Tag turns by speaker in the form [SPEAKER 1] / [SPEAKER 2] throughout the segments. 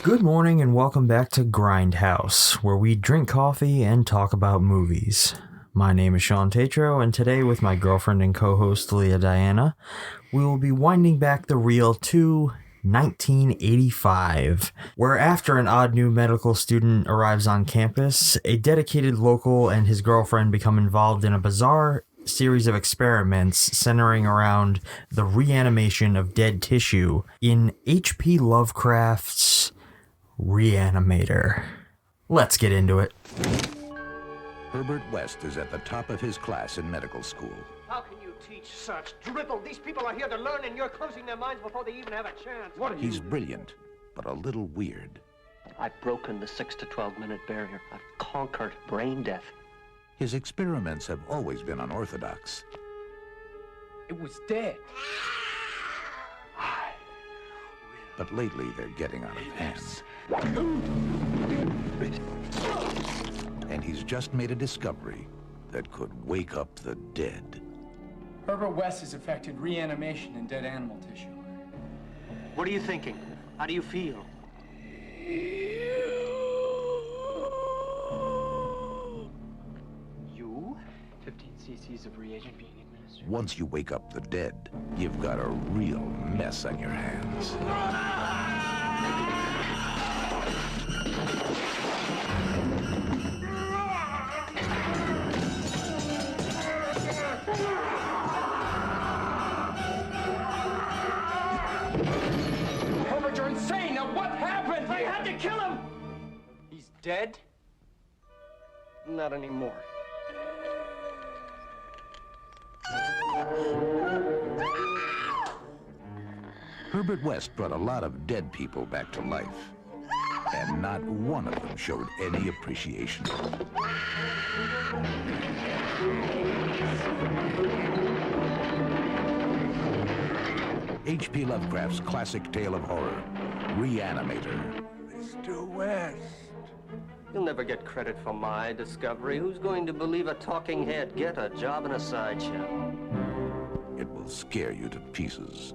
[SPEAKER 1] Good morning and welcome back to Grindhouse, where we drink coffee and talk about movies. My name is Shawn and today with my girlfriend and co-host Leah Diana, we will be winding back the reel to 1985, where after an odd new medical student arrives on campus, a dedicated local and his girlfriend become involved in a bizarre series of experiments centering around the reanimation of dead tissue in H.P. Lovecraft's Re-Animator. Let's get into it.
[SPEAKER 2] Herbert West is at the top of his class in medical school.
[SPEAKER 3] How can you teach such drivel? These people are here to learn, and you're closing their minds before they even have a chance. What are you?
[SPEAKER 2] He's brilliant, but a little weird.
[SPEAKER 4] I've broken the 6 to 12 minute barrier. I've conquered brain death.
[SPEAKER 2] His experiments have always been unorthodox.
[SPEAKER 3] It was dead.
[SPEAKER 2] But lately, they're getting out of hand. And he's just made a discovery that could wake up the dead.
[SPEAKER 5] Herbert West has effected reanimation in dead animal tissue.
[SPEAKER 4] What are you thinking? How do you feel?
[SPEAKER 5] You? 15 cc's of reagent being administered.
[SPEAKER 2] Once you wake up the dead, you've got a real mess on your hands.
[SPEAKER 5] Herbert, you're insane! Now what happened? I had to kill him! He's dead?
[SPEAKER 3] Not anymore.
[SPEAKER 2] Herbert West brought a lot of dead people back to life, and not one of them showed any appreciation. H.P. Lovecraft's classic tale of horror, Re-Animator.
[SPEAKER 3] Mr. West.
[SPEAKER 4] You'll never get credit for my discovery. Who's going to believe a talking head? Get a job in a sideshow.
[SPEAKER 2] It will scare you to pieces.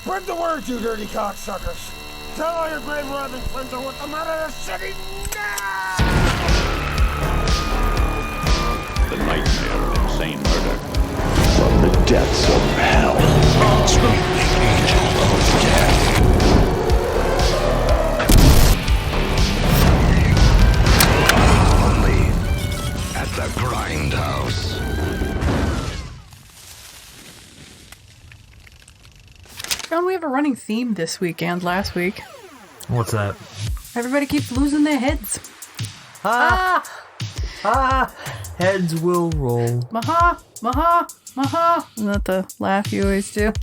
[SPEAKER 6] Spread the word, you dirty cocksuckers. Tell all your grave robbing friends I want them out of the city now!
[SPEAKER 7] The nightmare of insane murder. From the depths of hell. Screaming angel of death. Only at the Grindhouse.
[SPEAKER 8] Shawn, we have a running theme this week and last week.
[SPEAKER 1] What's that?
[SPEAKER 8] Everybody keeps losing their heads.
[SPEAKER 1] Heads will roll.
[SPEAKER 8] Maha, maha, maha. Isn't that the laugh you always do?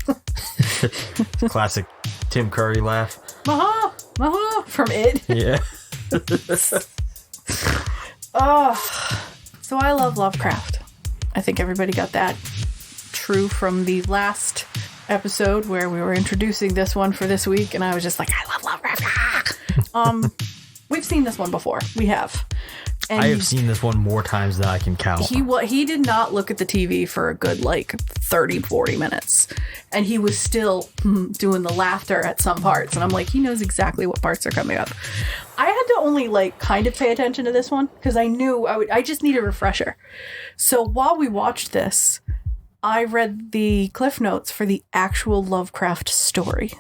[SPEAKER 1] Classic Tim Curry laugh.
[SPEAKER 8] Maha, maha. From It.
[SPEAKER 1] Yeah.
[SPEAKER 8] So I love Lovecraft. I think everybody got that true from the last episode where we were introducing this one for this week, and I was just like, I love Lovecraft. We've seen this one before. We have. And
[SPEAKER 1] I have seen this one more times than I can count.
[SPEAKER 8] He did not look at the TV for a good, 30, 40 minutes. And he was still doing the laughter at some parts. And I'm like, he knows exactly what parts are coming up. I had to only, kind of pay attention to this one because I knew I just need a refresher. So while we watched this, I read the cliff notes for the actual Lovecraft story.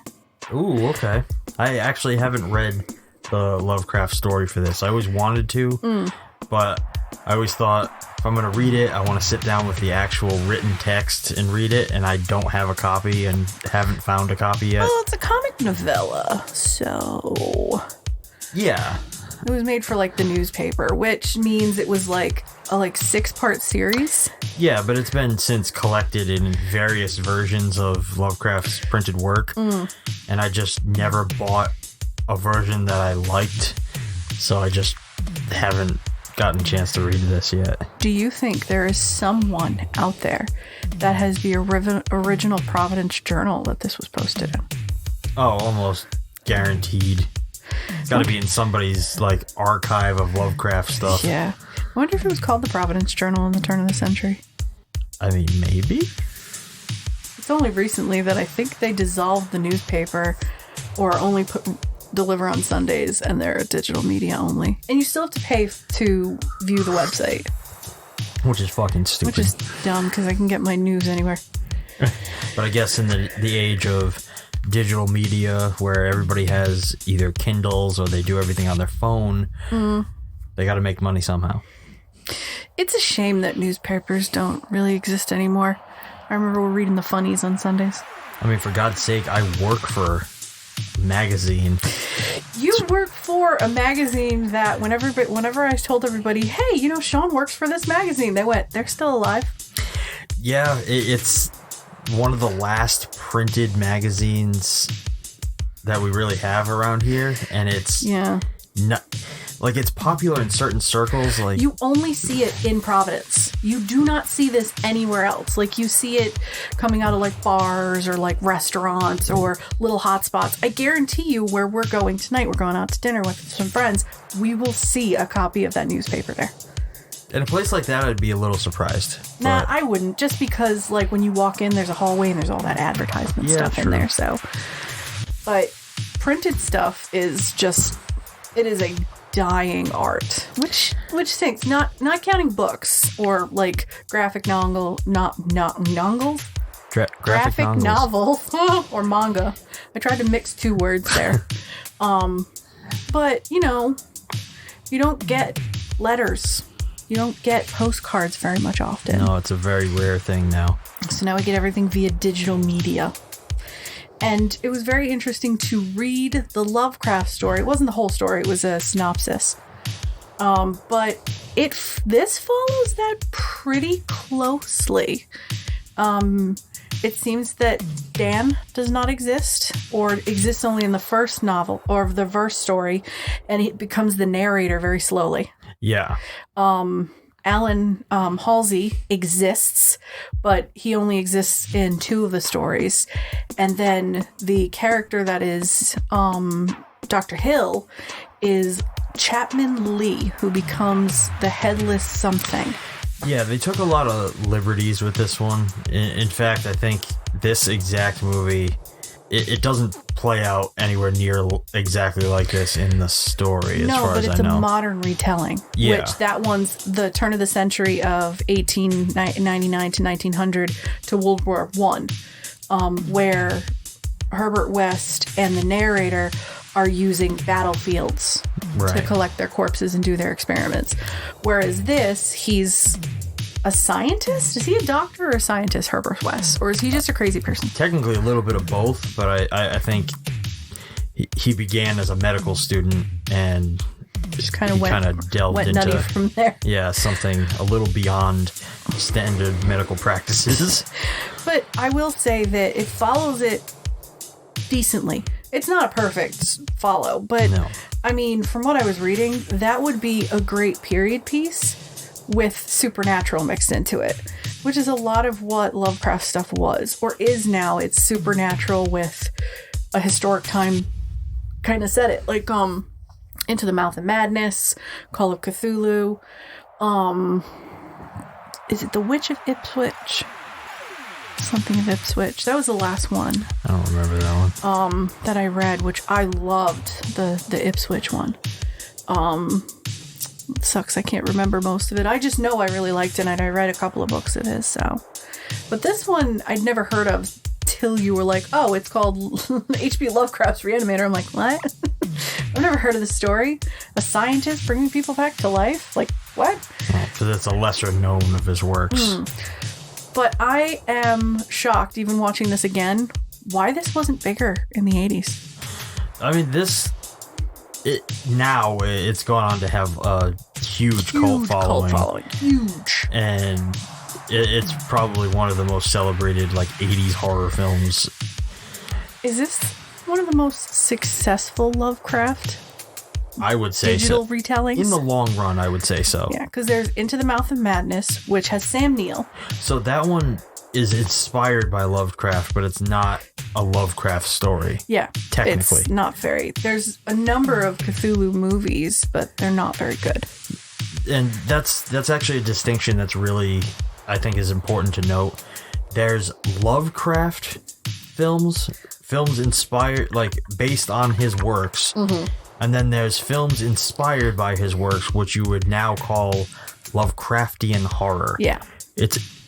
[SPEAKER 1] Ooh, okay. I actually haven't read the Lovecraft story for this. I always wanted to, but I always thought if I'm going to read it, I want to sit down with the actual written text and read it, and I don't have a copy and haven't found a copy yet.
[SPEAKER 8] Well, it's a comic novella, so...
[SPEAKER 1] Yeah.
[SPEAKER 8] It was made for, the newspaper, which means it was, a 6-part series.
[SPEAKER 1] Yeah, but it's been since collected in various versions of Lovecraft's printed work, and I just never bought a version that I liked, so I just haven't gotten a chance to read this yet.
[SPEAKER 8] Do you think there is someone out there that has the original Providence Journal that this was posted in?
[SPEAKER 1] Oh, almost guaranteed. It's got to be in somebody's archive of Lovecraft stuff.
[SPEAKER 8] Yeah. I wonder if it was called the Providence Journal in the turn of the century.
[SPEAKER 1] I mean, maybe.
[SPEAKER 8] It's only recently that I think they dissolved the newspaper or only deliver on Sundays, and they're digital media only. And you still have to pay to view the website.
[SPEAKER 1] Which is fucking stupid.
[SPEAKER 8] Which is dumb, because I can get my news anywhere.
[SPEAKER 1] But I guess in the age of digital media, where everybody has either Kindles or they do everything on their phone, they got to make money somehow.
[SPEAKER 8] It's a shame that newspapers don't really exist anymore. I remember we're reading the funnies on Sundays.
[SPEAKER 1] I mean, for God's sake, I work for a magazine.
[SPEAKER 8] You work for a magazine that whenever I told everybody, hey, you know, Shawn works for this magazine, they went, they're still alive?
[SPEAKER 1] Yeah, it's one of the last printed magazines that we really have around here, and it's not like, it's popular in certain circles. Like,
[SPEAKER 8] you only see it in Providence. You do not see this anywhere else. Like, you see it coming out of like bars or like restaurants or little hot spots. I guarantee you, where we're going tonight, we're going out to dinner with some friends, we will see a copy of that newspaper there.
[SPEAKER 1] In a place like that, I'd be a little surprised.
[SPEAKER 8] Nah, I wouldn't. Just because, like, when you walk in, there's a hallway and there's all that advertisement stuff in there. So, but printed stuff is just, it is a dying art, which stinks. Not counting books or like graphic novel, graphic novel or manga. I tried to mix two words there. But you know, you don't get letters. You don't get postcards very much often.
[SPEAKER 1] No, it's a very rare thing now.
[SPEAKER 8] So now we get everything via digital media. And it was very interesting to read the Lovecraft story. It wasn't the whole story, it was a synopsis. But this follows that pretty closely. It seems that Dan does not exist, or exists only in the first novel, or the verse story, and he becomes the narrator very slowly.
[SPEAKER 1] Yeah.
[SPEAKER 8] Alan Halsey exists, but he only exists in two of the stories. And then the character that is Dr. Hill is Chapman Lee, who becomes the headless something.
[SPEAKER 1] Yeah, they took a lot of liberties with this one. In fact, I think this exact movie, it doesn't play out anywhere near exactly like this in the story, as far as I know.
[SPEAKER 8] No, but it's a modern retelling.
[SPEAKER 1] Yeah.
[SPEAKER 8] Which that one's the turn of the century of 1899 to 1900 to World War I, where Herbert West and the narrator are using battlefields to collect their corpses and do their experiments. Whereas this, he's a scientist? Is he a doctor or a scientist, Herbert West? Or is he just a crazy person?
[SPEAKER 1] Technically a little bit of both, but I think he began as a medical student and
[SPEAKER 8] just kind of
[SPEAKER 1] delved
[SPEAKER 8] went
[SPEAKER 1] into
[SPEAKER 8] nutty from there.
[SPEAKER 1] Yeah, something a little beyond standard medical practices.
[SPEAKER 8] But I will say that it follows it decently. It's not a perfect follow, but no. I mean, from what I was reading, that would be a great period piece with supernatural mixed into it, which is a lot of what Lovecraft stuff was, or is now. It's supernatural with a historic time kind of set it, like Into the Mouth of Madness, Call of Cthulhu, is it The Witch of Ipswich? Something of Ipswich. That was the last one.
[SPEAKER 1] I don't remember that one.
[SPEAKER 8] That I read, which I loved, the Ipswich one. It sucks I can't remember most of it. I just know I really liked it, and I read a couple of books of his, so. But this one I'd never heard of till you were like, oh, it's called H.P. Lovecraft's Re-Animator. I'm like, what? I've never heard of the story. A scientist bringing people back to life? Like, what?
[SPEAKER 1] Because it's a lesser known of his works.
[SPEAKER 8] But I am shocked, even watching this again, why this wasn't bigger in the 80s.
[SPEAKER 1] I mean, now it's gone on to have a huge cult following.
[SPEAKER 8] Huge.
[SPEAKER 1] And it's probably one of the most celebrated, like, 80s horror films.
[SPEAKER 8] Is this one of the most successful Lovecraft?
[SPEAKER 1] I would say
[SPEAKER 8] digital retellings?
[SPEAKER 1] In the long run, I would say so.
[SPEAKER 8] Yeah, because there's Into the Mouth of Madness, which has Sam Neill.
[SPEAKER 1] So that one is inspired by Lovecraft, but it's not a Lovecraft story.
[SPEAKER 8] Yeah.
[SPEAKER 1] Technically.
[SPEAKER 8] It's not very. There's a number of Cthulhu movies, but they're not very good.
[SPEAKER 1] And that's actually a distinction that's really, I think, is important to note. there's Lovecraft films inspired, like, based on his works. Mm-hmm. And then there's films inspired by his works, which you would now call Lovecraftian horror.
[SPEAKER 8] Yeah.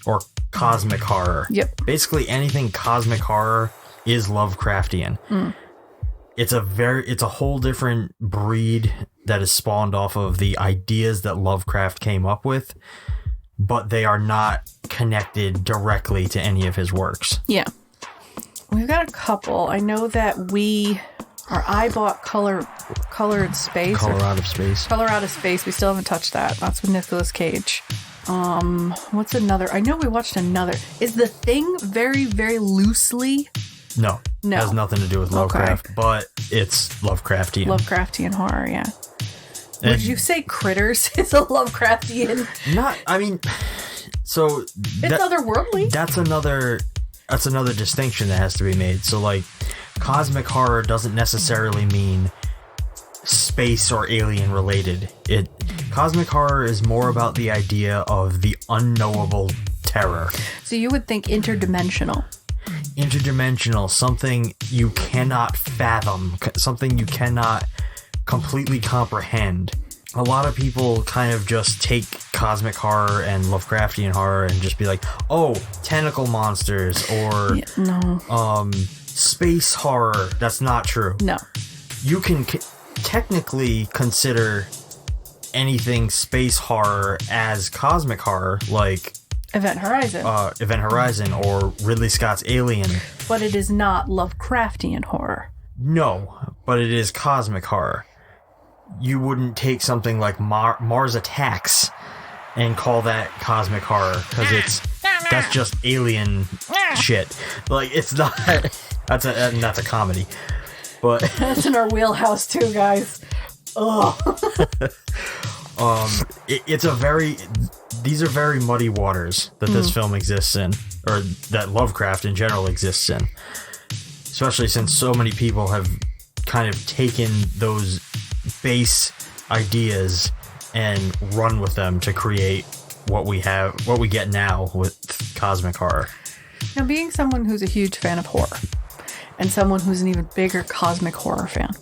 [SPEAKER 1] Or cosmic horror.
[SPEAKER 8] Yep.
[SPEAKER 1] Basically anything cosmic horror is Lovecraftian. Mm. It's a whole different breed that is spawned off of the ideas that Lovecraft came up with, but they are not connected directly to any of his works.
[SPEAKER 8] Yeah. We've got a couple. I know that I bought Color Out of Space.
[SPEAKER 1] Color Out of Space.
[SPEAKER 8] Color Out of Space. We still haven't touched that. That's with Nicolas Cage. What's another? I know we watched another. Is The Thing very, very loosely?
[SPEAKER 1] No. It has nothing to do with Lovecraft, but it's Lovecraftian.
[SPEAKER 8] Lovecraftian horror, yeah. Would you say Critters is a Lovecraftian?
[SPEAKER 1] So...
[SPEAKER 8] It's otherworldly.
[SPEAKER 1] That's another distinction that has to be made. So, like, cosmic horror doesn't necessarily mean space or alien related. Cosmic horror is more about the idea of the unknowable terror.
[SPEAKER 8] So you would think interdimensional.
[SPEAKER 1] Interdimensional, something you cannot fathom, something you cannot completely comprehend. A lot of people kind of just take cosmic horror and Lovecraftian horror and just be like, oh, tentacle monsters or space horror. That's not true.
[SPEAKER 8] No.
[SPEAKER 1] You can technically consider anything space horror as cosmic horror, like
[SPEAKER 8] Event Horizon
[SPEAKER 1] or Ridley Scott's Alien.
[SPEAKER 8] But it is not Lovecraftian horror.
[SPEAKER 1] No, but it is cosmic horror. You wouldn't take something like Mars Attacks and call that cosmic horror because that's just alien shit. Like, it's not. That's a comedy, but
[SPEAKER 8] that's in our wheelhouse too, guys. Ugh. These are very muddy waters that this film exists in, or that Lovecraft in general exists in. Especially since so many people have kind of taken those base ideas and run with them to create what we get now with cosmic horror. Now, being someone who's a huge fan of horror and someone who's an even bigger cosmic horror fan,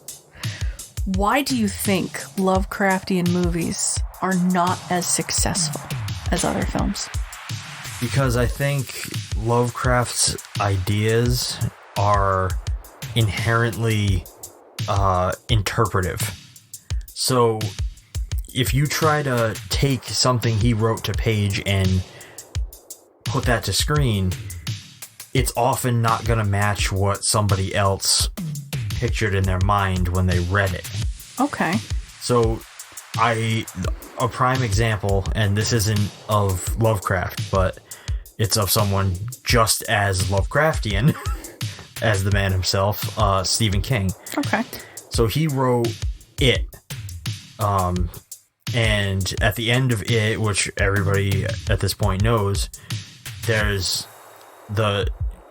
[SPEAKER 8] why do you think Lovecraftian movies are not as successful as other films?
[SPEAKER 1] Because I think Lovecraft's ideas are inherently interpretive. So if you try to take something he wrote to page and put that to screen, it's often not going to match what somebody else pictured in their mind when they read it.
[SPEAKER 8] Okay.
[SPEAKER 1] So a prime example, and this isn't of Lovecraft, but it's of someone just as Lovecraftian as the man himself, Stephen King.
[SPEAKER 8] Okay.
[SPEAKER 1] So he wrote It. And at the end of It, which everybody at this point knows, there's the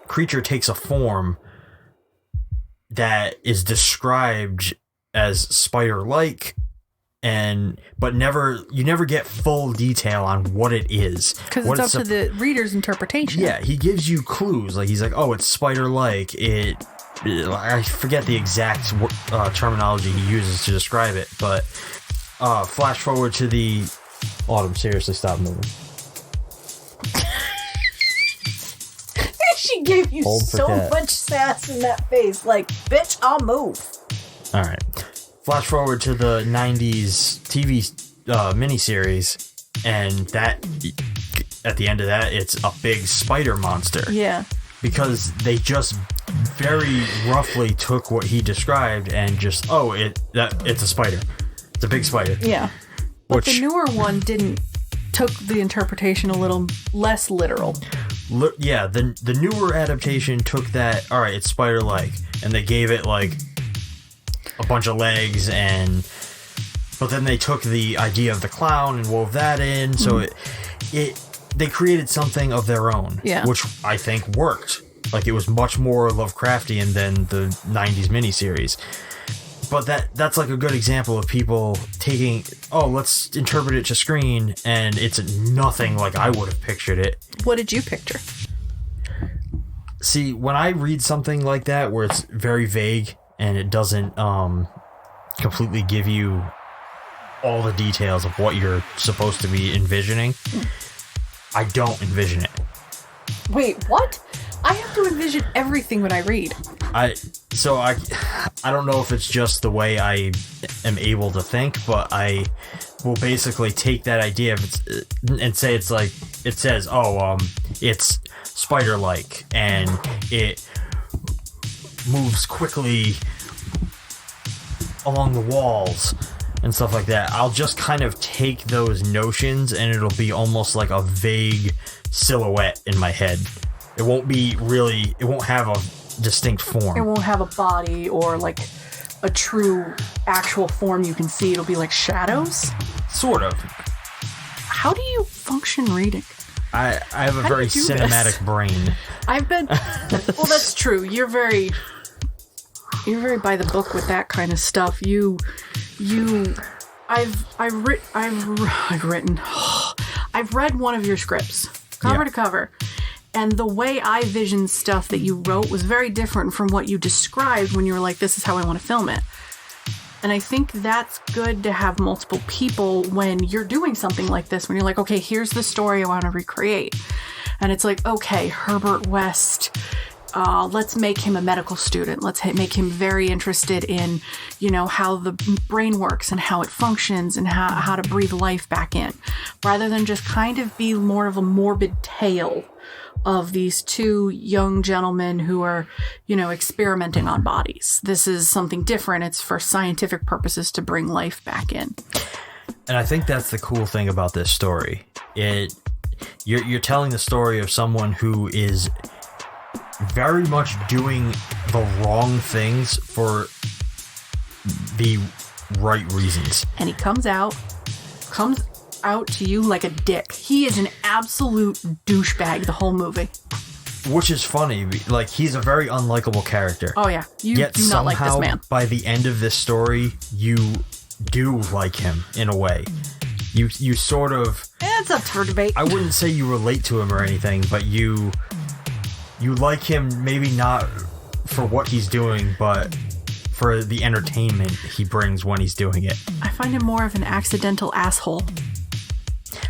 [SPEAKER 1] creature takes a form that is described as spider-like, but you never get full detail on what it is.
[SPEAKER 8] Because it's up to the reader's interpretation.
[SPEAKER 1] Yeah, he gives you clues. Like, he's like, oh, it's spider-like. I forget the exact terminology he uses to describe it, but flash forward to the... Autumn, seriously, stop moving.
[SPEAKER 8] She gave you so much sass in that face. Like, bitch, I'll move.
[SPEAKER 1] All right. Flash forward to the 90s TV miniseries, and that at the end of that, it's a big spider monster.
[SPEAKER 8] Yeah.
[SPEAKER 1] Because they just very roughly took what he described and just, it's a spider. It's a big spider.
[SPEAKER 8] Yeah. But the newer one took the interpretation a little less literal.
[SPEAKER 1] Yeah, the newer adaptation took that, all right, it's spider-like, and they gave it, like, a bunch of legs, but then they took the idea of the clown and wove that in, so they created something of their own, which I think worked. Like, it was much more Lovecraftian than the 90s miniseries. But that's like a good example of people taking, let's interpret it to screen, and it's nothing like I would have pictured it.
[SPEAKER 8] What did you picture?
[SPEAKER 1] See, when I read something like that where it's very vague and it doesn't completely give you all the details of what you're supposed to be envisioning, I don't envision it.
[SPEAKER 8] Wait, what? I have to envision everything when I read.
[SPEAKER 1] I don't know if it's just the way I am able to think, but I will basically take that idea and say it's like, it says, it's spider-like and it moves quickly along the walls and stuff like that. I'll just kind of take those notions and it'll be almost like a vague silhouette in my head. It won't have a distinct form.
[SPEAKER 8] It won't have a body or like a true actual form you can see. It'll be like shadows.
[SPEAKER 1] Sort of.
[SPEAKER 8] How do you function reading?
[SPEAKER 1] I have a very cinematic brain.
[SPEAKER 8] I've been well, that's true. You're very by the book with that kind of stuff. I've read one of your scripts cover to cover. And the way I visioned stuff that you wrote was very different from what you described when you were like, this is how I want to film it. And I think that's good to have multiple people when you're doing something like this, when you're like, okay, here's the story I want to recreate. And it's like, okay, Herbert West, let's make him a medical student. Let's make him very interested in, how the brain works and how it functions and how to breathe life back in. Rather than just kind of be more of a morbid tale of these two young gentlemen who are, experimenting on bodies. This is something different. It's for scientific purposes to bring life back in.
[SPEAKER 1] And I think that's the cool thing about this story. You're telling the story of someone who is very much doing the wrong things for the right reasons.
[SPEAKER 8] And he comes out to you like a dick. He is an absolute douchebag the whole movie.
[SPEAKER 1] Which is funny. Like, he's a very unlikable character.
[SPEAKER 8] Oh, yeah. You
[SPEAKER 1] Yet
[SPEAKER 8] do not like this man.
[SPEAKER 1] By the end of this story, you do like him in a way. You sort of...
[SPEAKER 8] It's up for debate.
[SPEAKER 1] I wouldn't say you relate to him or anything, but you like him maybe not for what he's doing, but for the entertainment he brings when he's doing it.
[SPEAKER 8] I find him more of an accidental asshole.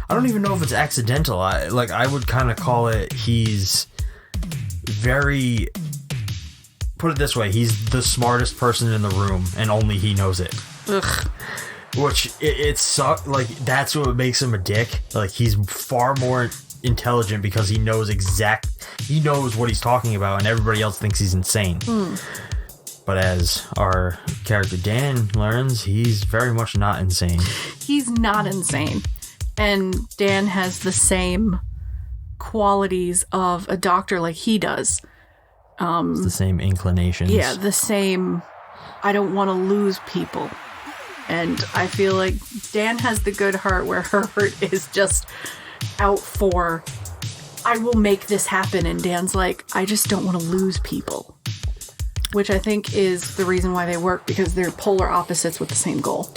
[SPEAKER 1] I don't even know if it's accidental. I would kind of call it, he's very... Put it this way, he's the smartest person in the room, and only he knows it.
[SPEAKER 8] Ugh.
[SPEAKER 1] Which, it sucks. Like, that's what makes him a dick. Like, he's far more intelligent because he knows what he's talking about, and everybody else thinks he's insane. But as our character Dan learns, he's very much not insane. He's
[SPEAKER 8] not insane. And Dan has the same qualities of a doctor like he does.
[SPEAKER 1] It's the same inclinations.
[SPEAKER 8] Yeah, the same, I don't want to lose people. And I feel like Dan has the good heart where Herbert is just out for, I will make this happen. And Dan's like, I just don't want to lose people. Which I think is the reason why they work, because they're polar opposites with the same goal.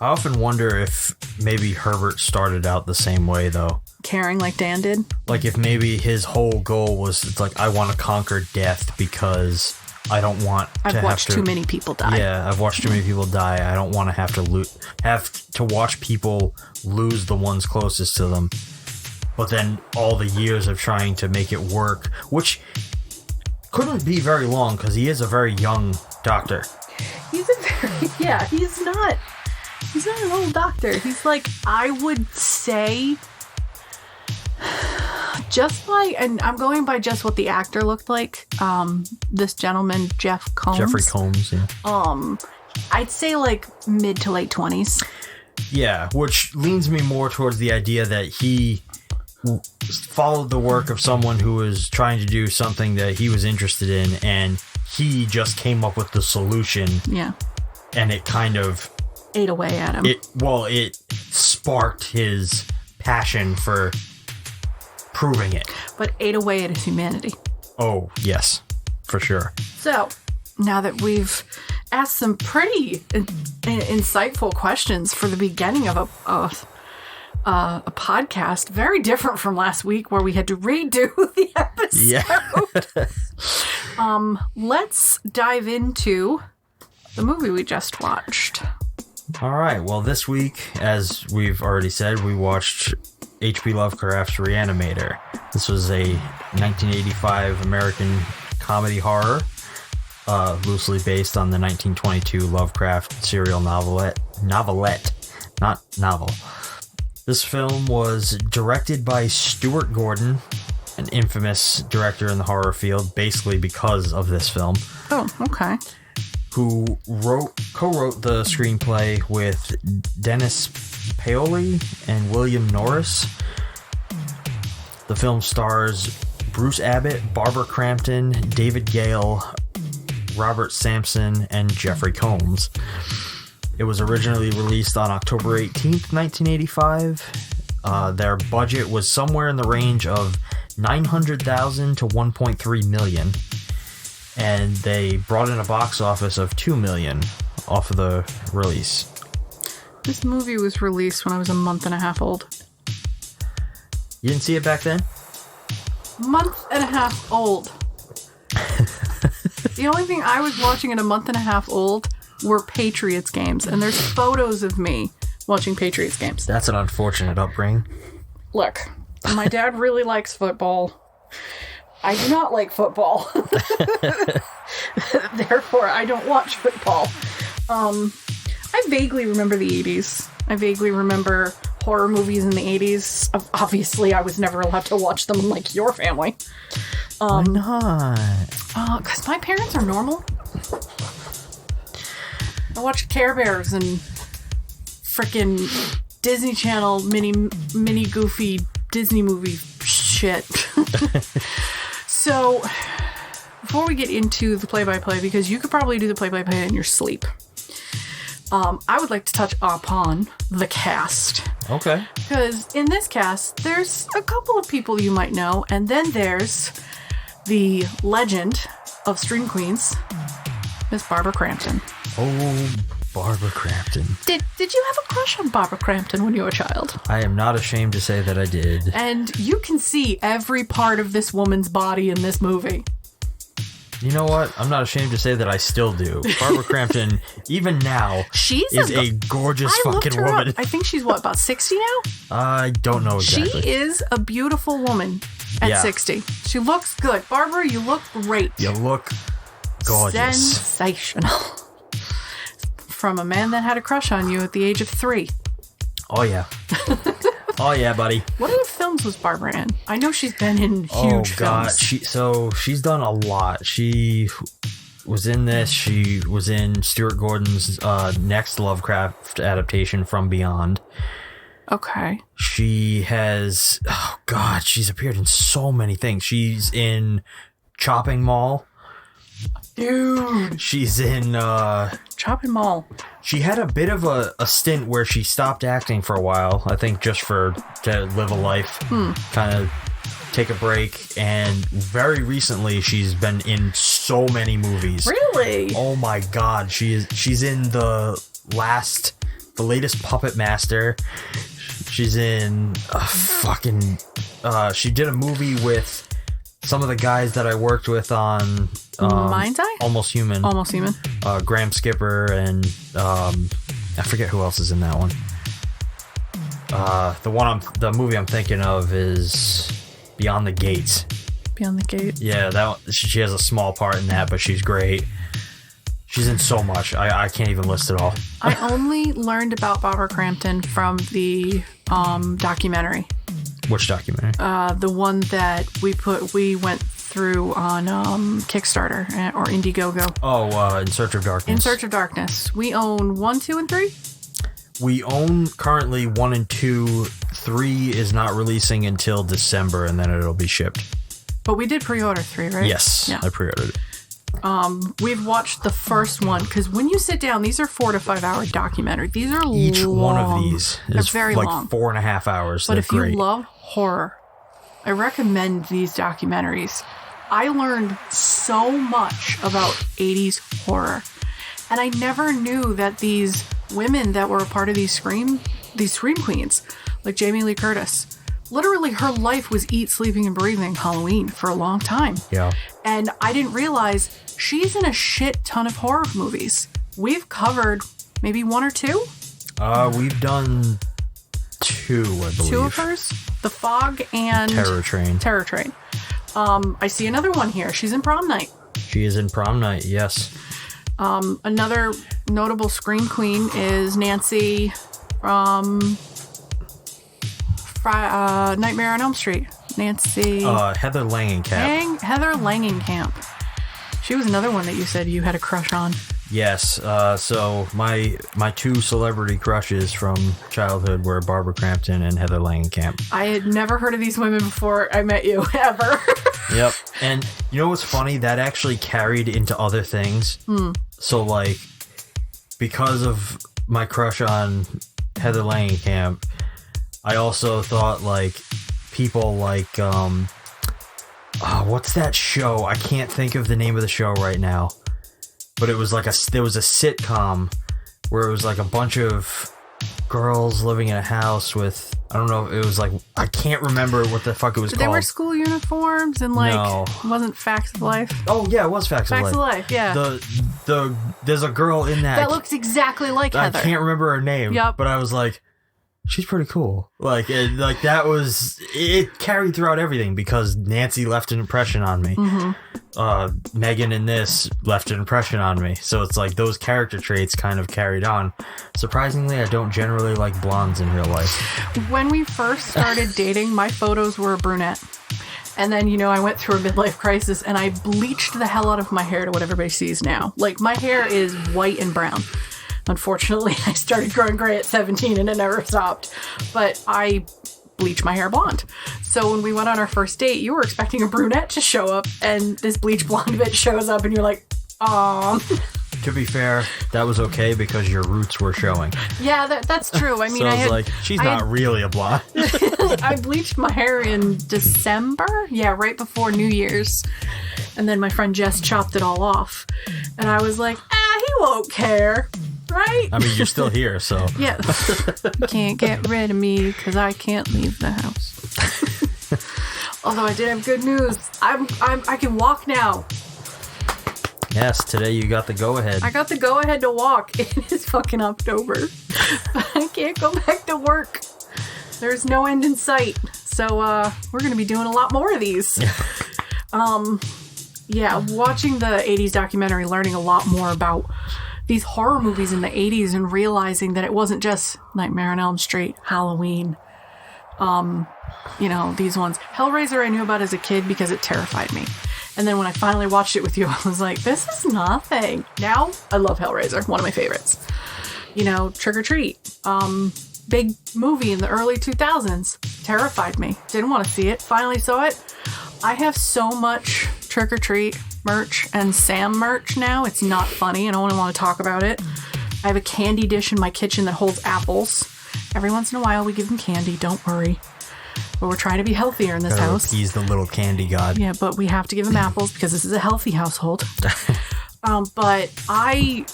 [SPEAKER 1] I often wonder if maybe Herbert started out the same way, though.
[SPEAKER 8] Caring like Dan did?
[SPEAKER 1] Like, if maybe his whole goal was, it's like, I want to conquer death because I don't want
[SPEAKER 8] I've watched too many people die.
[SPEAKER 1] Yeah, I've watched too many people die. I don't want to have to watch people lose the ones closest to them. But then all the years of trying to make it work, which couldn't be very long because he is a very young doctor.
[SPEAKER 8] He's not an old doctor. He's like, I would say, and I'm going by just what the actor looked like. This gentleman, Jeffrey Combs,
[SPEAKER 1] yeah.
[SPEAKER 8] I'd say like mid to late 20s.
[SPEAKER 1] Yeah, which leans me more towards the idea that he followed the work of someone who was trying to do something that he was interested in, and he just came up with the solution.
[SPEAKER 8] Yeah.
[SPEAKER 1] And it kind of
[SPEAKER 8] ate away at him.
[SPEAKER 1] It sparked his passion for proving it.
[SPEAKER 8] But ate away at his humanity.
[SPEAKER 1] Oh, yes, for sure.
[SPEAKER 8] So, now that we've asked some pretty insightful questions for the beginning of a podcast, very different from last week where we had to redo the episode. episode. Let's dive into the movie we just watched.
[SPEAKER 1] All right. Well, this week, as we've already said, we watched H.P. Lovecraft's Re-Animator. This was a 1985 American comedy horror, loosely based on the 1922 Lovecraft serial novelette, not novel. This film was directed by Stuart Gordon, an infamous director in the horror field, basically because of this film.
[SPEAKER 8] Oh, okay.
[SPEAKER 1] Who co-wrote the screenplay with Dennis Paoli and William Norris. The film stars Bruce Abbott, Barbara Crampton, David Gale, Robert Sampson, and Jeffrey Combs. It was originally released on October 18th, 1985. Their budget was somewhere in the range of $900,000 to $1.3 million. And they brought in a box office of $2 million off of the release.
[SPEAKER 8] This movie was released when I was a month and a half old.
[SPEAKER 1] You didn't see it back then?
[SPEAKER 8] Month and a half old. The only thing I was watching at a month and a half old were Patriots games, and there's photos of me watching Patriots games.
[SPEAKER 1] That's an unfortunate upbringing.
[SPEAKER 8] Look, my dad really likes football. I do not like football. Therefore, I don't watch football. I vaguely remember the 80s. I vaguely remember horror movies in the 80s. Obviously, I was never allowed to watch them like your family.
[SPEAKER 1] Why not?
[SPEAKER 8] Because my parents are normal. I watched Care Bears and frickin' Disney Channel mini goofy Disney movie shit. So, before we get into the play-by-play, because you could probably do the play-by-play in your sleep, I would like to touch upon the cast.
[SPEAKER 1] Okay.
[SPEAKER 8] Because in this cast, there's a couple of people you might know, and then there's the legend of Stream Queens, Miss Barbara Crampton.
[SPEAKER 1] Oh, Barbara Crampton.
[SPEAKER 8] Did you have a crush on Barbara Crampton when you were a child?
[SPEAKER 1] I am not ashamed to say that I did.
[SPEAKER 8] And you can see every part of this woman's body in this movie.
[SPEAKER 1] You know what? I'm not ashamed to say that I still do. Barbara Crampton, even now, is a gorgeous fucking woman.
[SPEAKER 8] I think she's, what, about 60 now?
[SPEAKER 1] I don't know exactly.
[SPEAKER 8] She is a beautiful woman at 60. She looks good. Barbara, you look great.
[SPEAKER 1] You look gorgeous.
[SPEAKER 8] Sensational. From a man that had a crush on you at the age of 3.
[SPEAKER 1] Oh, yeah. Oh, yeah, buddy.
[SPEAKER 8] What other films was Barbara in? I know she's been in huge films.
[SPEAKER 1] She's done a lot. She was in this. She was in Stuart Gordon's next Lovecraft adaptation, From Beyond.
[SPEAKER 8] Okay.
[SPEAKER 1] She has... Oh, God. She's appeared in so many things. She's in Chopping Mall.
[SPEAKER 8] Dude.
[SPEAKER 1] She's in...
[SPEAKER 8] Chopping Mall.
[SPEAKER 1] She had a bit of a stint where she stopped acting for a while, I think just to live a life, kind of take a break, and very recently she's been in so many movies.
[SPEAKER 8] Really?
[SPEAKER 1] Oh my God, she's in the latest Puppet Master. She's in she did a movie with some of the guys that I worked with on
[SPEAKER 8] Mind's Eye?
[SPEAKER 1] Almost Human.
[SPEAKER 8] Almost Human.
[SPEAKER 1] Graham Skipper and I forget who else is in that one. The movie I'm thinking of is Beyond the Gates.
[SPEAKER 8] Beyond the Gates.
[SPEAKER 1] Yeah, that one, she has a small part in that, but she's great. She's in so much. I can't even list it all.
[SPEAKER 8] I only learned about Barbara Crampton from the documentary.
[SPEAKER 1] Which documentary?
[SPEAKER 8] The one that we went through on Kickstarter or Indiegogo.
[SPEAKER 1] Oh, In Search of Darkness.
[SPEAKER 8] In Search of Darkness. We own 1, 2, and 3?
[SPEAKER 1] We own currently 1 and 2. 3 is not releasing until December, and then it'll be shipped.
[SPEAKER 8] But we did pre-order 3, right?
[SPEAKER 1] Yes, yeah. I pre-ordered it.
[SPEAKER 8] We've watched the first one, because when you sit down, these are 4 to 5 hour documentaries. These are
[SPEAKER 1] Each
[SPEAKER 8] long.
[SPEAKER 1] one of these is
[SPEAKER 8] very
[SPEAKER 1] like
[SPEAKER 8] long.
[SPEAKER 1] 4.5 hours.
[SPEAKER 8] But
[SPEAKER 1] They're
[SPEAKER 8] if
[SPEAKER 1] great.
[SPEAKER 8] you love horror, I recommend these documentaries. I learned so much about 80s horror. And I never knew that these women that were a part of these Scream Queens, like Jamie Lee Curtis, literally her life was eat, sleeping, and breathing Halloween for a long time.
[SPEAKER 1] Yeah.
[SPEAKER 8] And I didn't realize she's in a shit ton of horror movies. We've covered maybe one or two.
[SPEAKER 1] We've done 2, I believe.
[SPEAKER 8] 2 of hers? The Fog and
[SPEAKER 1] Terror Train.
[SPEAKER 8] Terror Train. I see another one here. She's in Prom Night.
[SPEAKER 1] She is in Prom Night, yes.
[SPEAKER 8] Another notable Scream Queen is Nancy from Nightmare on Elm Street. Nancy.
[SPEAKER 1] Heather Langenkamp.
[SPEAKER 8] Heather Langenkamp. She was another one that you said you had a crush on.
[SPEAKER 1] Yes. So my 2 celebrity crushes from childhood were Barbara Crampton and Heather Langenkamp.
[SPEAKER 8] I had never heard of these women before I met you, ever.
[SPEAKER 1] Yep. And you know what's funny? That actually carried into other things. So, like, because of my crush on Heather Langenkamp, I also thought, like, people like, what's that show? I can't think of the name of the show right now. But it was like there was a sitcom where it was like a bunch of girls living in a house with, I don't know, it was like, I can't remember what the fuck it was called.
[SPEAKER 8] They wear school uniforms and like,
[SPEAKER 1] No.
[SPEAKER 8] It wasn't Facts of Life.
[SPEAKER 1] Oh yeah, it was Facts of Life.
[SPEAKER 8] Facts of Life, yeah.
[SPEAKER 1] There's a girl in that.
[SPEAKER 8] That looks exactly like Heather.
[SPEAKER 1] I can't remember her name.
[SPEAKER 8] Yep.
[SPEAKER 1] But I was like, she's pretty cool. Like that was, it carried throughout everything because Nancy left an impression on me. Megan in this left an impression on me. So it's like those character traits kind of carried on. Surprisingly, I don't generally like blondes in real life.
[SPEAKER 8] When we first started dating, my photos were a brunette. And then, I went through a midlife crisis and I bleached the hell out of my hair to what everybody sees now. Like, my hair is white and brown. Unfortunately, I started growing gray at 17 and it never stopped. But I bleached my hair blonde. So when we went on our first date, you were expecting a brunette to show up, and this bleach blonde bitch shows up, and you're like, "Aw."
[SPEAKER 1] To be fair, that was okay because your roots were showing.
[SPEAKER 8] Yeah, that's true. I mean,
[SPEAKER 1] so I was like, she's not really a blonde.
[SPEAKER 8] I bleached my hair in December. Yeah, right before New Year's. And then my friend Jess chopped it all off. And I was like, he won't care. Right?
[SPEAKER 1] I mean, you're still here, so.
[SPEAKER 8] Yeah. You can't get rid of me because I can't leave the house. Although I did have good news. I can walk now.
[SPEAKER 1] Yes, today you got the go-ahead.
[SPEAKER 8] I got the go-ahead to walk. It is fucking October. But I can't go back to work. There's no end in sight. So we're going to be doing a lot more of these. Yeah, watching the 80s documentary, learning a lot more about these horror movies in the 80s and realizing that it wasn't just Nightmare on Elm Street, Halloween, these ones. Hellraiser I knew about as a kid because it terrified me. And then when I finally watched it with you, I was like, this is nothing. Now, I love Hellraiser, one of my favorites. Trick or Treat. Big movie in the early 2000s. Terrified me. Didn't want to see it. Finally saw it. I have so much Trick or Treat merch and Sam merch now. It's not funny. I don't want to talk about it. I have a candy dish in my kitchen that holds apples. Every once in a while we give them candy. Don't worry. But we're trying to be healthier in this house.
[SPEAKER 1] He's the little candy god.
[SPEAKER 8] Yeah, but we have to give them apples because this is a healthy household. But I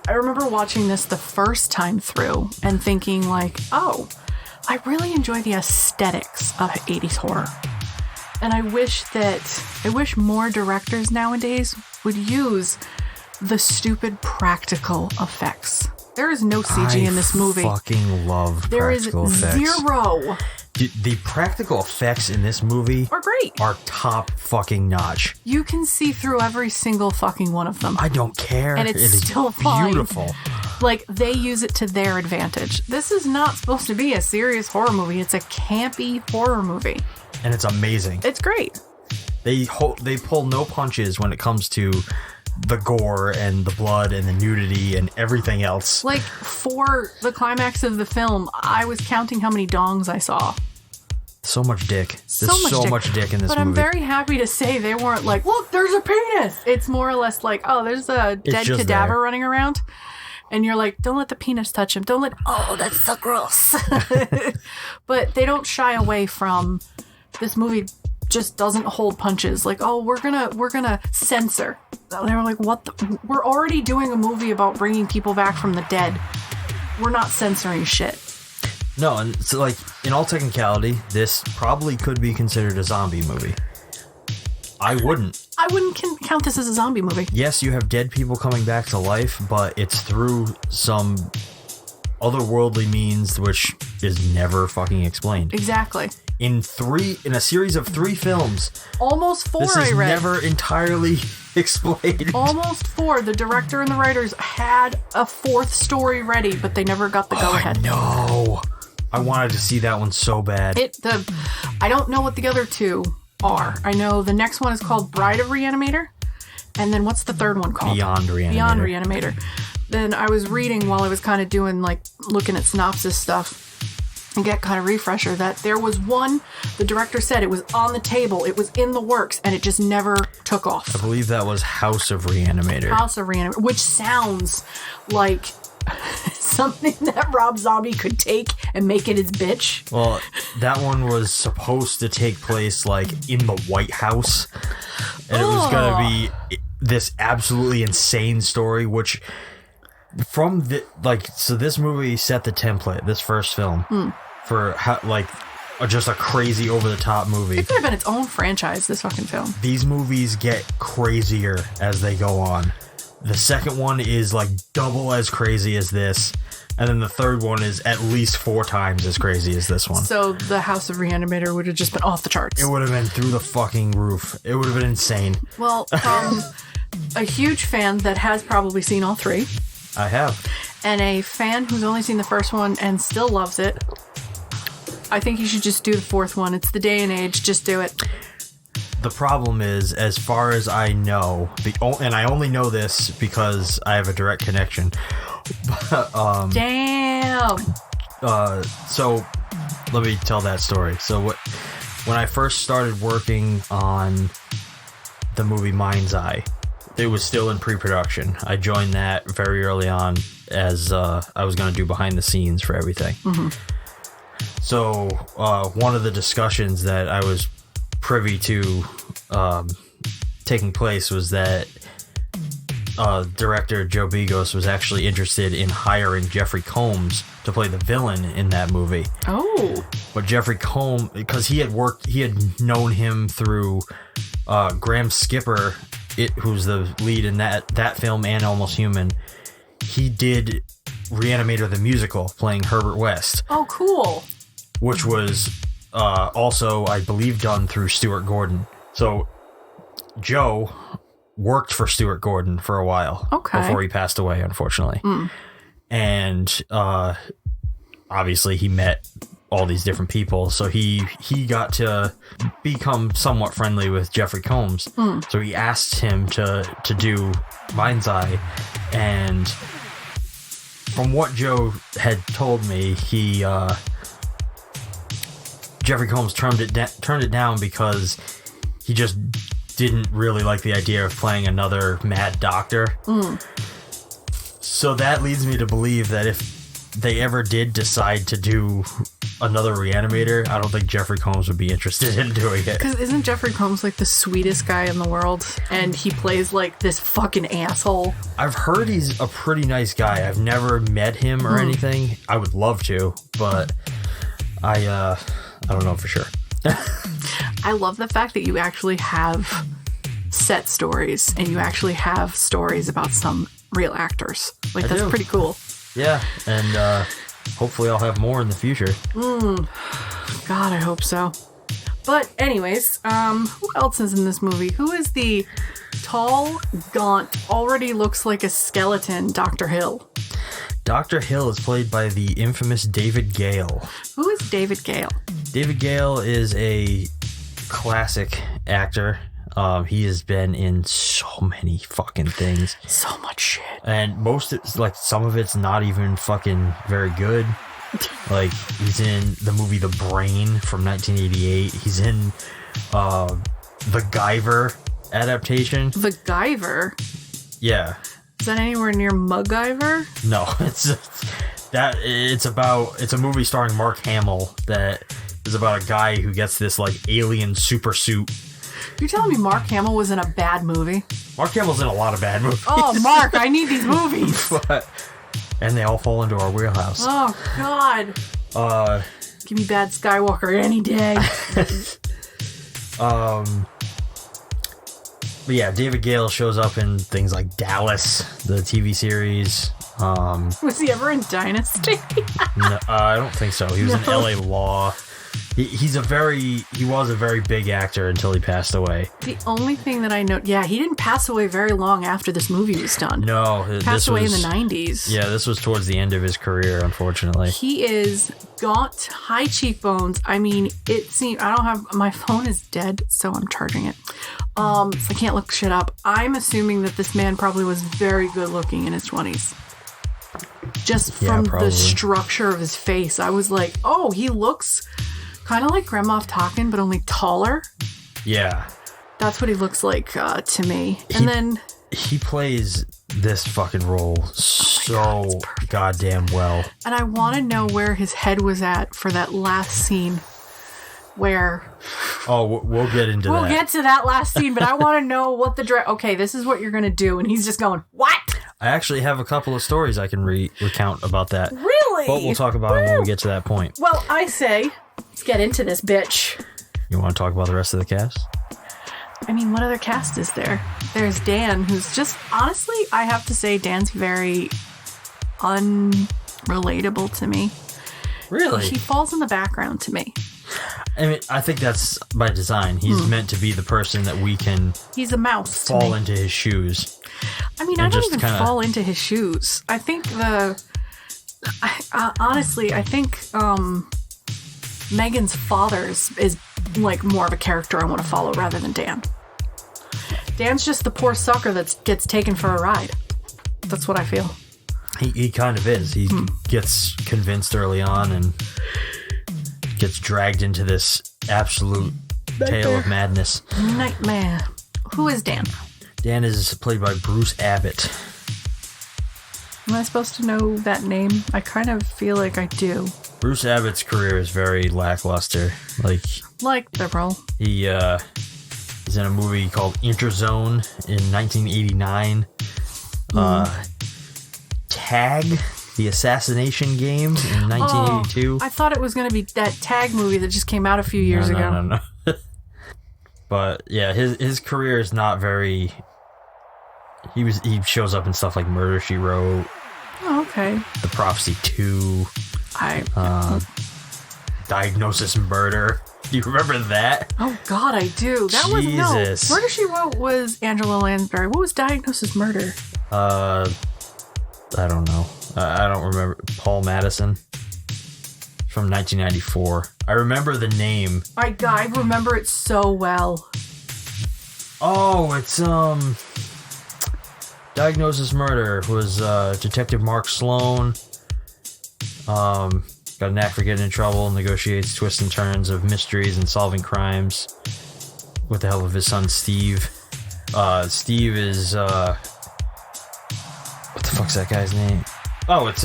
[SPEAKER 8] remember watching this the first time through and thinking like, oh, I really enjoy the aesthetics of 80s horror. And I wish more directors nowadays would use the stupid practical effects. There is no CG in this movie.
[SPEAKER 1] I fucking love practical effects.
[SPEAKER 8] There is zero.
[SPEAKER 1] The practical effects in this movie
[SPEAKER 8] are great.
[SPEAKER 1] Are top fucking notch.
[SPEAKER 8] You can see through every single fucking one of them.
[SPEAKER 1] I don't care.
[SPEAKER 8] And it's still fine.
[SPEAKER 1] Beautiful.
[SPEAKER 8] Like, they use it to their advantage. This is not supposed to be a serious horror movie. It's a campy horror movie.
[SPEAKER 1] And it's amazing.
[SPEAKER 8] It's great.
[SPEAKER 1] They pull no punches when it comes to the gore and the blood and the nudity and everything else.
[SPEAKER 8] Like, for the climax of the film, I was counting how many dongs I saw.
[SPEAKER 1] So much dick. There's so much dick in this movie.
[SPEAKER 8] But I'm very happy to say they weren't like, look, there's a penis. It's more or less like, oh, there's a dead cadaver running around. And you're like, don't let the penis touch him. Don't let, oh, that's so gross. But they don't shy away from, this movie just doesn't hold punches. Like, oh, we're gonna censor. They were like, what we're already doing a movie about bringing people back from the dead. We're not censoring shit.
[SPEAKER 1] No, and so like in all technicality, this probably could be considered a zombie movie. I wouldn't
[SPEAKER 8] count this as a zombie movie.
[SPEAKER 1] Yes, you have dead people coming back to life, but it's through some otherworldly means which is never fucking explained.
[SPEAKER 8] Exactly.
[SPEAKER 1] In a series of 3 films,
[SPEAKER 8] almost 4
[SPEAKER 1] this is never entirely explained.
[SPEAKER 8] Almost 4. The director and the writers had a 4th story ready, but they never got the go-ahead.
[SPEAKER 1] No, I wanted to see that one so bad.
[SPEAKER 8] I don't know what the other 2 are. I know the next one is called Bride of Re-Animator, and then what's the third one called?
[SPEAKER 1] Beyond Re-Animator.
[SPEAKER 8] Beyond Re-Animator. Then I was reading while I was kind of doing like looking at synopsis stuff and get kind of refresher that there was one, the director said it was on the table, it was in the works, and it just never took off.
[SPEAKER 1] I believe that was House of Re-Animator.
[SPEAKER 8] House of Re-Animator, which sounds like something that Rob Zombie could take and make it his bitch.
[SPEAKER 1] Well, that one was supposed to take place like in the White House, and it was going to be this absolutely insane story, which from the so this movie set the template, this first film, for just a crazy over-the-top movie.
[SPEAKER 8] It could have been its own franchise, this fucking film.
[SPEAKER 1] These movies get crazier as they go on. The second one is like double as crazy as this, and then the third one is at least 4 times as crazy as this one.
[SPEAKER 8] So the House of Re-Animator would have just been off the charts.
[SPEAKER 1] It would have been through the fucking roof. It would have been insane.
[SPEAKER 8] Well, a huge fan that has probably seen all 3.
[SPEAKER 1] I have.
[SPEAKER 8] And a fan who's only seen the first one and still loves it. I think you should just do the 4th one. It's the day and age. Just do it.
[SPEAKER 1] The problem is, as far as I know, and I only know this because I have a direct connection.
[SPEAKER 8] Damn.
[SPEAKER 1] So let me tell that story. So when I first started working on the movie Mind's Eye, it was still in pre-production. I joined that very early on as I was going to do behind the scenes for everything. Mm-hmm. So one of the discussions that I was privy to taking place was that director Joe Begos was actually interested in hiring Jeffrey Combs to play the villain in that movie.
[SPEAKER 8] Oh.
[SPEAKER 1] But Jeffrey Combs, because he had known him through Graham Skipper, who's the lead in that film and Almost Human. He did Re-Animator the musical, playing Herbert West.
[SPEAKER 8] Oh, cool.
[SPEAKER 1] Which was also, I believe, done through Stuart Gordon. So Joe worked for Stuart Gordon for a while before he passed away, unfortunately. And obviously he met all these different people, so he got to become somewhat friendly with Jeffrey Combs. So he asked him to do Mind's Eye, and from what Joe had told me, Jeffrey Combs turned it down because he just didn't really like the idea of playing another mad doctor. So that leads me to believe that if they ever did decide to do another Re-Animator, I don't think Jeffrey Combs would be interested in doing it.
[SPEAKER 8] Because isn't Jeffrey Combs like the sweetest guy in the world? And he plays like this fucking asshole.
[SPEAKER 1] I've heard he's a pretty nice guy. I've never met him or anything. I would love to, but I don't know for sure.
[SPEAKER 8] I love the fact that you actually have set stories and you actually have stories about some real actors. Like, that's pretty cool.
[SPEAKER 1] Yeah, and hopefully I'll have more in the future.
[SPEAKER 8] God, I hope so. But anyways, who else is in this movie? Who is the tall, gaunt, already looks like a skeleton Dr. Hill?
[SPEAKER 1] Dr. Hill is played by the infamous David Gale.
[SPEAKER 8] Who is David Gale? David
[SPEAKER 1] Gale is a classic actor. He has been in so many fucking things.
[SPEAKER 8] So much shit.
[SPEAKER 1] And some of it's not even fucking very good. Like, he's in the movie The Brain from 1988. He's in the Guyver adaptation.
[SPEAKER 8] The Guyver?
[SPEAKER 1] Yeah.
[SPEAKER 8] Is that anywhere near MacGyver?
[SPEAKER 1] No, it's a movie starring Mark Hamill that is about a guy who gets this like alien super suit.
[SPEAKER 8] You're telling me Mark Hamill was in a bad movie?
[SPEAKER 1] Mark Hamill's in a lot of bad movies.
[SPEAKER 8] Oh, Mark, I need these movies.
[SPEAKER 1] And they all fall into our wheelhouse.
[SPEAKER 8] Oh, God. Give me Bad Skywalker any day.
[SPEAKER 1] But yeah, David Gale shows up in things like Dallas, the TV series.
[SPEAKER 8] Was he ever in Dynasty?
[SPEAKER 1] No, I don't think so. He was in LA Law. He was a very big actor until he passed away.
[SPEAKER 8] The only thing that I know, he didn't pass away very long after this movie was done.
[SPEAKER 1] No,
[SPEAKER 8] he passed away in the 90s.
[SPEAKER 1] Yeah, this was towards the end of his career, unfortunately.
[SPEAKER 8] He is gaunt, high cheekbones. I mean, it seems my phone is dead, so I'm charging it. So I can't look shit up. I'm assuming that this man probably was very good looking in his 20s. Just from the structure of his face, I was like, oh, he looks kind of like Grand Moff Tarkin, but only taller.
[SPEAKER 1] Yeah.
[SPEAKER 8] That's what he looks like to me. And then
[SPEAKER 1] he plays this fucking role so goddamn well.
[SPEAKER 8] And I want to know where his head was at for that last scene where...
[SPEAKER 1] Oh, we'll get into that.
[SPEAKER 8] We'll get to that last scene, but I want to know what okay, this is what you're going to do. And he's just going, what?
[SPEAKER 1] I actually have a couple of stories I can recount about that.
[SPEAKER 8] Really?
[SPEAKER 1] But we'll talk about it when we get to that point.
[SPEAKER 8] Well, I say, let's get into this bitch.
[SPEAKER 1] You want to talk about the rest of the cast?
[SPEAKER 8] I mean, what other cast is there? There's Dan, who's just, honestly, I have to say, Dan's very unrelatable to me.
[SPEAKER 1] Really?
[SPEAKER 8] He falls in the background to me.
[SPEAKER 1] I mean, I think that's by design. He's meant to be the person that we can...
[SPEAKER 8] He's a mouse to
[SPEAKER 1] fall
[SPEAKER 8] me.
[SPEAKER 1] into his shoes.
[SPEAKER 8] I mean, I don't even fall into his shoes. I think honestly, I think Megan's father is like more of a character I want to follow rather than Dan. Dan's just the poor sucker that gets taken for a ride. That's what I feel.
[SPEAKER 1] He kind of is. He gets convinced early on and gets dragged into this absolute tale of madness.
[SPEAKER 8] Nightmare. Who is Dan?
[SPEAKER 1] Dan is played by Bruce Abbott.
[SPEAKER 8] Am I supposed to know that name? I kind of feel like I do.
[SPEAKER 1] Bruce Abbott's career is very lackluster. Like
[SPEAKER 8] the role.
[SPEAKER 1] He's in a movie called Interzone in 1989. Tag, the assassination game in 1982.
[SPEAKER 8] I thought it was going to be that Tag movie that just came out a few years ago.
[SPEAKER 1] No. But yeah, his career is not very... He shows up in stuff like Murder, She Wrote.
[SPEAKER 8] Oh, okay.
[SPEAKER 1] The Prophecy 2. Diagnosis Murder. Do you remember that?
[SPEAKER 8] Oh God, I do. That
[SPEAKER 1] Jesus.
[SPEAKER 8] was Murder, She Wrote was Angela Lansbury. What was Diagnosis Murder?
[SPEAKER 1] I don't know. I don't remember. Paul Madison. From 1994. I remember the name.
[SPEAKER 8] I remember it so well.
[SPEAKER 1] Oh, it's Diagnosis Murder was Detective Mark Sloan. Got a knack for getting in trouble, negotiates twists and turns of mysteries and solving crimes with the help of his son Steve. Steve is what the fuck's that guy's name? Oh, it's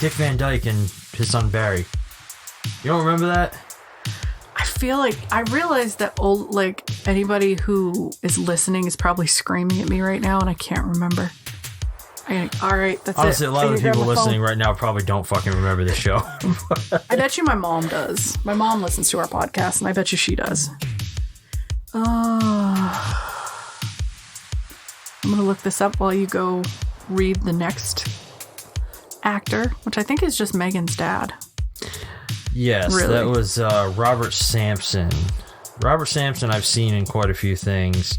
[SPEAKER 1] Dick Van Dyke and his son Barry. You don't remember that?
[SPEAKER 8] I feel like I realize that anybody who is listening is probably screaming at me right now, and I can't remember. All right, that's
[SPEAKER 1] Honestly,
[SPEAKER 8] it.
[SPEAKER 1] a lot of the people listening right now probably don't fucking remember this show.
[SPEAKER 8] I bet you my mom does. My mom listens to our podcast, and I bet you she does. I'm going to look this up while you go read the next actor, which I think is just Megan's dad.
[SPEAKER 1] Yes,
[SPEAKER 8] really?
[SPEAKER 1] That was Robert Sampson. Robert Sampson I've seen in quite a few things.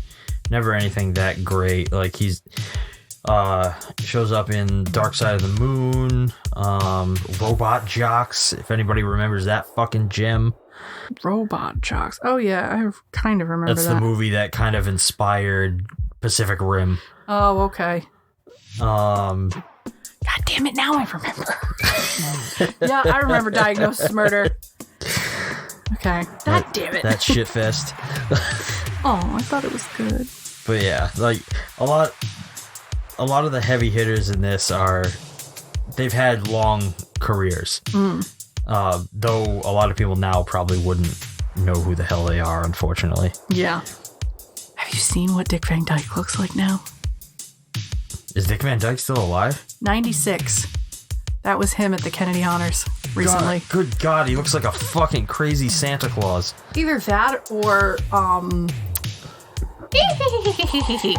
[SPEAKER 1] Never anything that great. Like he's shows up in Dark Side of the Moon, Robot Jocks, if anybody remembers that fucking gem.
[SPEAKER 8] Robot Jocks. Oh yeah, I kind of remember that.
[SPEAKER 1] That's the movie that kind of inspired Pacific Rim.
[SPEAKER 8] Oh, okay.
[SPEAKER 1] God
[SPEAKER 8] damn it, now I remember. Yeah, I remember Diagnosis Murder. Okay. God damn it.
[SPEAKER 1] That shit fest.
[SPEAKER 8] Oh, I thought it was good.
[SPEAKER 1] But yeah, like a lot of the heavy hitters in this they've had long careers. Though a lot of people now probably wouldn't know who the hell they are, unfortunately.
[SPEAKER 8] Yeah. Have you seen what Dick Van Dyke looks like now?
[SPEAKER 1] Is Dick Van Dyke still alive?
[SPEAKER 8] 96. That was him at the Kennedy Honors. recently.
[SPEAKER 1] Good God, he looks like a fucking crazy Santa Claus.
[SPEAKER 8] Either that or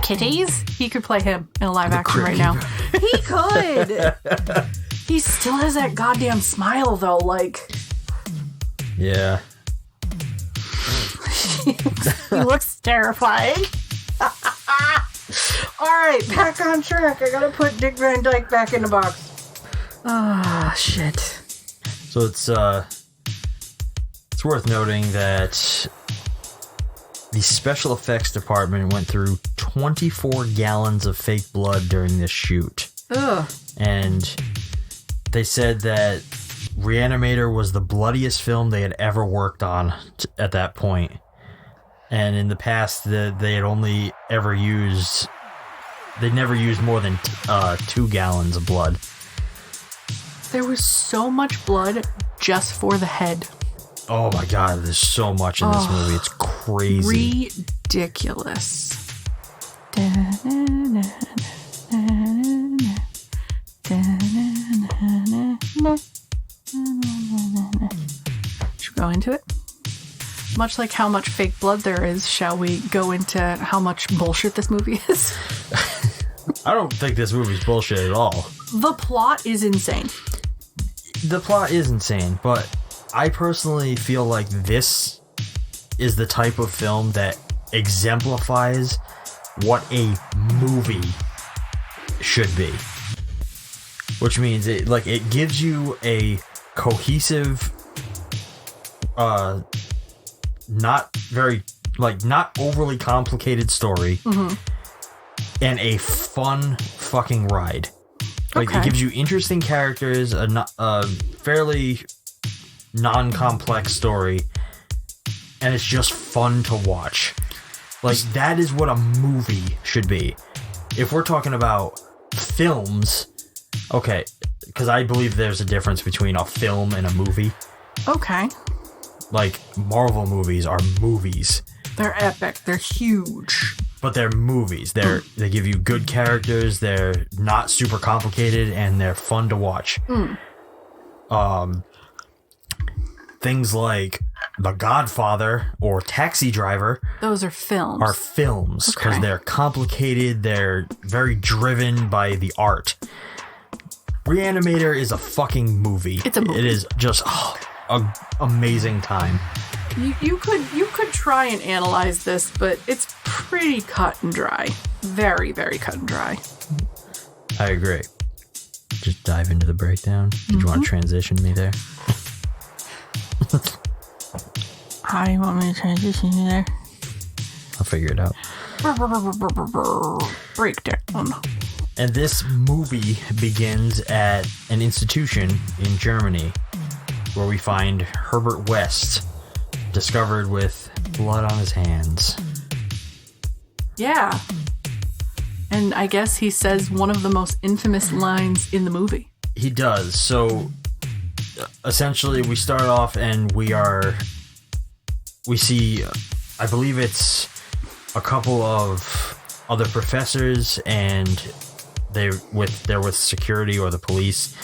[SPEAKER 8] kitties. He could play him in a live action right now. He could. He still has that goddamn smile though, like.
[SPEAKER 1] Yeah.
[SPEAKER 8] He looks terrifying. Alright, back on track. I gotta put Dick Van Dyke back in the box. Ah, shit.
[SPEAKER 1] So it's worth noting that the special effects department went through 24 gallons of fake blood during this shoot.
[SPEAKER 8] Ugh.
[SPEAKER 1] And they said that Re-Animator was the bloodiest film they had ever worked on at that point. And in the past, they had only ever used... They never used more than 2 gallons of blood.
[SPEAKER 8] There was so much blood just for the head.
[SPEAKER 1] Oh my God, there's so much in this movie. It's crazy.
[SPEAKER 8] Ridiculous. Should we go into it? Much like how much fake blood there is, shall we go into how much bullshit this movie is?
[SPEAKER 1] I don't think this movie's bullshit at all.
[SPEAKER 8] The plot is insane.
[SPEAKER 1] The plot is insane, but I personally feel like this is the type of film that exemplifies what a movie should be. Which means it gives you a cohesive, not overly complicated story, and a fun fucking ride. Like,
[SPEAKER 8] okay.
[SPEAKER 1] It gives you interesting characters, a fairly non-complex story, and it's just fun to watch. Like, that is what a movie should be. If we're talking about films, okay, because I believe there's a difference between a film and a movie.
[SPEAKER 8] Okay.
[SPEAKER 1] Like, Marvel movies are movies.
[SPEAKER 8] They're epic. They're huge.
[SPEAKER 1] But they're movies. They give you good characters. They're not super complicated, and they're fun to watch. Things like The Godfather or Taxi Driver.
[SPEAKER 8] Those are films.
[SPEAKER 1] Are films because they're complicated. They're very driven by the art. Re-Animator is a fucking movie.
[SPEAKER 8] It's a movie.
[SPEAKER 1] It is just an amazing time.
[SPEAKER 8] You could try and analyze this, but it's pretty cut and dry. Very, very cut and dry.
[SPEAKER 1] I agree. Just dive into the breakdown. Did you want to transition me there?
[SPEAKER 8] How do you want me to transition you there?
[SPEAKER 1] I'll figure it out.
[SPEAKER 8] Breakdown.
[SPEAKER 1] And this movie begins at an institution in Germany where we find Herbert West discovered with blood on his hands.
[SPEAKER 8] Yeah. And I guess he says one of the most infamous lines in the movie.
[SPEAKER 1] He does. So essentially we start off and we see, I believe it's a couple of other professors, and they're with security or the police,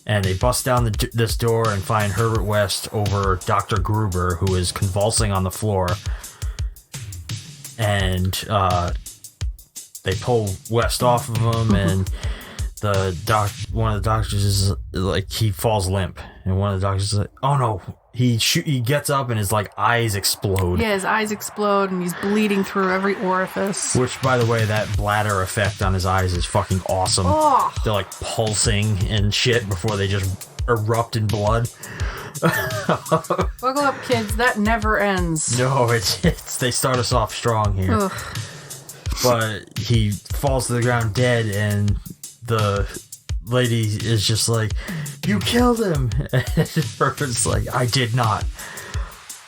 [SPEAKER 1] and they bust down this door and find Herbert West over Dr. Gruber, who is convulsing on the floor, and they pull West off of him, and one of the doctors is like, he falls limp, and one of the doctors is like, oh no, he gets up and his like eyes explode.
[SPEAKER 8] Yeah, his eyes explode and he's bleeding through every orifice.
[SPEAKER 1] Which, by the way, that bladder effect on his eyes is fucking awesome.
[SPEAKER 8] Oh.
[SPEAKER 1] They're like pulsing and shit before they just erupt in blood.
[SPEAKER 8] Buckle up, kids. That never ends.
[SPEAKER 1] No, it's they start us off strong here.
[SPEAKER 8] Ugh.
[SPEAKER 1] But he falls to the ground dead, and the lady is just like, you killed him. And Herbert's like, I did not.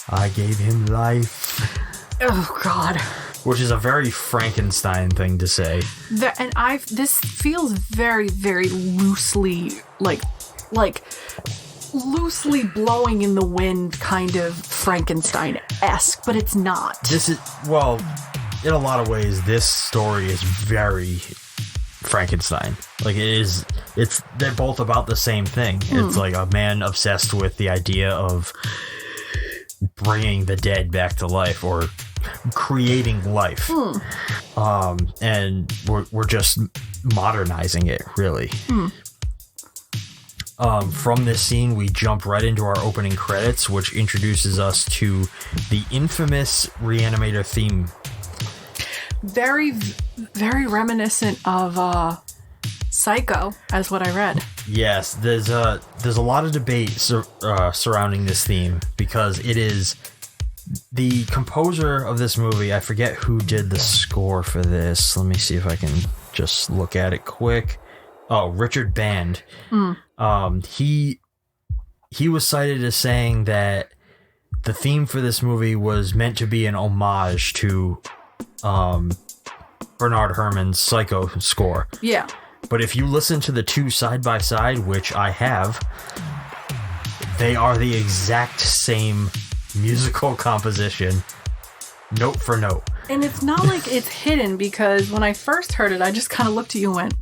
[SPEAKER 1] I gave him life.
[SPEAKER 8] Oh, God.
[SPEAKER 1] Which is a very Frankenstein thing to say.
[SPEAKER 8] This feels very, very loosely, like loosely blowing in the wind kind of Frankenstein-esque, but it's not.
[SPEAKER 1] This is, well, in a lot of ways, this story is very Frankenstein. Like they're both about the same thing. It's like a man obsessed with the idea of bringing the dead back to life or creating life. And we're just modernizing it, really. From this scene, we jump right into our opening credits, which introduces us to the infamous Re-Animator theme.
[SPEAKER 8] Very, very reminiscent of Psycho, as what I read.
[SPEAKER 1] Yes, there's a lot of debate surrounding this theme because it is the composer of this movie. I forget who did the score for this. Let me see if I can just look at it quick. Oh, Richard Band. He was cited as saying that the theme for this movie was meant to be an homage to Bernard Herrmann's Psycho score.
[SPEAKER 8] Yeah.
[SPEAKER 1] But if you listen to the two side by side, which I have, they are the exact same musical composition, note for note.
[SPEAKER 8] And it's not like it's hidden, because when I first heard it, I just kind of looked at you and went,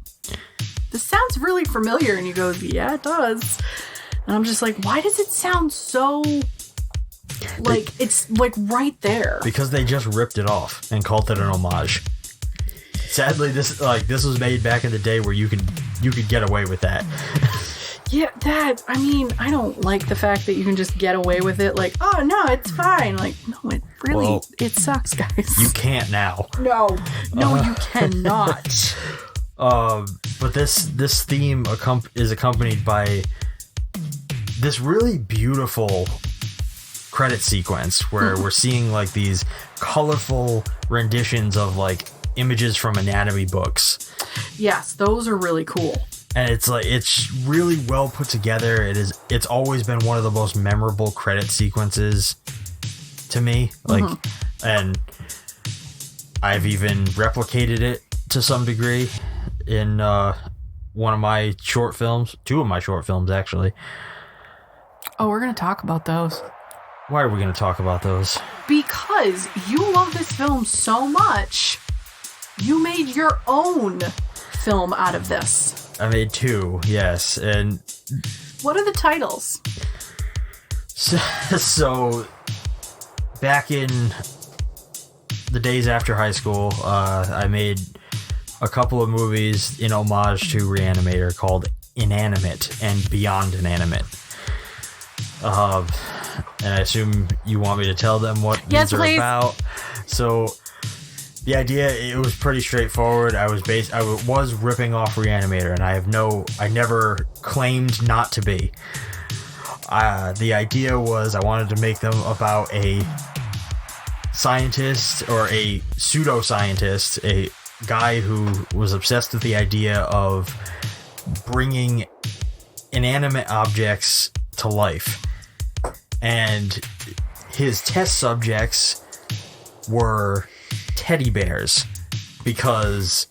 [SPEAKER 8] this sounds really familiar. And you go, yeah, it does. And I'm just like, why does it sound so like it's like right there?
[SPEAKER 1] Because they just ripped it off and called it an homage. Sadly, this was made back in the day where you could get away with that.
[SPEAKER 8] Yeah, I mean, I don't like the fact that you can just get away with it. Like, oh no, it's fine. Like, no, it really it sucks, guys.
[SPEAKER 1] You can't now.
[SPEAKER 8] No, you cannot.
[SPEAKER 1] But this theme is accompanied by this really beautiful credit sequence where we're seeing like these colorful renditions of like images from anatomy books.
[SPEAKER 8] Yes, those are really cool.
[SPEAKER 1] And it's really well put together. It's always been one of the most memorable credit sequences to me. Like, and I've even replicated it to some degree in one of my short films, two of my short films actually.
[SPEAKER 8] Oh, we're gonna talk about those.
[SPEAKER 1] Why are we gonna talk about those?
[SPEAKER 8] Because you love this film so much, you made your own film out of this.
[SPEAKER 1] I made two, yes. And
[SPEAKER 8] what are the titles?
[SPEAKER 1] So back in the days after high school, I made a couple of movies in homage to Re-Animator called Inanimate and Beyond Inanimate. And I assume you want me to tell them what these are about. So the idea, it was pretty straightforward. I was ripping off Re-Animator, and I never claimed not to be. The idea was I wanted to make them about a scientist or a pseudoscientist, a guy who was obsessed with the idea of bringing inanimate objects to life. And his test subjects were teddy bears, because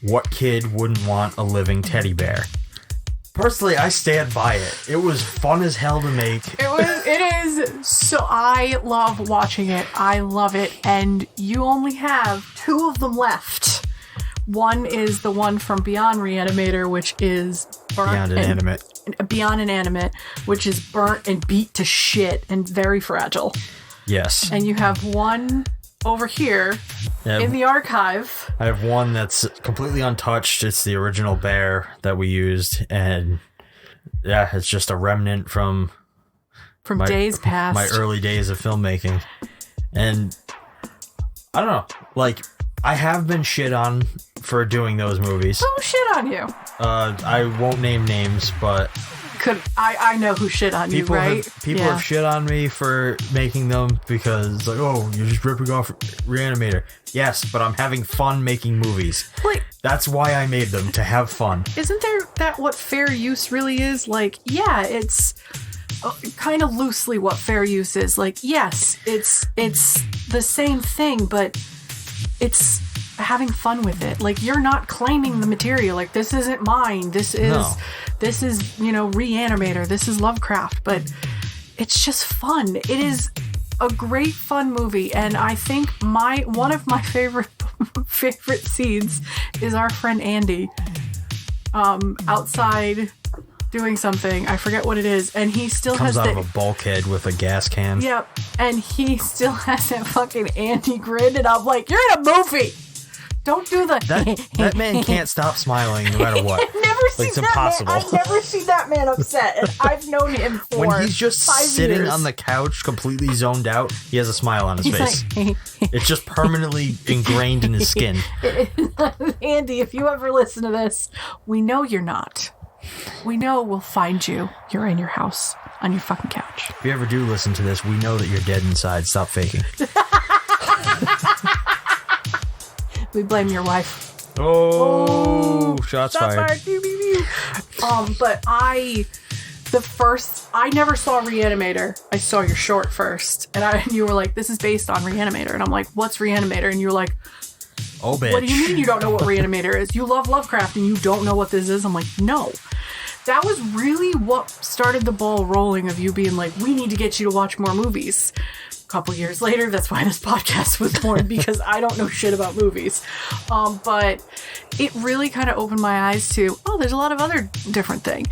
[SPEAKER 1] what kid wouldn't want a living teddy bear? Personally, I stand by it. It was fun as hell to make.
[SPEAKER 8] It is. So I love watching it. I love it. And you only have two of them left. One is the one from Beyond Re-Animator, which is burnt Beyond Inanimate, which is burnt and beat to shit and very fragile.
[SPEAKER 1] Yes.
[SPEAKER 8] And you have one over here in the archive.
[SPEAKER 1] I have one that's completely untouched. It's the original bear that we used, and yeah, it's just a remnant from
[SPEAKER 8] days past,
[SPEAKER 1] my early days of filmmaking. And I don't know, like, I have been shit on for doing those movies.
[SPEAKER 8] Who shit on you?
[SPEAKER 1] I won't name names, but
[SPEAKER 8] I know who shit on you, right?
[SPEAKER 1] People have shit on me for making them because it's like, oh, you're just ripping off Re-Animator. Yes, but I'm having fun making movies. Like, that's why I made them, to have fun.
[SPEAKER 8] Isn't that what fair use really is? Like, yeah, it's kind of loosely what fair use is. Like, yes, it's the same thing, but it's having fun with it. Like, you're not claiming the material. Like, this isn't mine. This is Re-Animator. This is Lovecraft. But it's just fun. It is a great fun movie, and I think one of my favorite scenes is our friend Andy outside doing something. I forget what it is. And he still
[SPEAKER 1] Comes
[SPEAKER 8] has
[SPEAKER 1] out of a bulkhead with a gas can.
[SPEAKER 8] Yep. And he still has that fucking Andy grin. And I'm like, you're in a movie. Don't do the...
[SPEAKER 1] That man can't stop smiling no matter what.
[SPEAKER 8] I've never seen
[SPEAKER 1] it's
[SPEAKER 8] that
[SPEAKER 1] impossible.
[SPEAKER 8] man. I've never seen that man upset. And I've known him for
[SPEAKER 1] When he's just
[SPEAKER 8] 5
[SPEAKER 1] sitting
[SPEAKER 8] years.
[SPEAKER 1] on the couch, completely zoned out, he has a smile on his
[SPEAKER 8] He's
[SPEAKER 1] face.
[SPEAKER 8] like,
[SPEAKER 1] It's just permanently ingrained in his skin.
[SPEAKER 8] Andy, if you ever listen to this, we know you're not. We know we'll find you. You're in your house on your fucking couch.
[SPEAKER 1] If you ever do listen to this, we know that you're dead inside. Stop faking.
[SPEAKER 8] We blame your wife.
[SPEAKER 1] Oh, shots fired.
[SPEAKER 8] Pew, pew, pew. But I never saw Re-Animator. I saw your short first, and you were like, "This is based on Re-Animator," and I'm like, "What's Re-Animator?" And you were like,
[SPEAKER 1] Oh, bitch.
[SPEAKER 8] "What do you mean you don't know what Re-Animator is? You love Lovecraft and you don't know what this is?" I'm like, "No." That was really what started the ball rolling of you being like, "We need to get you to watch more movies." Couple years later, that's why this podcast was born, because I don't know shit about movies. But it really kind of opened my eyes to, there's a lot of other different thing.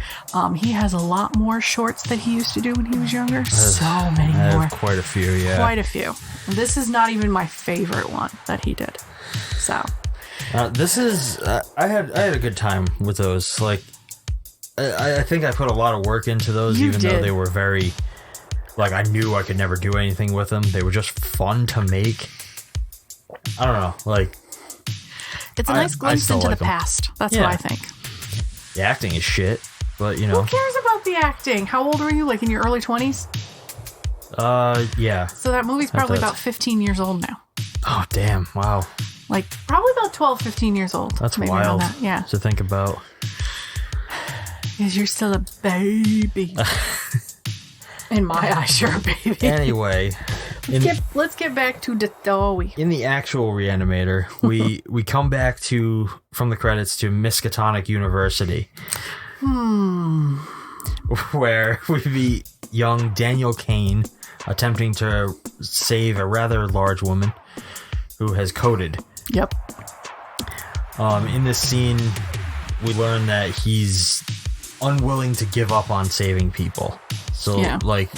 [SPEAKER 8] He has a lot more shorts that he used to do when he was younger. So many
[SPEAKER 1] I
[SPEAKER 8] more.
[SPEAKER 1] have quite a few, yeah.
[SPEAKER 8] Quite a few. This is not even my favorite one that he did. So.
[SPEAKER 1] This is... I had a good time with those. Like, I think I put a lot of work into those,
[SPEAKER 8] You
[SPEAKER 1] even
[SPEAKER 8] did.
[SPEAKER 1] though they were very... Like, I knew I could never do anything with them. They were just fun to make. I don't know. Like,
[SPEAKER 8] It's a nice glimpse
[SPEAKER 1] still
[SPEAKER 8] into
[SPEAKER 1] like
[SPEAKER 8] the
[SPEAKER 1] them.
[SPEAKER 8] past. That's
[SPEAKER 1] Yeah.
[SPEAKER 8] what I think.
[SPEAKER 1] the acting is shit, but, you know.
[SPEAKER 8] Who cares about the acting? How old were you? Like in your early 20s?
[SPEAKER 1] Yeah.
[SPEAKER 8] So that movie's probably about 15 years old now.
[SPEAKER 1] Oh, damn. Wow.
[SPEAKER 8] Like, probably about 12, 15 years old.
[SPEAKER 1] That's
[SPEAKER 8] maybe around
[SPEAKER 1] wild
[SPEAKER 8] that. Yeah.
[SPEAKER 1] to think about.
[SPEAKER 8] Because you're still a baby. In my eyes, you're a baby.
[SPEAKER 1] Anyway,
[SPEAKER 8] Let's get back to the story.
[SPEAKER 1] in the actual Re-Animator, we come back from the credits to Miskatonic University. Where we meet young Daniel Kane attempting to save a rather large woman who has coded.
[SPEAKER 8] Yep.
[SPEAKER 1] In this scene, we learn that he's unwilling to give up on saving people. So,
[SPEAKER 8] Yeah.
[SPEAKER 1] like,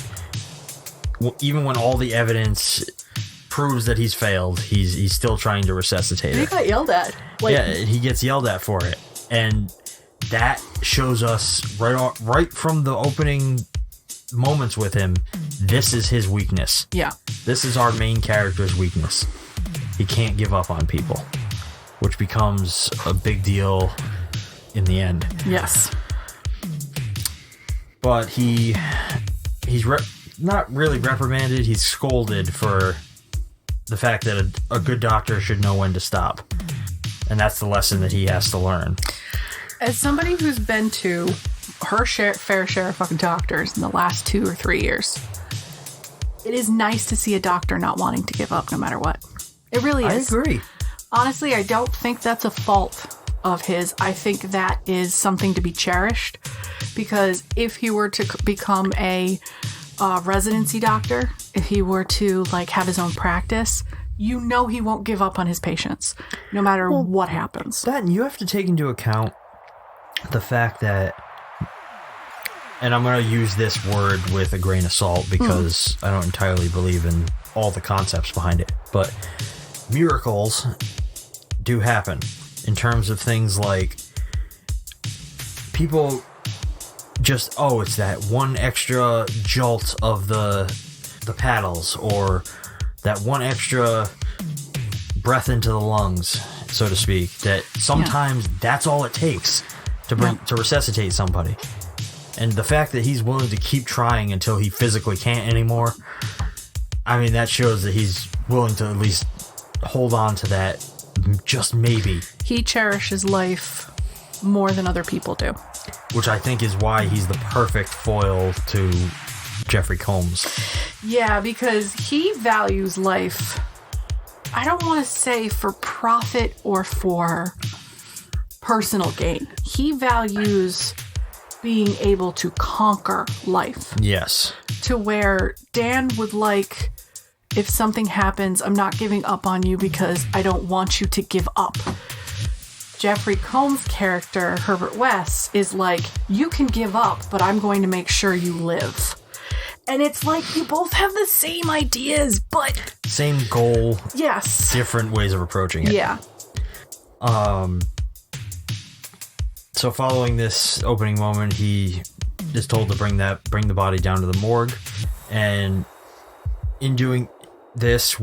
[SPEAKER 1] even when all the evidence proves that he's failed, he's still trying to resuscitate
[SPEAKER 8] He
[SPEAKER 1] her.
[SPEAKER 8] got yelled at. Like,
[SPEAKER 1] Yeah, he gets yelled at for it. And that shows us right from the opening moments with him, this is his weakness.
[SPEAKER 8] Yeah.
[SPEAKER 1] This is our main character's weakness. He can't give up on people, which becomes a big deal in the end.
[SPEAKER 8] Yes.
[SPEAKER 1] But he's not really reprimanded, he's scolded for the fact that a good doctor should know when to stop. And that's the lesson that he has to learn.
[SPEAKER 8] As somebody who's been to her fair share of fucking doctors in the last 2 or 3 years, it is nice to see a doctor not wanting to give up no matter what. It really is.
[SPEAKER 1] I agree.
[SPEAKER 8] Honestly, I don't think that's a fault of his. I think that is something to be cherished, because if he were to become a residency doctor, if he were to like have his own practice, you know he won't give up on his patients no matter what happens.
[SPEAKER 1] That, and you have to take into account the fact that, and I'm going to use this word with a grain of salt because I don't entirely believe in all the concepts behind it, but miracles do happen in terms of things like people just, it's that one extra jolt of the paddles, or that one extra breath into the lungs, so to speak, that sometimes that's all it takes to resuscitate somebody. And the fact that he's willing to keep trying until he physically can't anymore, I mean, that shows that he's willing to at least hold on to that, just maybe.
[SPEAKER 8] He cherishes life more than other people do.
[SPEAKER 1] Which I think is why he's the perfect foil to Jeffrey Combs.
[SPEAKER 8] Yeah, because he values life, I don't want to say for profit or for personal gain. He values being able to conquer life.
[SPEAKER 1] Yes.
[SPEAKER 8] To where Dan would like, if something happens, I'm not giving up on you because I don't want you to give up. Jeffrey Combs' character, Herbert West, is like, you can give up, but I'm going to make sure you live. And it's like, you both have the same ideas, but...
[SPEAKER 1] Same goal.
[SPEAKER 8] Yes.
[SPEAKER 1] Different ways of approaching it.
[SPEAKER 8] Yeah.
[SPEAKER 1] So following this opening moment, he is told to bring the body down to the morgue. And in doing this,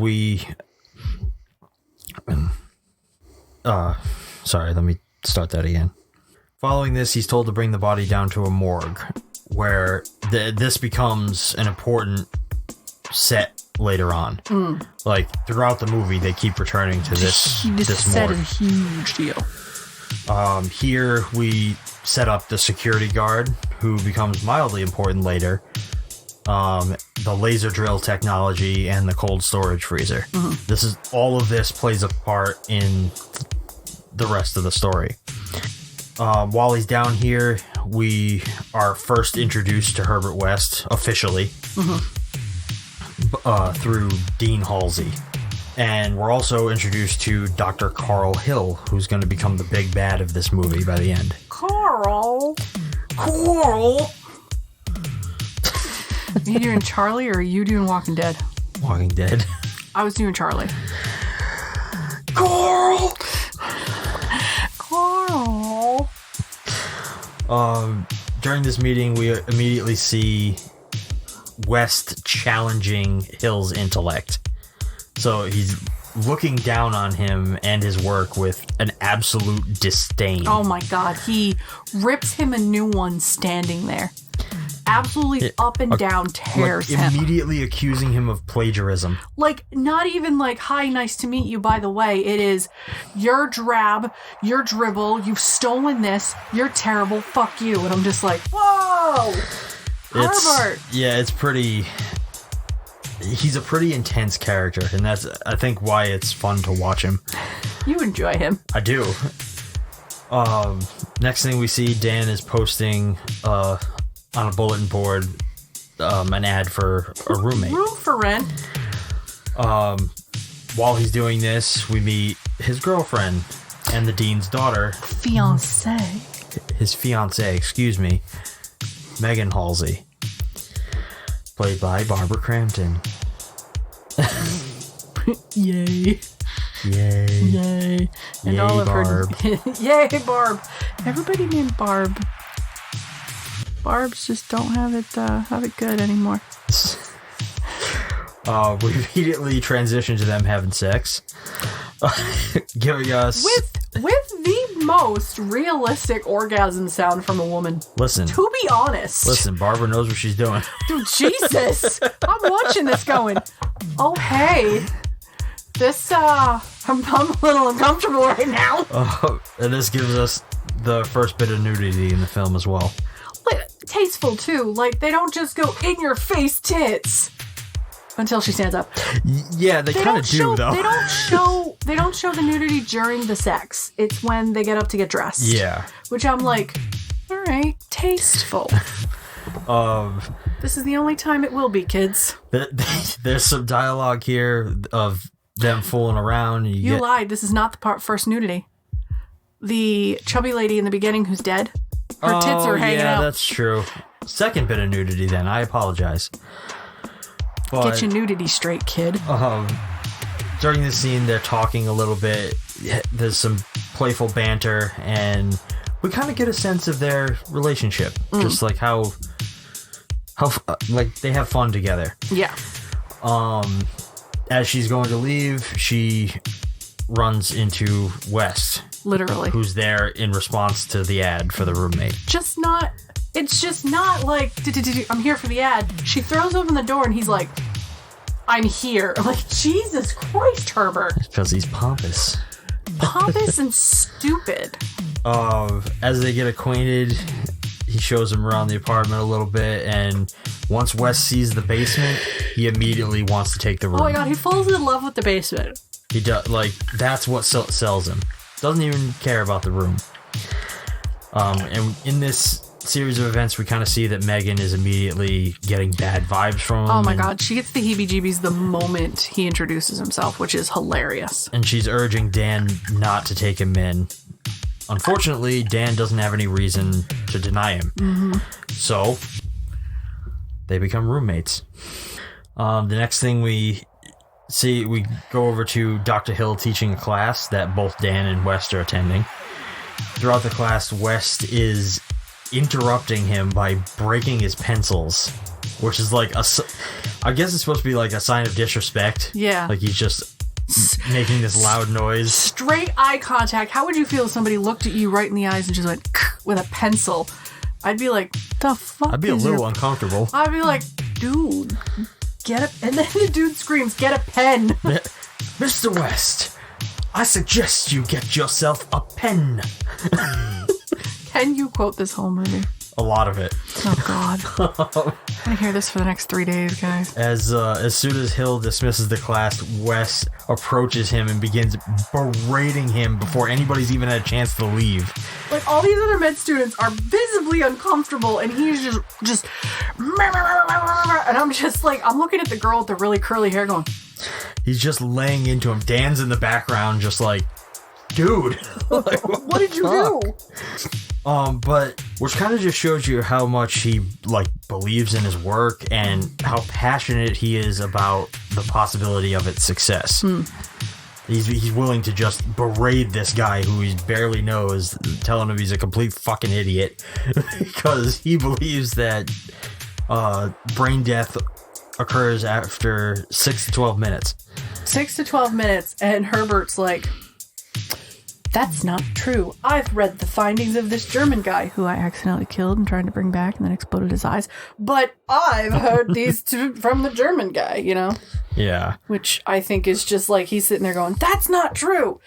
[SPEAKER 1] sorry, let me start that again. Following this, he's told to bring the body down to a morgue, where this becomes an important set later on. Like, throughout the movie, they keep returning to this
[SPEAKER 8] set
[SPEAKER 1] morgue.
[SPEAKER 8] is a huge deal.
[SPEAKER 1] Here, we set up the security guard, who becomes mildly important later. The laser drill technology and the cold storage freezer. All of this plays a part in the rest of the story. While he's down here, we are first introduced to Herbert West officially through Dean Halsey. And we're also introduced to Dr. Carl Hill, who's going to become the big bad of this movie by the end.
[SPEAKER 8] Carl! Are you doing Charlie or are you doing Walking Dead?
[SPEAKER 1] Walking Dead.
[SPEAKER 8] I was doing Charlie.
[SPEAKER 1] Carl! During this meeting, we immediately see West challenging Hill's intellect. So he's looking down on him and his work with an absolute disdain.
[SPEAKER 8] Oh my god, he rips him a new one standing there. Absolutely up and down tears him.
[SPEAKER 1] Immediately accusing him of plagiarism.
[SPEAKER 8] Like, not even like, hi, nice to meet you, by the way. It is, you're drab, you're dribble, you've stolen this, you're terrible, fuck you. And I'm just like, whoa! Herbert!
[SPEAKER 1] Yeah, it's pretty... He's a pretty intense character, and that's, I think, why it's fun to watch him.
[SPEAKER 8] You enjoy him.
[SPEAKER 1] I do. Next thing we see, Dan is posting on a bulletin board an ad for a roommate.
[SPEAKER 8] Room for rent.
[SPEAKER 1] While he's doing this, we meet his girlfriend and the dean's daughter. His fiancée, excuse me. Megan Halsey. Played by Barbara Crampton.
[SPEAKER 8] Yay.
[SPEAKER 1] Yay.
[SPEAKER 8] Yay. And
[SPEAKER 1] Yay,
[SPEAKER 8] all of
[SPEAKER 1] Barb.
[SPEAKER 8] her... Yay, Barb. Everybody named Barb. Barbs just don't have it good anymore.
[SPEAKER 1] We immediately transition to them having sex. Giving us...
[SPEAKER 8] With the most realistic orgasm sound from a woman.
[SPEAKER 1] Listen.
[SPEAKER 8] To be honest.
[SPEAKER 1] Listen, Barbara knows what she's doing.
[SPEAKER 8] Dude, Jesus. I'm watching this going, oh, hey. This, I'm a little uncomfortable right now.
[SPEAKER 1] And this gives us the first bit of nudity in the film as well.
[SPEAKER 8] Like, tasteful, too. Like, they don't just go in your face tits. Until she stands up.
[SPEAKER 1] Yeah, they kind of do, though.
[SPEAKER 8] They don't show the nudity during the sex. It's when they get up to get dressed.
[SPEAKER 1] Yeah.
[SPEAKER 8] Which I'm like, all right, tasteful. This is the only time it will be, kids.
[SPEAKER 1] There's some dialogue here of them fooling around.
[SPEAKER 8] You lied. This is not the first nudity. The chubby lady in the beginning who's dead. Her tits are hanging out.
[SPEAKER 1] Yeah, that's true. Second bit of nudity, then. I apologize. But,
[SPEAKER 8] get your nudity straight, kid.
[SPEAKER 1] During this scene, they're talking a little bit. There's some playful banter, and we kind of get a sense of their relationship. Just like how like they have fun together.
[SPEAKER 8] Yeah.
[SPEAKER 1] As she's going to leave, she runs into West.
[SPEAKER 8] Literally.
[SPEAKER 1] Who's there in response to the ad for the roommate.
[SPEAKER 8] It's just not like, I'm here for the ad. She throws open the door and he's like, I'm here. I'm like, Jesus Christ, Herbert.
[SPEAKER 1] Because he's pompous.
[SPEAKER 8] Pompous and stupid.
[SPEAKER 1] As they get acquainted, he shows him around the apartment a little bit, and once Wes sees the basement, he immediately wants to take the room.
[SPEAKER 8] Oh my god, he falls in love with the basement.
[SPEAKER 1] He does, like, that's what sells him. Doesn't even care about the room. And in this series of events, we kind of see that Megan is immediately getting bad vibes from him.
[SPEAKER 8] Oh my god, she gets the heebie-jeebies the moment he introduces himself, which is hilarious.
[SPEAKER 1] And she's urging Dan not to take him in. unfortunately, Dan doesn't have any reason to deny him. So they become roommates. The next thing we see, we go over to Dr. Hill teaching a class that both Dan and West are attending. Throughout the class, West is interrupting him by breaking his pencils, which is like I guess it's supposed to be like a sign of disrespect.
[SPEAKER 8] Yeah.
[SPEAKER 1] Like he's just making this loud noise.
[SPEAKER 8] Straight eye contact. How would you feel if somebody looked at you right in the eyes and just went with a pencil? I'd be like, the fuck?
[SPEAKER 1] I'd be a little uncomfortable.
[SPEAKER 8] I'd be like, dude, get a... And then the dude screams, get a pen.
[SPEAKER 1] Mr. West, I suggest you get yourself a pen.
[SPEAKER 8] Can you quote this whole movie?
[SPEAKER 1] A lot of it.
[SPEAKER 8] Oh, God. I'm going to hear this for the next 3 days, guys.
[SPEAKER 1] As soon as Hill dismisses the class, Wes approaches him and begins berating him before anybody's even had a chance to leave.
[SPEAKER 8] Like, all these other med students are visibly uncomfortable, and he's just... And I'm just like, I'm looking at the girl with the really curly hair going...
[SPEAKER 1] He's just laying into him. Dan's in the background just like, dude. Like,
[SPEAKER 8] what did you do?
[SPEAKER 1] But which kind of just shows you how much he like believes in his work and how passionate he is about the possibility of its success. He's willing to just berate this guy who he barely knows, telling him he's a complete fucking idiot because he believes that brain death occurs after 6 to 12 minutes.
[SPEAKER 8] 6 to 12 minutes, and Herbert's like, that's not true. I've read the findings of this German guy who I accidentally killed and tried to bring back and then exploded his eyes. But I've heard these two from the German guy, you know?
[SPEAKER 1] Yeah.
[SPEAKER 8] Which I think is just like, he's sitting there going, that's not true.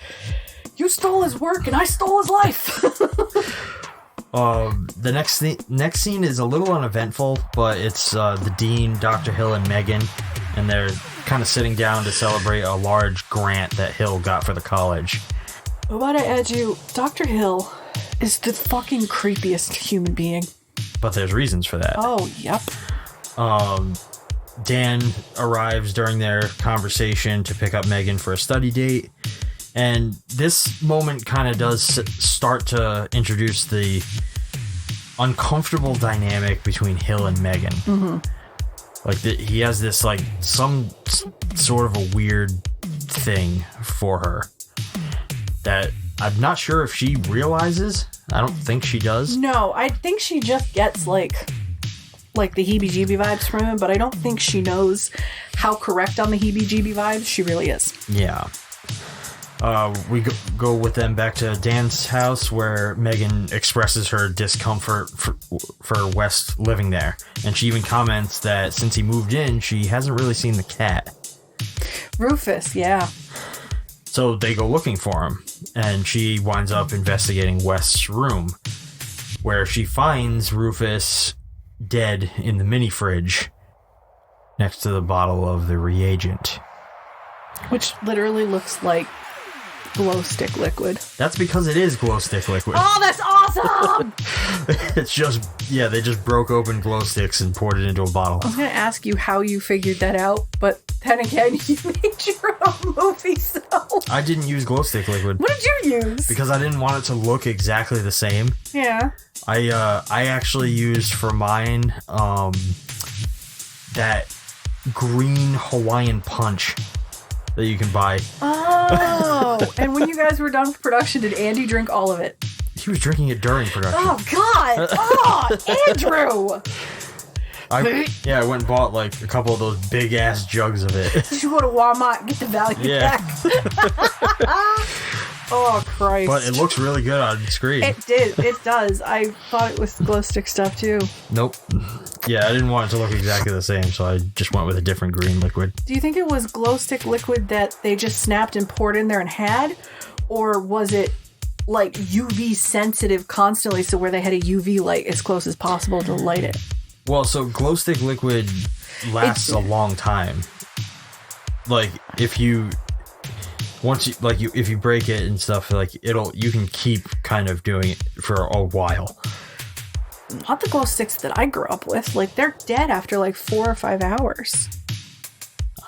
[SPEAKER 8] You stole his work and I stole his life.
[SPEAKER 1] The next scene is a little uneventful, but it's the dean, Dr. Hill, and Megan, and they're kind of sitting down to celebrate a large grant that Hill got for the college.
[SPEAKER 8] What I add you, Dr. Hill is the fucking creepiest human being.
[SPEAKER 1] But there's reasons for that.
[SPEAKER 8] Oh, yep.
[SPEAKER 1] Dan arrives during their conversation to pick up Megan for a study date. And this moment kind of does start to introduce the uncomfortable dynamic between Hill and Megan. Like, he has this, like, some sort of a weird thing for her that I'm not sure if she realizes. I don't think she does.
[SPEAKER 8] No, I think she just gets, like the heebie-jeebie vibes from him, but I don't think she knows how correct on the heebie-jeebie vibes she really is.
[SPEAKER 1] Yeah. We go with them back to Dan's house where Megan expresses her discomfort for West living there. And she even comments that since he moved in, she hasn't really seen the cat.
[SPEAKER 8] Rufus, yeah.
[SPEAKER 1] So they go looking for him, and she winds up investigating West's room, where she finds Rufus dead in the mini fridge next to the bottle of the reagent.
[SPEAKER 8] Which literally looks like glow stick liquid.
[SPEAKER 1] That's because it is glow stick liquid.
[SPEAKER 8] Oh, that's awesome!
[SPEAKER 1] It's just, yeah, they just broke open glow sticks and poured it into a bottle.
[SPEAKER 8] I was going to ask you how you figured that out, but then again, you made your own movie, so...
[SPEAKER 1] I didn't use glow stick liquid.
[SPEAKER 8] What did you use?
[SPEAKER 1] Because I didn't want it to look exactly the same.
[SPEAKER 8] Yeah.
[SPEAKER 1] I actually used for mine, that green Hawaiian Punch that you can buy.
[SPEAKER 8] Oh, and when you guys were done with production, did Andy drink all of it?
[SPEAKER 1] He was drinking it during production.
[SPEAKER 8] Oh, God! Oh, Andrew!
[SPEAKER 1] I went and bought like a couple of those big ass jugs of it.
[SPEAKER 8] Did you go to Walmart and get the value back? Oh, Christ.
[SPEAKER 1] But it looks really good on screen.
[SPEAKER 8] It did. It does. I thought it was glow stick stuff, too.
[SPEAKER 1] Nope. Yeah, I didn't want it to look exactly the same, so I just went with a different green liquid.
[SPEAKER 8] Do you think it was glow stick liquid that they just snapped and poured in there and had? Or was it like UV sensitive constantly, so where they had a UV light as close as possible to light it?
[SPEAKER 1] Well, so glow stick liquid lasts a long time. Like, if you break it and stuff, like you can keep kind of doing it for a while.
[SPEAKER 8] Not the glow sticks that I grew up with. Like, they're dead after like 4 or 5 hours.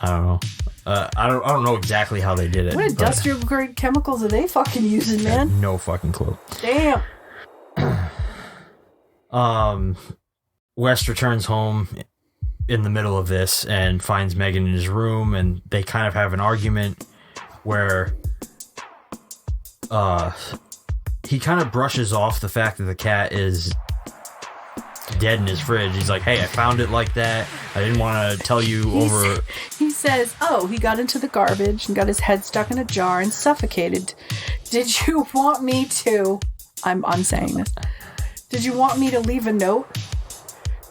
[SPEAKER 1] I don't know. I don't know exactly how they did it.
[SPEAKER 8] What industrial grade chemicals are they fucking using, man?
[SPEAKER 1] No fucking clue.
[SPEAKER 8] Damn.
[SPEAKER 1] West returns home in the middle of this and finds Megan in his room, and they kind of have an argument where he kind of brushes off the fact that the cat is dead in his fridge. He's like, hey, I found it like that. I didn't want to tell you over...
[SPEAKER 8] He says, oh, he got into the garbage and got his head stuck in a jar and suffocated. Did you want me to... I'm saying this. Did you want me to leave a note?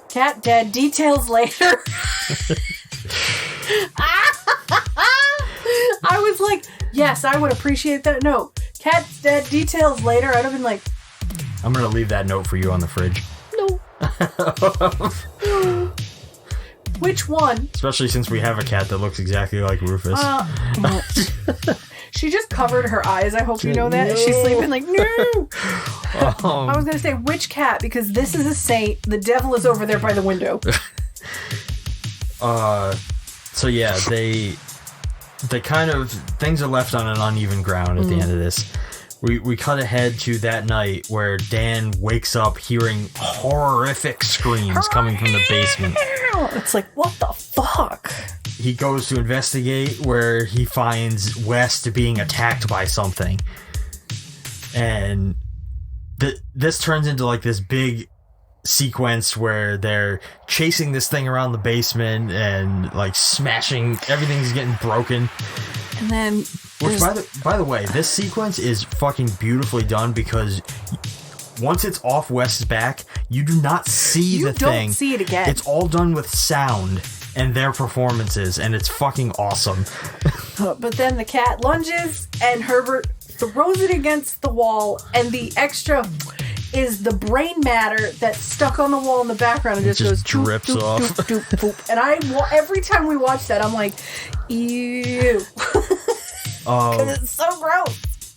[SPEAKER 8] Cat dead. Details later. I was like, yes, I would appreciate that note. Cat's dead. Details later. I'd have been like...
[SPEAKER 1] I'm going to leave that note for you on the fridge.
[SPEAKER 8] No. Which one?
[SPEAKER 1] Especially since we have a cat that looks exactly like Rufus.
[SPEAKER 8] She just covered her eyes. I hope you know that. No. She's sleeping like, no. I was going to say, which cat? Because this is a saint. The devil is over there by the window.
[SPEAKER 1] So yeah, they kind of... Things are left on an uneven ground at the end of this. We cut ahead to that night where Dan wakes up hearing horrific screams coming from the basement.
[SPEAKER 8] It's like, what the fuck?
[SPEAKER 1] He goes to investigate, where he finds West being attacked by something. And this turns into like this big sequence where they're chasing this thing around the basement and like smashing, everything's getting broken.
[SPEAKER 8] And then...
[SPEAKER 1] Which, by the way, this sequence is fucking beautifully done, because once it's off West's back, you do not see the thing.
[SPEAKER 8] You don't see it again.
[SPEAKER 1] It's all done with sound and their performances, and it's fucking awesome.
[SPEAKER 8] But then the cat lunges, and Herbert throws it against the wall, and the extra is the brain matter that's stuck on the wall in the background and just goes
[SPEAKER 1] drips
[SPEAKER 8] doop,
[SPEAKER 1] off.
[SPEAKER 8] Doop, doop, doop. And every time we watch that, I'm like, ew. Because it's so gross.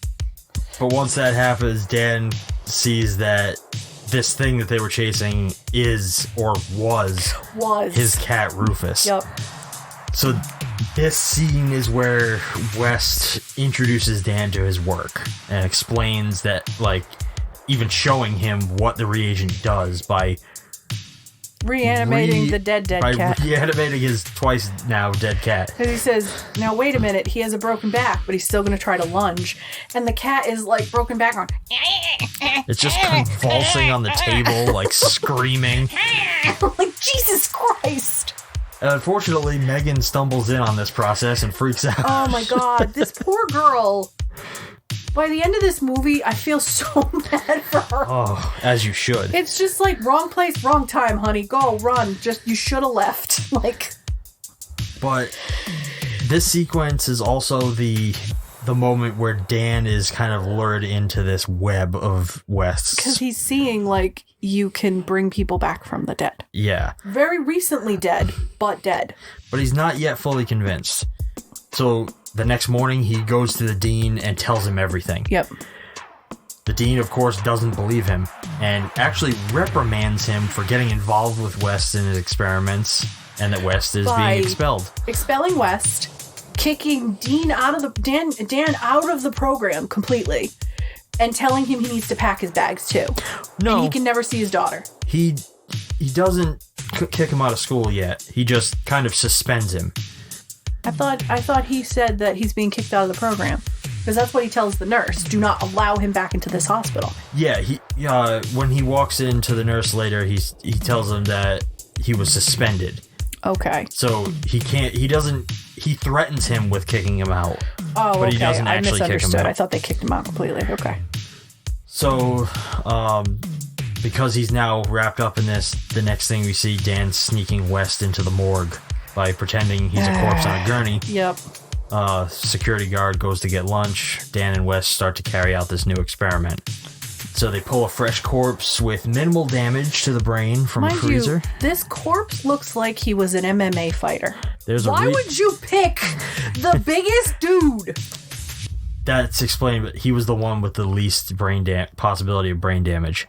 [SPEAKER 1] But once that happens, Dan sees that this thing that they were chasing is, or was his cat Rufus.
[SPEAKER 8] Yep.
[SPEAKER 1] So this scene is where West introduces Dan to his work and explains that, like, even showing him what the reagent does by
[SPEAKER 8] reanimating the dead cat.
[SPEAKER 1] Reanimating his twice now dead cat.
[SPEAKER 8] Because he says, now wait a minute, he has a broken back, but he's still going to try to lunge. And the cat is like broken back on.
[SPEAKER 1] It's just convulsing on the table, like screaming.
[SPEAKER 8] Like, Jesus Christ.
[SPEAKER 1] And unfortunately, Megan stumbles in on this process and freaks out.
[SPEAKER 8] Oh my God, this poor girl. By the end of this movie, I feel so bad for her.
[SPEAKER 1] Oh, as you should.
[SPEAKER 8] It's just like, wrong place, wrong time, honey. Go, run. Just, you should have left. Like.
[SPEAKER 1] But this sequence is also the moment where Dan is kind of lured into this web of West's.
[SPEAKER 8] Because he's seeing, like, you can bring people back from the dead.
[SPEAKER 1] Yeah.
[SPEAKER 8] Very recently dead, but dead.
[SPEAKER 1] But he's not yet fully convinced. So the next morning, he goes to the dean and tells him everything.
[SPEAKER 8] Yep.
[SPEAKER 1] The dean, of course, doesn't believe him and actually reprimands him for getting involved with West in his experiments, and that West is being expelled. Expelling
[SPEAKER 8] West, kicking Dan out of the program completely, and telling him he needs to pack his bags too.
[SPEAKER 1] No,
[SPEAKER 8] and he can never see his daughter.
[SPEAKER 1] He doesn't kick him out of school yet. He just kind of suspends him.
[SPEAKER 8] I thought he said that he's being kicked out of the program, because that's what he tells the nurse. Do not allow him back into this hospital. Yeah,
[SPEAKER 1] when he walks into the nurse later, he tells him that he was suspended.
[SPEAKER 8] Okay.
[SPEAKER 1] So he threatens him with kicking him out.
[SPEAKER 8] Oh, okay.
[SPEAKER 1] But he doesn't
[SPEAKER 8] I
[SPEAKER 1] actually kick him out.
[SPEAKER 8] I thought they kicked him out completely. Okay.
[SPEAKER 1] So, because he's now wrapped up in this, the next thing we see, Dan sneaking West into the morgue by pretending he's a corpse on a gurney.
[SPEAKER 8] Yep.
[SPEAKER 1] Security guard goes to get lunch. Dan and West start to carry out this new experiment. So they pull a fresh corpse with minimal damage to the brain from a freezer.
[SPEAKER 8] This corpse looks like he was an MMA fighter.
[SPEAKER 1] Why
[SPEAKER 8] would you pick the biggest dude?
[SPEAKER 1] That's explained, but he was the one with the least possibility of brain damage.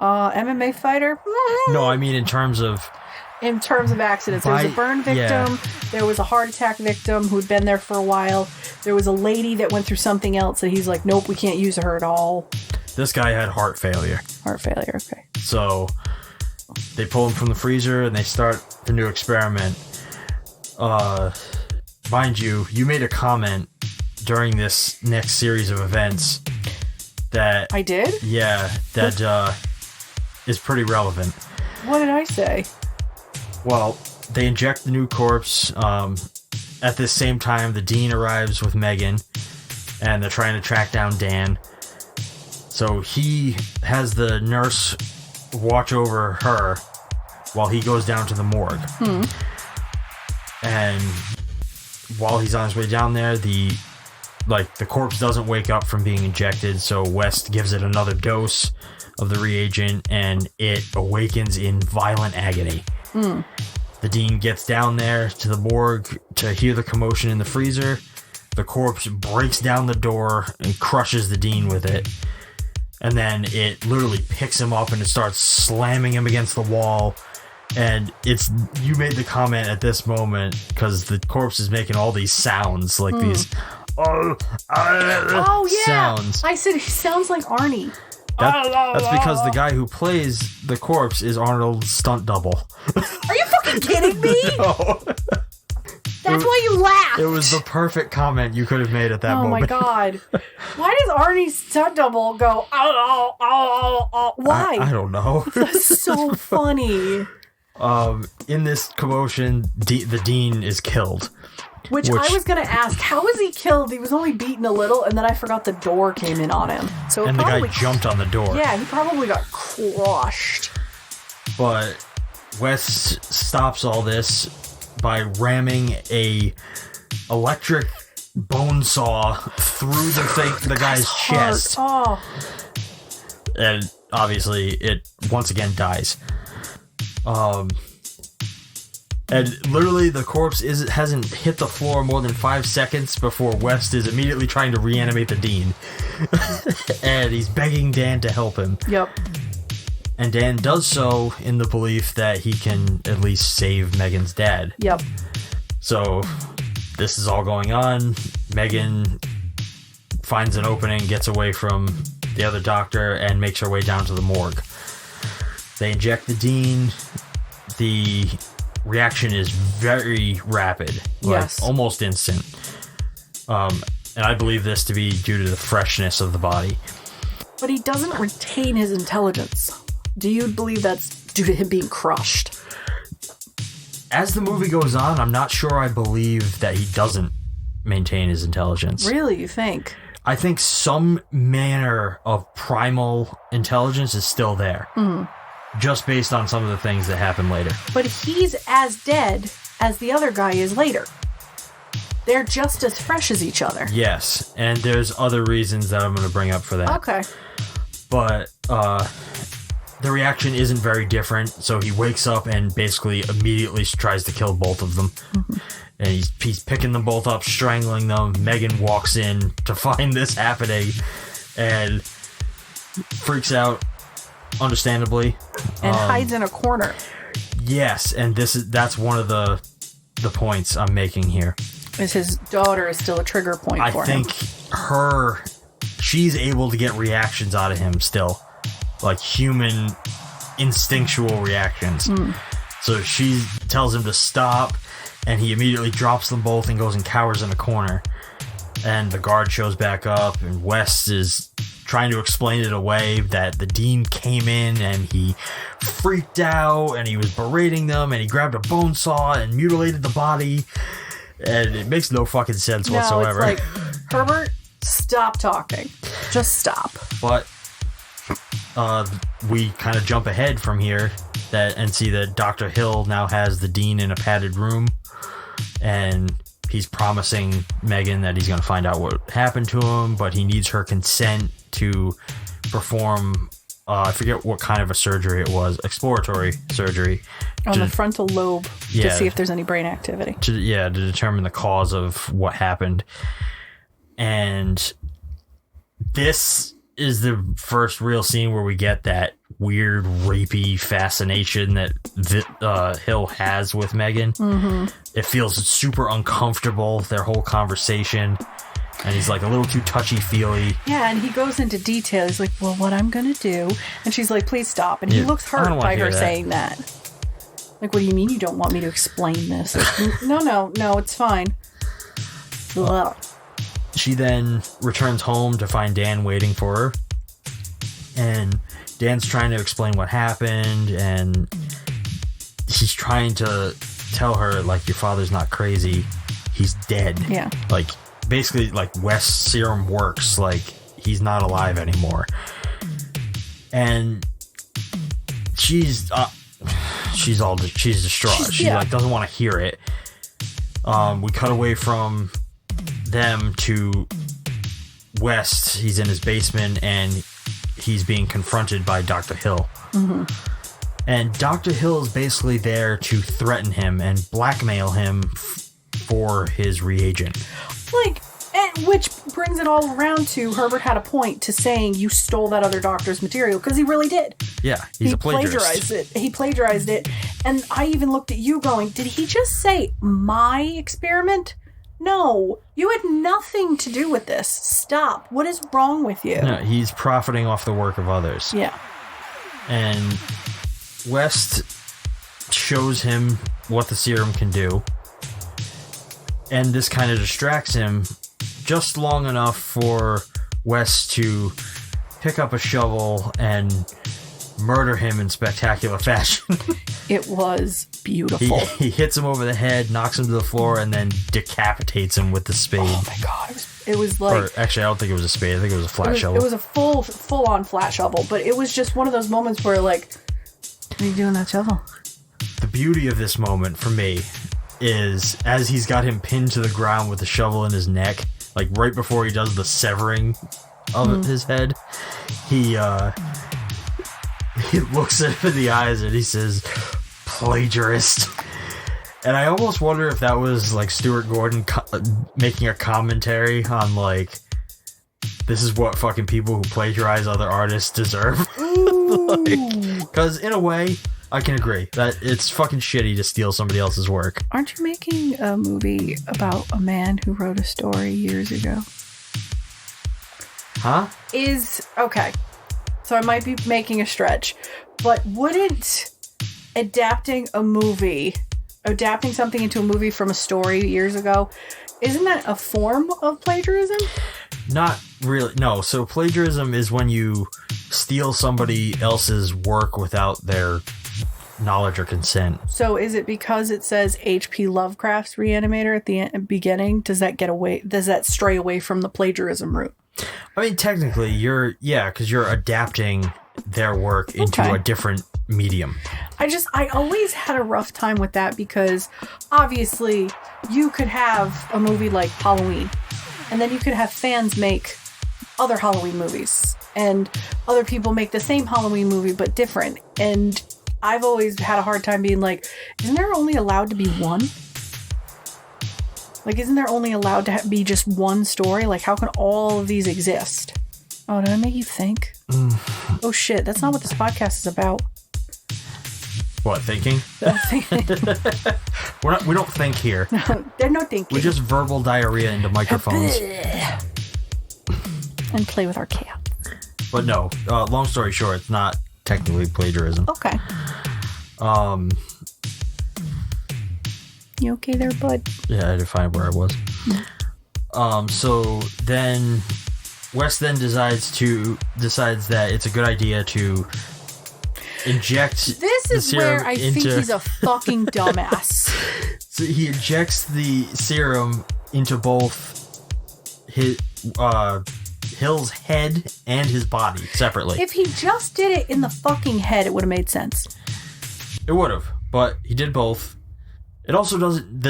[SPEAKER 8] MMA fighter?
[SPEAKER 1] No, I mean in terms of
[SPEAKER 8] in terms of accidents. There was a burn victim. There was a heart attack victim who'd been there for a while. There was a lady that went through something else that he's like, nope, we can't use her at all.
[SPEAKER 1] This guy had heart failure.
[SPEAKER 8] Heart failure, okay.
[SPEAKER 1] So they pull him from the freezer and they start the new experiment. Mind you, you made a comment during this next series of events that...
[SPEAKER 8] I did?
[SPEAKER 1] Yeah, that is pretty relevant.
[SPEAKER 8] What did I say?
[SPEAKER 1] Well, they inject the new corpse. At this same time, the dean arrives with Megan, and they're trying to track down Dan. So he has the nurse watch over her while he goes down to the morgue. And while he's on his way down there, the corpse doesn't wake up from being injected, so West gives it another dose of the reagent, and it awakens in violent agony. The dean gets down there to the morgue to hear the commotion in the freezer. The corpse breaks down the door and crushes the dean with it. And then it literally picks him up and it starts slamming him against the wall. And you made the comment at this moment because the corpse is making all these sounds, like these sounds.
[SPEAKER 8] I said he sounds like Arnie.
[SPEAKER 1] That's because the guy who plays the corpse is Arnold's stunt double.
[SPEAKER 8] Are you fucking kidding me?
[SPEAKER 1] No.
[SPEAKER 8] That's why you laughed.
[SPEAKER 1] It was the perfect comment you could have made at that moment.
[SPEAKER 8] Oh my god. Why does Arnie's stunt double go, why?
[SPEAKER 1] I don't know.
[SPEAKER 8] That's so funny.
[SPEAKER 1] In this commotion, the dean is killed.
[SPEAKER 8] Which I was going to ask, how was he killed? He was only beaten a little, and then I forgot the door came in on him. So
[SPEAKER 1] and the guy jumped on the door.
[SPEAKER 8] Yeah, he probably got crushed.
[SPEAKER 1] But West stops all this by ramming a electric bone saw through the guy's chest.
[SPEAKER 8] Oh.
[SPEAKER 1] And obviously, it once again dies. And literally, the corpse hasn't hit the floor more than 5 seconds before West is immediately trying to reanimate the dean. And he's begging Dan to help him.
[SPEAKER 8] Yep.
[SPEAKER 1] And Dan does so in the belief that he can at least save Megan's dad.
[SPEAKER 8] Yep.
[SPEAKER 1] So, this is all going on. Megan finds an opening, gets away from the other doctor, and makes her way down to the morgue. They inject the dean. The reaction is very rapid, almost instant. And I believe this to be due to the freshness of the body.
[SPEAKER 8] But he doesn't retain his intelligence. Do you believe that's due to him being crushed?
[SPEAKER 1] As the movie goes on, I'm not sure I believe that he doesn't maintain his intelligence.
[SPEAKER 8] Really, you think?
[SPEAKER 1] I think some manner of primal intelligence is still there. Just based on some of the things that happen later.
[SPEAKER 8] But he's as dead as the other guy is later. They're just as fresh as each other.
[SPEAKER 1] Yes, and there's other reasons that I'm going to bring up for that.
[SPEAKER 8] Okay.
[SPEAKER 1] But the reaction isn't very different, so he wakes up and basically immediately tries to kill both of them. And he's picking them both up, strangling them. Megan walks in to find this happening and freaks out. Understandably,
[SPEAKER 8] and hides in a corner.
[SPEAKER 1] Yes, and that's one of the points I'm making here.
[SPEAKER 8] Is his daughter is still a trigger point for him?
[SPEAKER 1] I think she's able to get reactions out of him still, like human instinctual reactions. So she tells him to stop, and he immediately drops them both and goes and cowers in a corner. And the guard shows back up, and West is trying to explain it away, that the dean came in and he freaked out and he was berating them and he grabbed a bone saw and mutilated the body, and it makes no fucking sense whatsoever.
[SPEAKER 8] It's like, Herbert, stop talking. Just stop.
[SPEAKER 1] But we kind of jump ahead from here and see that Dr. Hill now has the dean in a padded room, and he's promising Megan that he's going to find out what happened to him, but he needs her consent to perform, I forget what kind of a surgery it was, exploratory surgery.
[SPEAKER 8] On the frontal lobe, to see if there's any brain activity.
[SPEAKER 1] To determine the cause of what happened. And this is the first real scene where we get that weird rapey fascination that Hill has with Megan. Mm-hmm. It feels super uncomfortable, their whole conversation. And he's like a little too touchy-feely.
[SPEAKER 8] Yeah, and he goes into detail. He's like, well, what I'm going to do. And she's like, please stop. And he looks hurt by her saying that. Like, what do you mean you don't want me to explain this? Like, no, it's fine.
[SPEAKER 1] She then returns home to find Dan waiting for her. And Dan's trying to explain what happened. And he's trying to tell her, like, your father's not crazy. He's dead.
[SPEAKER 8] Yeah.
[SPEAKER 1] Like... Basically, like, West's serum works, like, he's not alive anymore. And she's distraught. She like, doesn't want to hear it. We cut away from them to West. He's in his basement, and he's being confronted by Dr. Hill. Mm-hmm. And Dr. Hill is basically there to threaten him and blackmail him for his reagent.
[SPEAKER 8] Like, which brings it all around to Herbert had a point to saying you stole that other doctor's material, because he really did.
[SPEAKER 1] Yeah, he's a plagiarist.
[SPEAKER 8] He plagiarized it. And I even looked at you going, did he just say my experiment? No, you had nothing to do with this. Stop. What is wrong with you?
[SPEAKER 1] No, he's profiting off the work of others.
[SPEAKER 8] Yeah.
[SPEAKER 1] And West shows him what the serum can do. And this kind of distracts him just long enough for West to pick up a shovel and murder him in spectacular fashion.
[SPEAKER 8] It was beautiful.
[SPEAKER 1] He hits him over the head, knocks him to the floor, and then decapitates him with the spade.
[SPEAKER 8] Oh my god. It was like...
[SPEAKER 1] Or actually, I don't think it was a spade. I think it was a flat shovel.
[SPEAKER 8] It was a full-on flat shovel, but it was just one of those moments where, like, what are you doing that shovel?
[SPEAKER 1] The beauty of this moment, for me, is as he's got him pinned to the ground with the shovel in his neck, like right before he does the severing of his head, he looks at him in the eyes and he says, plagiarist. And I almost wonder if that was like Stuart Gordon making a commentary on like, this is what fucking people who plagiarize other artists deserve. Because in a way, I can agree that it's fucking shitty to steal somebody else's work.
[SPEAKER 8] Aren't you making a movie about a man who wrote a story years ago?
[SPEAKER 1] Huh?
[SPEAKER 8] Okay. So I might be making a stretch, but wouldn't adapting something into a movie from a story years ago, isn't that a form of plagiarism?
[SPEAKER 1] Not really. No. So plagiarism is when you steal somebody else's work without their knowledge or consent.
[SPEAKER 8] So is it because it says H.P. Lovecraft's Re-Animator at the beginning? Does that stray away from the plagiarism route?
[SPEAKER 1] I mean, technically, because you're adapting their work into a different medium.
[SPEAKER 8] I always had a rough time with that, because obviously you could have a movie like Halloween, and then you could have fans make other Halloween movies, and other people make the same Halloween movie but different. And I've always had a hard time being like, isn't there only allowed to be one? Like, isn't there only allowed to be just one story? Like, how can all of these exist? Oh, did I make you think? Oh, shit. That's not what this podcast is about.
[SPEAKER 1] What, thinking? We don't think here.
[SPEAKER 8] There's no thinking.
[SPEAKER 1] We just verbal diarrhea into microphones.
[SPEAKER 8] And play with our cat.
[SPEAKER 1] But no, long story short, it's not technically plagiarism.
[SPEAKER 8] Okay. You okay there, bud?
[SPEAKER 1] Yeah, I had to find where I was. So then West then decides that it's a good idea to inject.
[SPEAKER 8] This is where I think he's a fucking dumbass.
[SPEAKER 1] So he injects the serum into both Hill's head and his body separately.
[SPEAKER 8] If he just did it in the fucking head, it would have made sense.
[SPEAKER 1] It would have, but he did both. It also doesn't.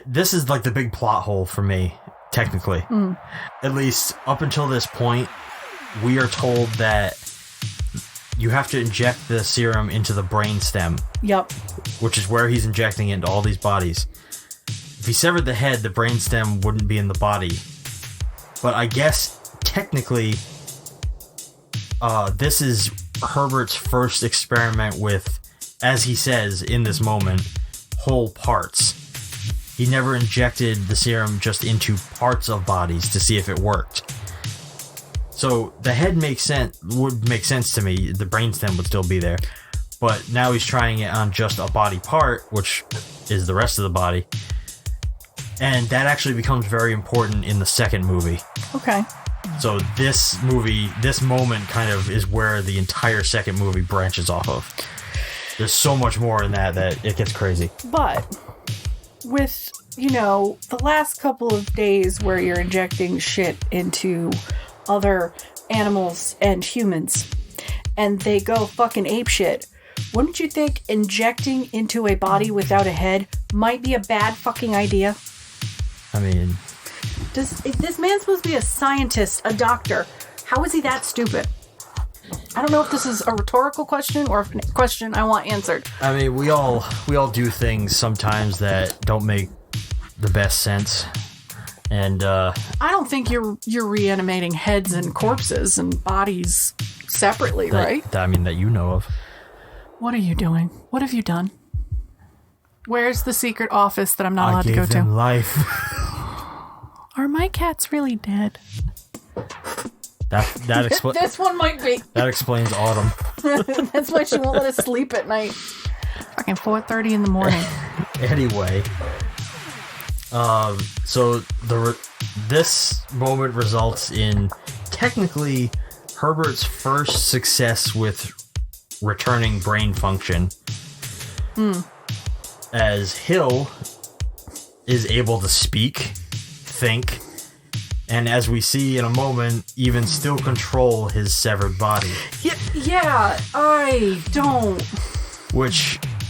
[SPEAKER 1] This is like the big plot hole for me, technically. At least up until this point, we are told that you have to inject the serum into the brainstem. Yep. Which is where he's injecting it into all these bodies. If he severed the head, the brainstem wouldn't be in the body. But I guess technically, this is Herbert's first experiment with, as he says in this moment, whole parts. He never injected the serum just into parts of bodies to see if it worked. So the head would make sense to me. The brainstem would still be there. But now he's trying it on just a body part, which is the rest of the body. And that actually becomes very important in the second movie.
[SPEAKER 8] Okay.
[SPEAKER 1] So this moment kind of is where the entire second movie branches off of. There's so much more in that it gets crazy.
[SPEAKER 8] But with, the last couple of days where you're injecting shit into other animals and humans, and they go fucking apeshit, wouldn't you think injecting into a body without a head might be a bad fucking idea?
[SPEAKER 1] I mean...
[SPEAKER 8] This man's supposed to be a scientist, a doctor. How is he that stupid? I don't know if this is a rhetorical question or a question I want answered.
[SPEAKER 1] I mean, we all do things sometimes that don't make the best sense. And
[SPEAKER 8] I don't think you're reanimating heads and corpses and bodies separately, right?
[SPEAKER 1] That you know of.
[SPEAKER 8] What are you doing? What have you done? Where's the secret office that I'm not allowed to go
[SPEAKER 1] I gave them
[SPEAKER 8] to?
[SPEAKER 1] life.
[SPEAKER 8] Are my cats really dead?
[SPEAKER 1] That explains.
[SPEAKER 8] This one might be.
[SPEAKER 1] That explains Autumn.
[SPEAKER 8] That's why she won't let us sleep at night. Fucking 4:30 in the morning.
[SPEAKER 1] Anyway, so this moment results in technically Herbert's first success with returning brain function. As Hill is able to speak, think, and as we see in a moment, even still control his severed body.
[SPEAKER 8] Yeah, I don't.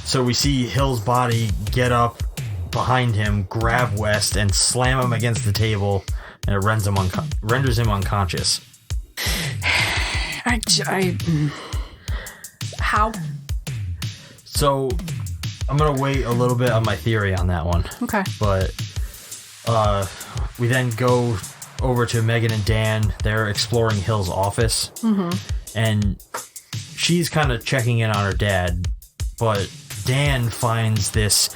[SPEAKER 1] So we see Hill's body get up behind him, grab West, and slam him against the table, and it renders him unconscious.
[SPEAKER 8] How?
[SPEAKER 1] So, I'm gonna wait a little bit on my theory on that one.
[SPEAKER 8] Okay.
[SPEAKER 1] But, we then go over to Megan and Dan. They're exploring Hill's office. Mm-hmm. And she's kind of checking in on her dad. But Dan finds this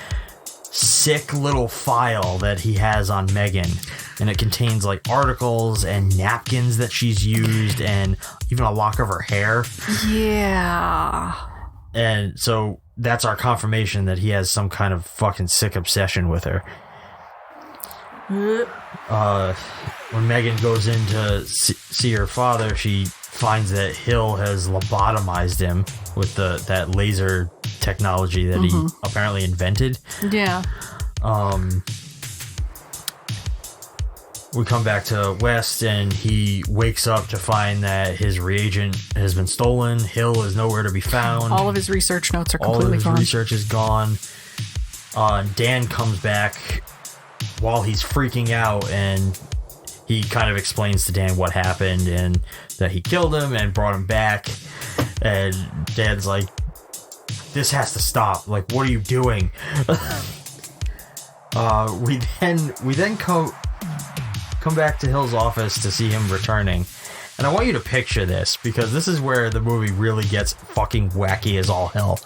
[SPEAKER 1] sick little file that he has on Megan. And it contains, articles and napkins that she's used and even a lock of her hair.
[SPEAKER 8] Yeah.
[SPEAKER 1] And so that's our confirmation that he has some kind of fucking sick obsession with her. When Megan goes in to see her father, she finds that Hill has lobotomized him with that laser technology that he apparently invented.
[SPEAKER 8] Yeah.
[SPEAKER 1] We come back to West, and he wakes up to find that his reagent has been stolen. Hill is nowhere to be found.
[SPEAKER 8] All of his research notes are completely gone.
[SPEAKER 1] All of his research is gone. Dan comes back while he's freaking out, and he kind of explains to Dan what happened and that he killed him and brought him back. And Dan's like, "This has to stop. What are you doing?" We then come back to Hill's office to see him returning. And I want you to picture this, because this is where the movie really gets fucking wacky as all hell.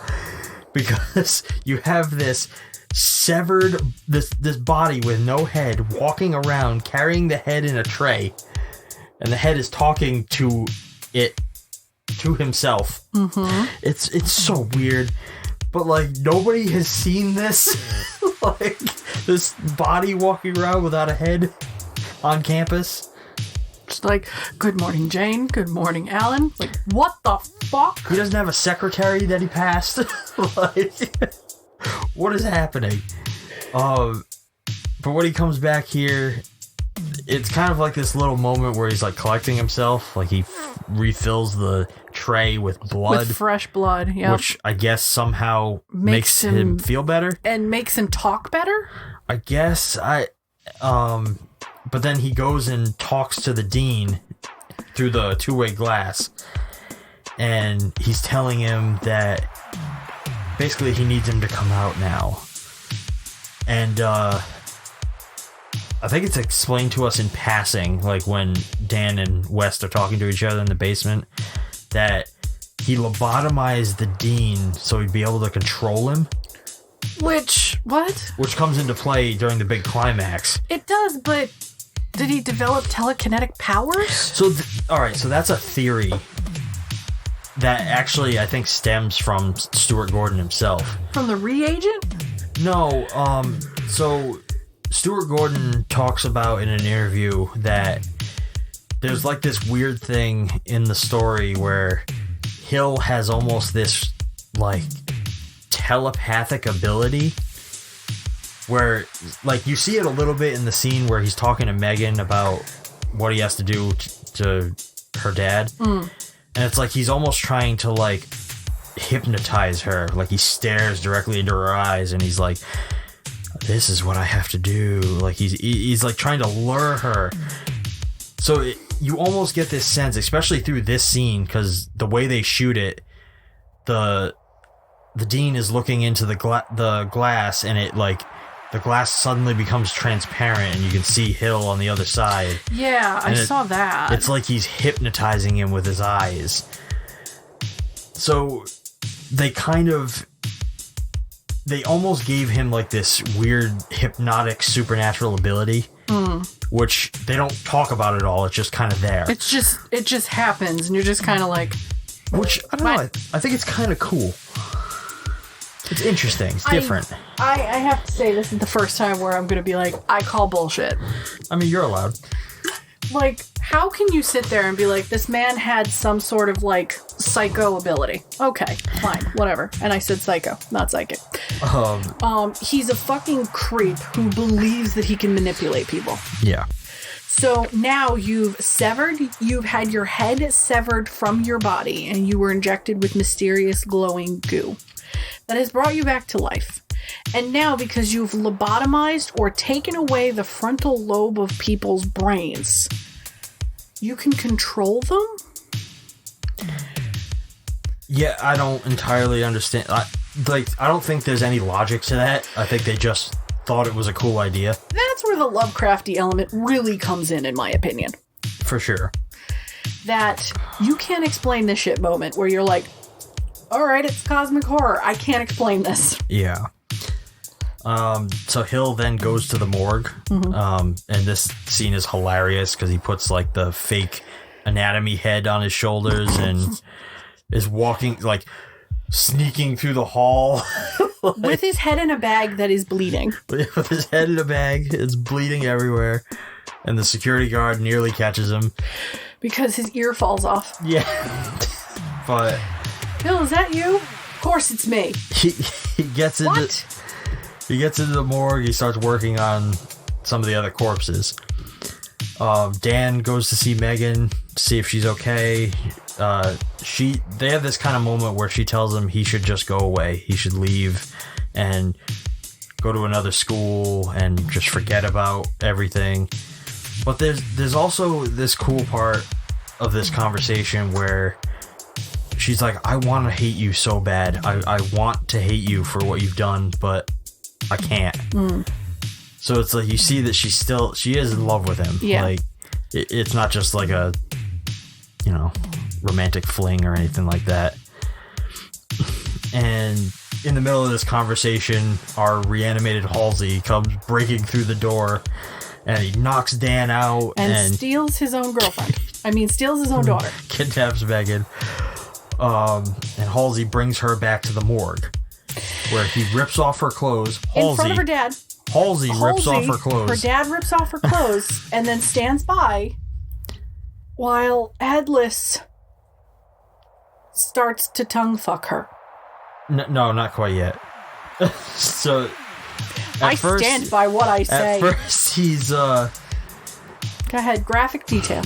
[SPEAKER 1] Because you have this severed, this body with no head walking around carrying the head in a tray, and the head is talking to himself. Mm-hmm. It's so weird, but nobody has seen this. This body walking around without a head on campus.
[SPEAKER 8] Just good morning, Jane. Good morning, Alan. What the fuck?
[SPEAKER 1] He doesn't have a secretary that he passed. What is happening? But when he comes back here, it's kind of this little moment where he's collecting himself. He refills the tray with blood.
[SPEAKER 8] With fresh blood, yeah.
[SPEAKER 1] Which I guess somehow makes him feel better.
[SPEAKER 8] And makes him talk better?
[SPEAKER 1] I guess. But then he goes and talks to the dean through the two-way glass. And he's telling him that basically he needs him to come out now. And I think it's explained to us in passing, when Dan and West are talking to each other in the basement. that he lobotomized the dean so he'd be able to control him.
[SPEAKER 8] What?
[SPEAKER 1] Which comes into play during the big climax.
[SPEAKER 8] It does, but did he develop telekinetic powers?
[SPEAKER 1] So, alright, so that's a theory that actually I think stems from Stuart Gordon himself.
[SPEAKER 8] From the reagent?
[SPEAKER 1] No, so Stuart Gordon talks about in an interview that there's like this weird thing in the story where Hill has almost this like telepathic ability where like you see it a little bit in the scene where he's talking to Megan about what he has to do to her dad. And it's like he's almost trying to like hypnotize her. Like he stares directly into her eyes and he's like, this is what I have to do. Like he's like trying to lure her. So you almost get this sense, especially through this scene, because the way they shoot it, the dean is looking into the glass and it like the glass suddenly becomes transparent and you can see Hill on the other side.
[SPEAKER 8] Yeah, I saw that.
[SPEAKER 1] It's like he's hypnotizing him with his eyes. So they almost gave him like this weird hypnotic supernatural ability, which they don't talk about at all. It's just kind of there.
[SPEAKER 8] It just happens and you're just kind of like...
[SPEAKER 1] Which, I don't know, I think it's kind of cool. It's interesting. It's different.
[SPEAKER 8] I have to say, this is the first time where I'm going to be like, I call bullshit.
[SPEAKER 1] I mean, you're allowed.
[SPEAKER 8] Like, how can you sit there and be like, this man had some sort of, like, psycho ability? Okay, fine, whatever. And I said psycho, not psychic. He's a fucking creep who believes that he can manipulate people.
[SPEAKER 1] Yeah.
[SPEAKER 8] So now you've had your head severed from your body and you were injected with mysterious glowing goo that has brought you back to life. And now, because you've lobotomized or taken away the frontal lobe of people's brains, you can control them?
[SPEAKER 1] Yeah, I don't entirely understand. I don't think there's any logic to that. I think they just thought it was a cool idea.
[SPEAKER 8] That's where the Lovecrafty element really comes in my opinion.
[SPEAKER 1] For sure.
[SPEAKER 8] That you can't explain this shit moment where you're like, all right, it's cosmic horror. I can't explain this.
[SPEAKER 1] Yeah. So Hill then goes to the morgue. And this scene is hilarious because he puts like the fake anatomy head on his shoulders and is walking, like sneaking through the hall.
[SPEAKER 8] With his head in a bag that is bleeding.
[SPEAKER 1] With his head in a bag, it's bleeding everywhere. And the security guard nearly catches him.
[SPEAKER 8] Because his ear falls off.
[SPEAKER 1] Yeah. But...
[SPEAKER 8] Hill, is that you? Of course it's me.
[SPEAKER 1] He gets into the morgue. He starts working on some of the other corpses. Dan goes to see Megan to see if she's okay. They have this kind of moment where she tells him he should just go away. He should leave and go to another school and just forget about everything. But there's also this cool part of this conversation where she's like, I want to hate you so bad. I want to hate you for what you've done, but I can't. So it's like you see that she is in love with him.
[SPEAKER 8] Yeah.
[SPEAKER 1] Like it's not just like a, romantic fling or anything like that. And in the middle of this conversation, our reanimated Halsey comes breaking through the door and he knocks Dan out and
[SPEAKER 8] steals his own girlfriend. Steals his own daughter.
[SPEAKER 1] Kidnaps Megan. And Halsey brings her back to the morgue where he rips off her clothes.
[SPEAKER 8] In front of her dad.
[SPEAKER 1] Halsey rips off her clothes.
[SPEAKER 8] Her dad rips off her clothes and then stands by while Atlas starts to tongue fuck her.
[SPEAKER 1] No, not quite yet. So
[SPEAKER 8] I stand by what I say.
[SPEAKER 1] At first he's
[SPEAKER 8] Go ahead, graphic detail.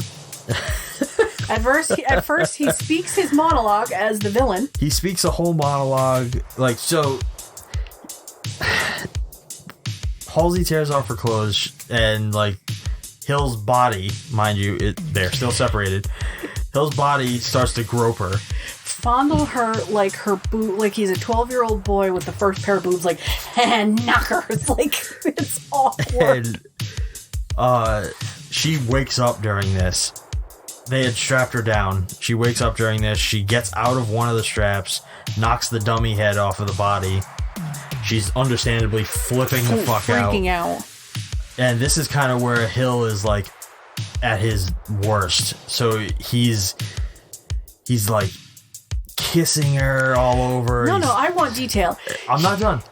[SPEAKER 8] At first he speaks his monologue as the villain.
[SPEAKER 1] He speaks a whole monologue, like, so Halsey tears off her clothes and like Hill's body, mind you, they're still separated. Hill's body starts to grope her.
[SPEAKER 8] Fondle her like her boob, like he's a 12-year-old boy with the first pair of boobs, like, and knock her. It's like, it's awkward.
[SPEAKER 1] And she wakes up during this they had strapped her down. She wakes up during this. She gets out of one of the straps, knocks the dummy head off of the body. She's understandably flipping the fuck
[SPEAKER 8] freaking out.
[SPEAKER 1] And this is kind of where Hill is like at his worst. So he's like kissing her all over.
[SPEAKER 8] No, I want detail.
[SPEAKER 1] I'm not done.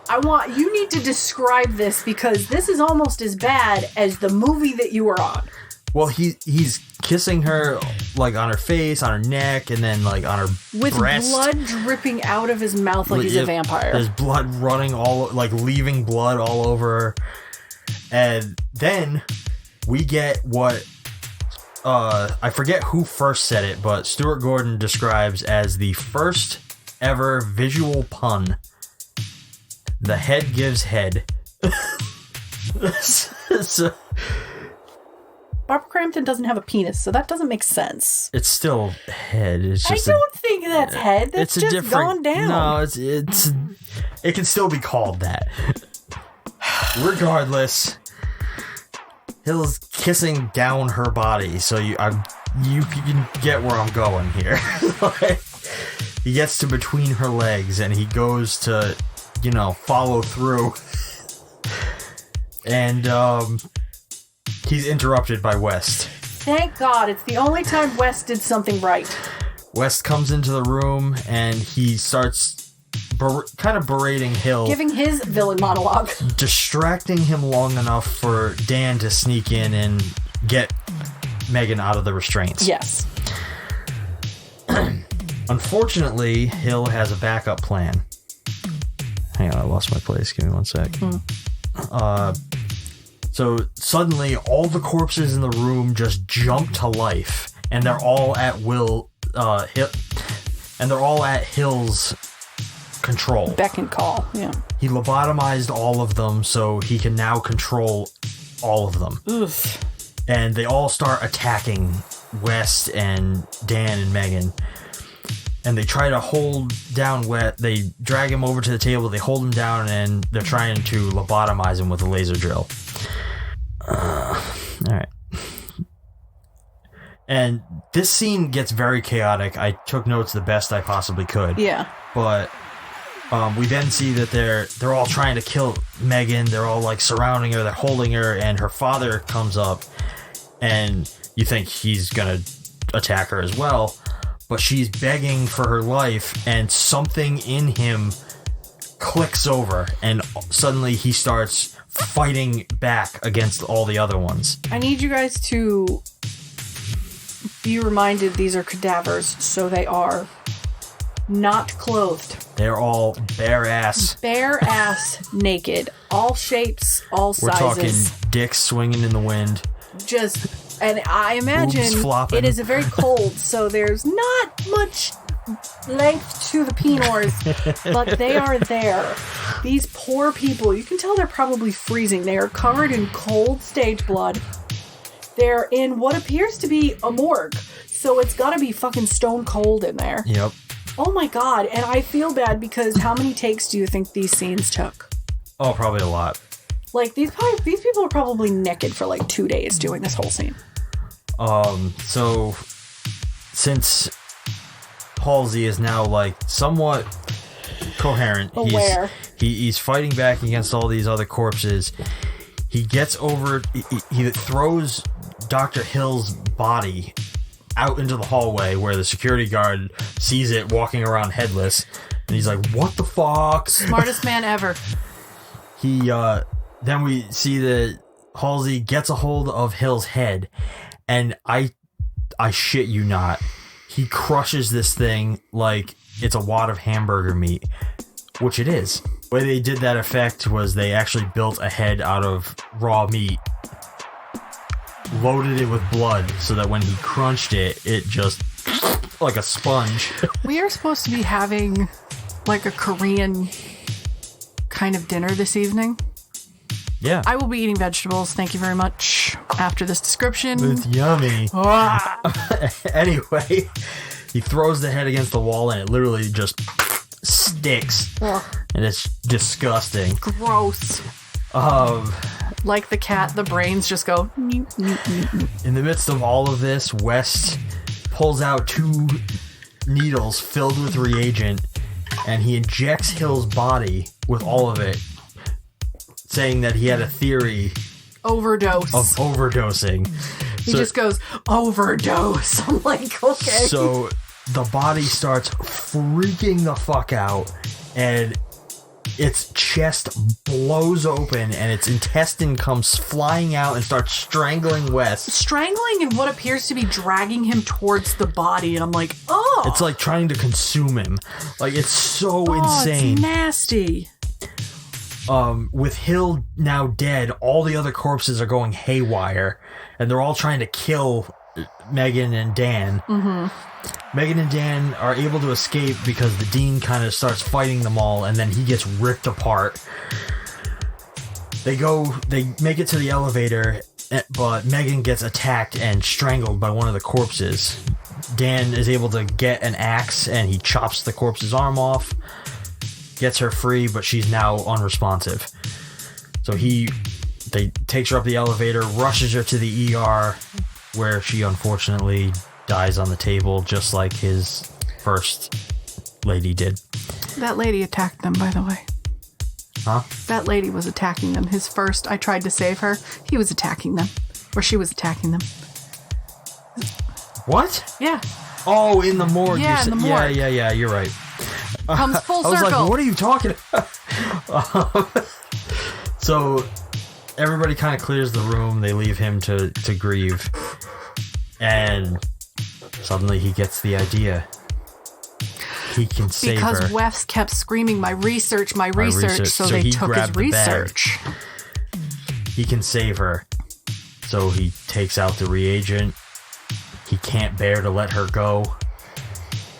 [SPEAKER 8] You need to describe this because this is almost as bad as the movie that you were on.
[SPEAKER 1] Well, he's kissing her like on her face, on her neck, and then like on her
[SPEAKER 8] with
[SPEAKER 1] breast.
[SPEAKER 8] Blood dripping out of his mouth like he's a vampire.
[SPEAKER 1] There's blood running leaving blood all over her. And then we get what I forget who first said it, but Stuart Gordon describes as the first ever visual pun. The head gives head. So,
[SPEAKER 8] Barbara Crampton doesn't have a penis, so that doesn't make sense.
[SPEAKER 1] It's still head. It's just
[SPEAKER 8] I don't think that's head. That's
[SPEAKER 1] it's
[SPEAKER 8] just gone down.
[SPEAKER 1] No, it can still be called that. Regardless, Hill's kissing down her body, so you can get where I'm going here. He gets to between her legs, and he goes to, follow through. And he's interrupted by West.
[SPEAKER 8] Thank God, it's the only time West did something right.
[SPEAKER 1] West comes into the room, and he starts kind of berating Hill.
[SPEAKER 8] Giving his villain monologue.
[SPEAKER 1] Distracting him long enough for Dan to sneak in and get Megan out of the restraints.
[SPEAKER 8] Yes.
[SPEAKER 1] Unfortunately, Hill has a backup plan. Hang on, I lost my place. Give me 1 sec. So suddenly, all the corpses in the room just jump to life, and they're all at Hill's control.
[SPEAKER 8] Beck and call, yeah.
[SPEAKER 1] He lobotomized all of them, so he can now control all of them.
[SPEAKER 8] Oof.
[SPEAKER 1] And they all start attacking West and Dan and Megan. And they try to hold down West. They drag him over to the table, they hold him down, and they're trying to lobotomize him with a laser drill. Alright. And this scene gets very chaotic. I took notes the best I possibly could.
[SPEAKER 8] Yeah.
[SPEAKER 1] But we then see that they're all trying to kill Megan. They're all like surrounding her. They're holding her, and her father comes up, and you think he's gonna attack her as well. But she's begging for her life, and something in him clicks over, and suddenly he starts fighting back against all the other ones.
[SPEAKER 8] I need you guys to be reminded these are cadavers, so they are not clothed.
[SPEAKER 1] They're all bare ass.
[SPEAKER 8] Bare ass naked. All shapes, all sizes.
[SPEAKER 1] We're talking dicks swinging in the wind.
[SPEAKER 8] And I imagine it is very cold, so there's not much length to the penors, but they are there. These poor people, you can tell they're probably freezing. They are covered in cold stage blood. They're in what appears to be a morgue, so it's gotta be fucking stone cold in there.
[SPEAKER 1] Yep.
[SPEAKER 8] Oh my God, and I feel bad because how many takes do you think these scenes took?
[SPEAKER 1] Oh, probably a lot.
[SPEAKER 8] Like, these people are probably naked for like 2 days doing this whole scene.
[SPEAKER 1] So since Halsey is now like somewhat coherent,
[SPEAKER 8] aware,
[SPEAKER 1] he's fighting back against all these other corpses. He gets over, he throws Dr. Hill's body out into the hallway where the security guard sees it walking around headless, and he's like, what the fuck?
[SPEAKER 8] Smartest man ever.
[SPEAKER 1] Then we see that Halsey gets a hold of Hill's head, and I shit you not, he crushes this thing like it's a wad of hamburger meat, which it is. The way they did that effect was they actually built a head out of raw meat, loaded it with blood, so that when he crunched it, it just like a sponge.
[SPEAKER 8] We are supposed to be having like a Korean kind of dinner this evening.
[SPEAKER 1] Yeah.
[SPEAKER 8] I will be eating vegetables, thank you very much, after this description.
[SPEAKER 1] It's yummy. Anyway, he throws the head against the wall, and it literally just sticks.
[SPEAKER 8] Ugh.
[SPEAKER 1] And it's disgusting.
[SPEAKER 8] Gross. Like the cat, the brains just go.
[SPEAKER 1] In the midst of all of this, West pulls out 2 needles filled with reagent, and he injects Hill's body with all of it, saying that he had a theory
[SPEAKER 8] Overdose.
[SPEAKER 1] of overdosing.
[SPEAKER 8] He just goes, overdose. I'm like, okay.
[SPEAKER 1] So the body starts freaking the fuck out, and its chest blows open, and its intestine comes flying out and starts strangling West.
[SPEAKER 8] Strangling and what appears to be dragging him towards the body, and I'm like, oh.
[SPEAKER 1] It's like trying to consume him. Like, it's so insane.
[SPEAKER 8] It's nasty.
[SPEAKER 1] With Hill now dead, all the other corpses are going haywire, and they're all trying to kill Megan and Dan. Megan and Dan are able to escape because the dean kind of starts fighting them all, and then he gets ripped apart. They make it to the elevator, but Megan gets attacked and strangled by one of the corpses. Dan is able to get an axe, and he chops the corpse's arm off, gets her free, but she's now unresponsive. So he takes her up the elevator, rushes her to the ER, where she unfortunately dies on the table, just like his first lady did.
[SPEAKER 8] That lady attacked them, by the way.
[SPEAKER 1] Huh?
[SPEAKER 8] That lady was attacking them. His first, I tried to save her. He was attacking them. Or she was attacking them.
[SPEAKER 1] What?
[SPEAKER 8] Yeah.
[SPEAKER 1] Oh, in the morgue.
[SPEAKER 8] Yeah, in the morgue.
[SPEAKER 1] Yeah, you're right.
[SPEAKER 8] Comes full
[SPEAKER 1] I was
[SPEAKER 8] circle.
[SPEAKER 1] like, what are you talking about? So everybody kind of clears the room. They leave him to grieve. And suddenly he gets the idea. He can save her.
[SPEAKER 8] Because West kept screaming, my research, so they
[SPEAKER 1] he
[SPEAKER 8] took his
[SPEAKER 1] grabbed the bag.
[SPEAKER 8] research.
[SPEAKER 1] He can save her. So he takes out the reagent. He can't bear to let her go.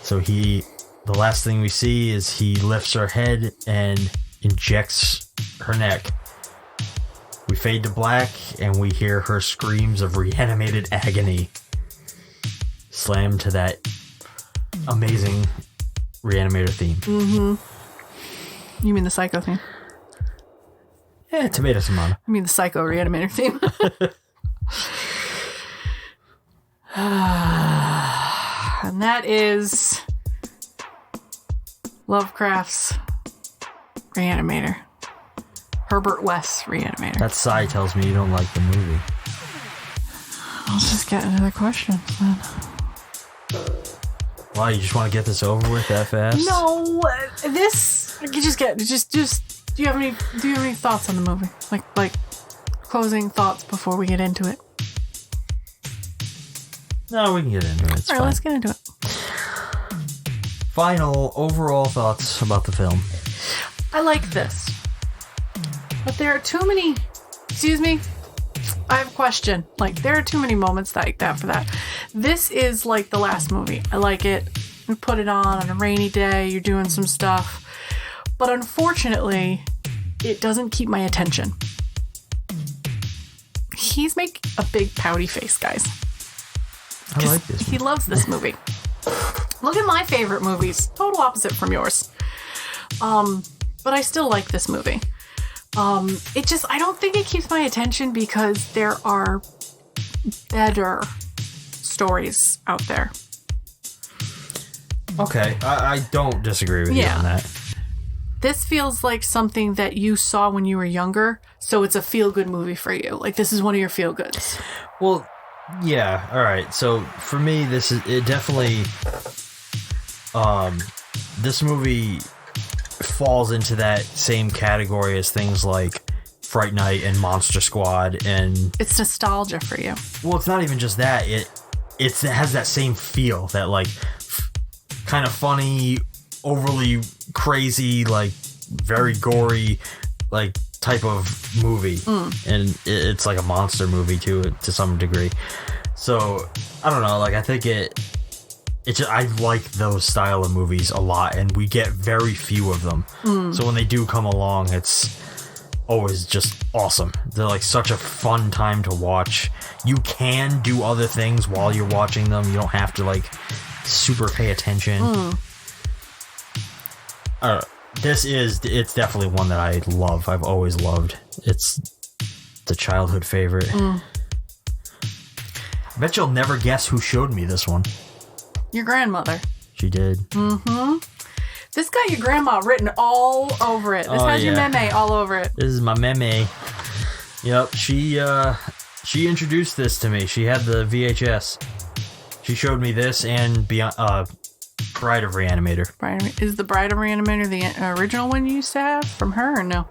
[SPEAKER 1] So the last thing we see is he lifts her head and injects her neck. We fade to black, and we hear her screams of reanimated agony slam to that amazing Re-Animator theme.
[SPEAKER 8] Mm-hmm. You mean the Psycho theme?
[SPEAKER 1] Yeah, tomato.
[SPEAKER 8] I mean the Psycho Re-Animator theme. And that is Lovecraft's Re-Animator. Herbert West's Re-Animator.
[SPEAKER 1] That sigh tells me you don't like the movie.
[SPEAKER 8] I'll just get into the questions then.
[SPEAKER 1] Why, you just want to get this over with that fast?
[SPEAKER 8] No, this you just do you have any thoughts on the movie? Like closing thoughts before we get into it?
[SPEAKER 1] No, we can get into it. It's
[SPEAKER 8] All right,
[SPEAKER 1] fine.
[SPEAKER 8] let's get into it.
[SPEAKER 1] Final overall thoughts about the film.
[SPEAKER 8] I like this. But there are too many... Excuse me? I have a question. Like, there are too many moments like that for that. This is like the last movie. I like it. We put it on a rainy day. You're doing some stuff. But unfortunately, it doesn't keep my attention. He's making a big pouty face, guys.
[SPEAKER 1] I like this.
[SPEAKER 8] He loves this movie. Look at my favorite movies. Total opposite from yours. But I still like this movie. I don't think it keeps my attention because there are better stories out there.
[SPEAKER 1] Okay, I don't disagree with you on that.
[SPEAKER 8] This feels like something that you saw when you were younger, so it's a feel-good movie for you. Like, this is one of your feel-goods.
[SPEAKER 1] Well, yeah, alright. So, for me, it definitely... this movie falls into that same category as things like Fright Night and Monster Squad, and...
[SPEAKER 8] It's nostalgia for you.
[SPEAKER 1] Well, it's not even just that. It has that same feel, that, like, kind of funny, overly crazy, like, very gory, like, type of movie. And it's like a monster movie to some degree. So, I don't know, like, I think I like those style of movies a lot, and we get very few of them. So when they do come along, it's always just awesome. They're like such a fun time to watch. You can do other things while you're watching them. You don't have to like super pay attention. It's definitely one that I love. I've always loved. It's the childhood favorite. I bet you'll never guess who showed me this one.
[SPEAKER 8] Your grandmother.
[SPEAKER 1] She did.
[SPEAKER 8] Mm-hmm. This got your grandma written all over it. This has your meme all over it.
[SPEAKER 1] This is my meme. Yep, she introduced this to me. She had the VHS. She showed me this and Bride of Re-Animator.
[SPEAKER 8] Is the Bride of Re-Animator the original one you used to have from her or no?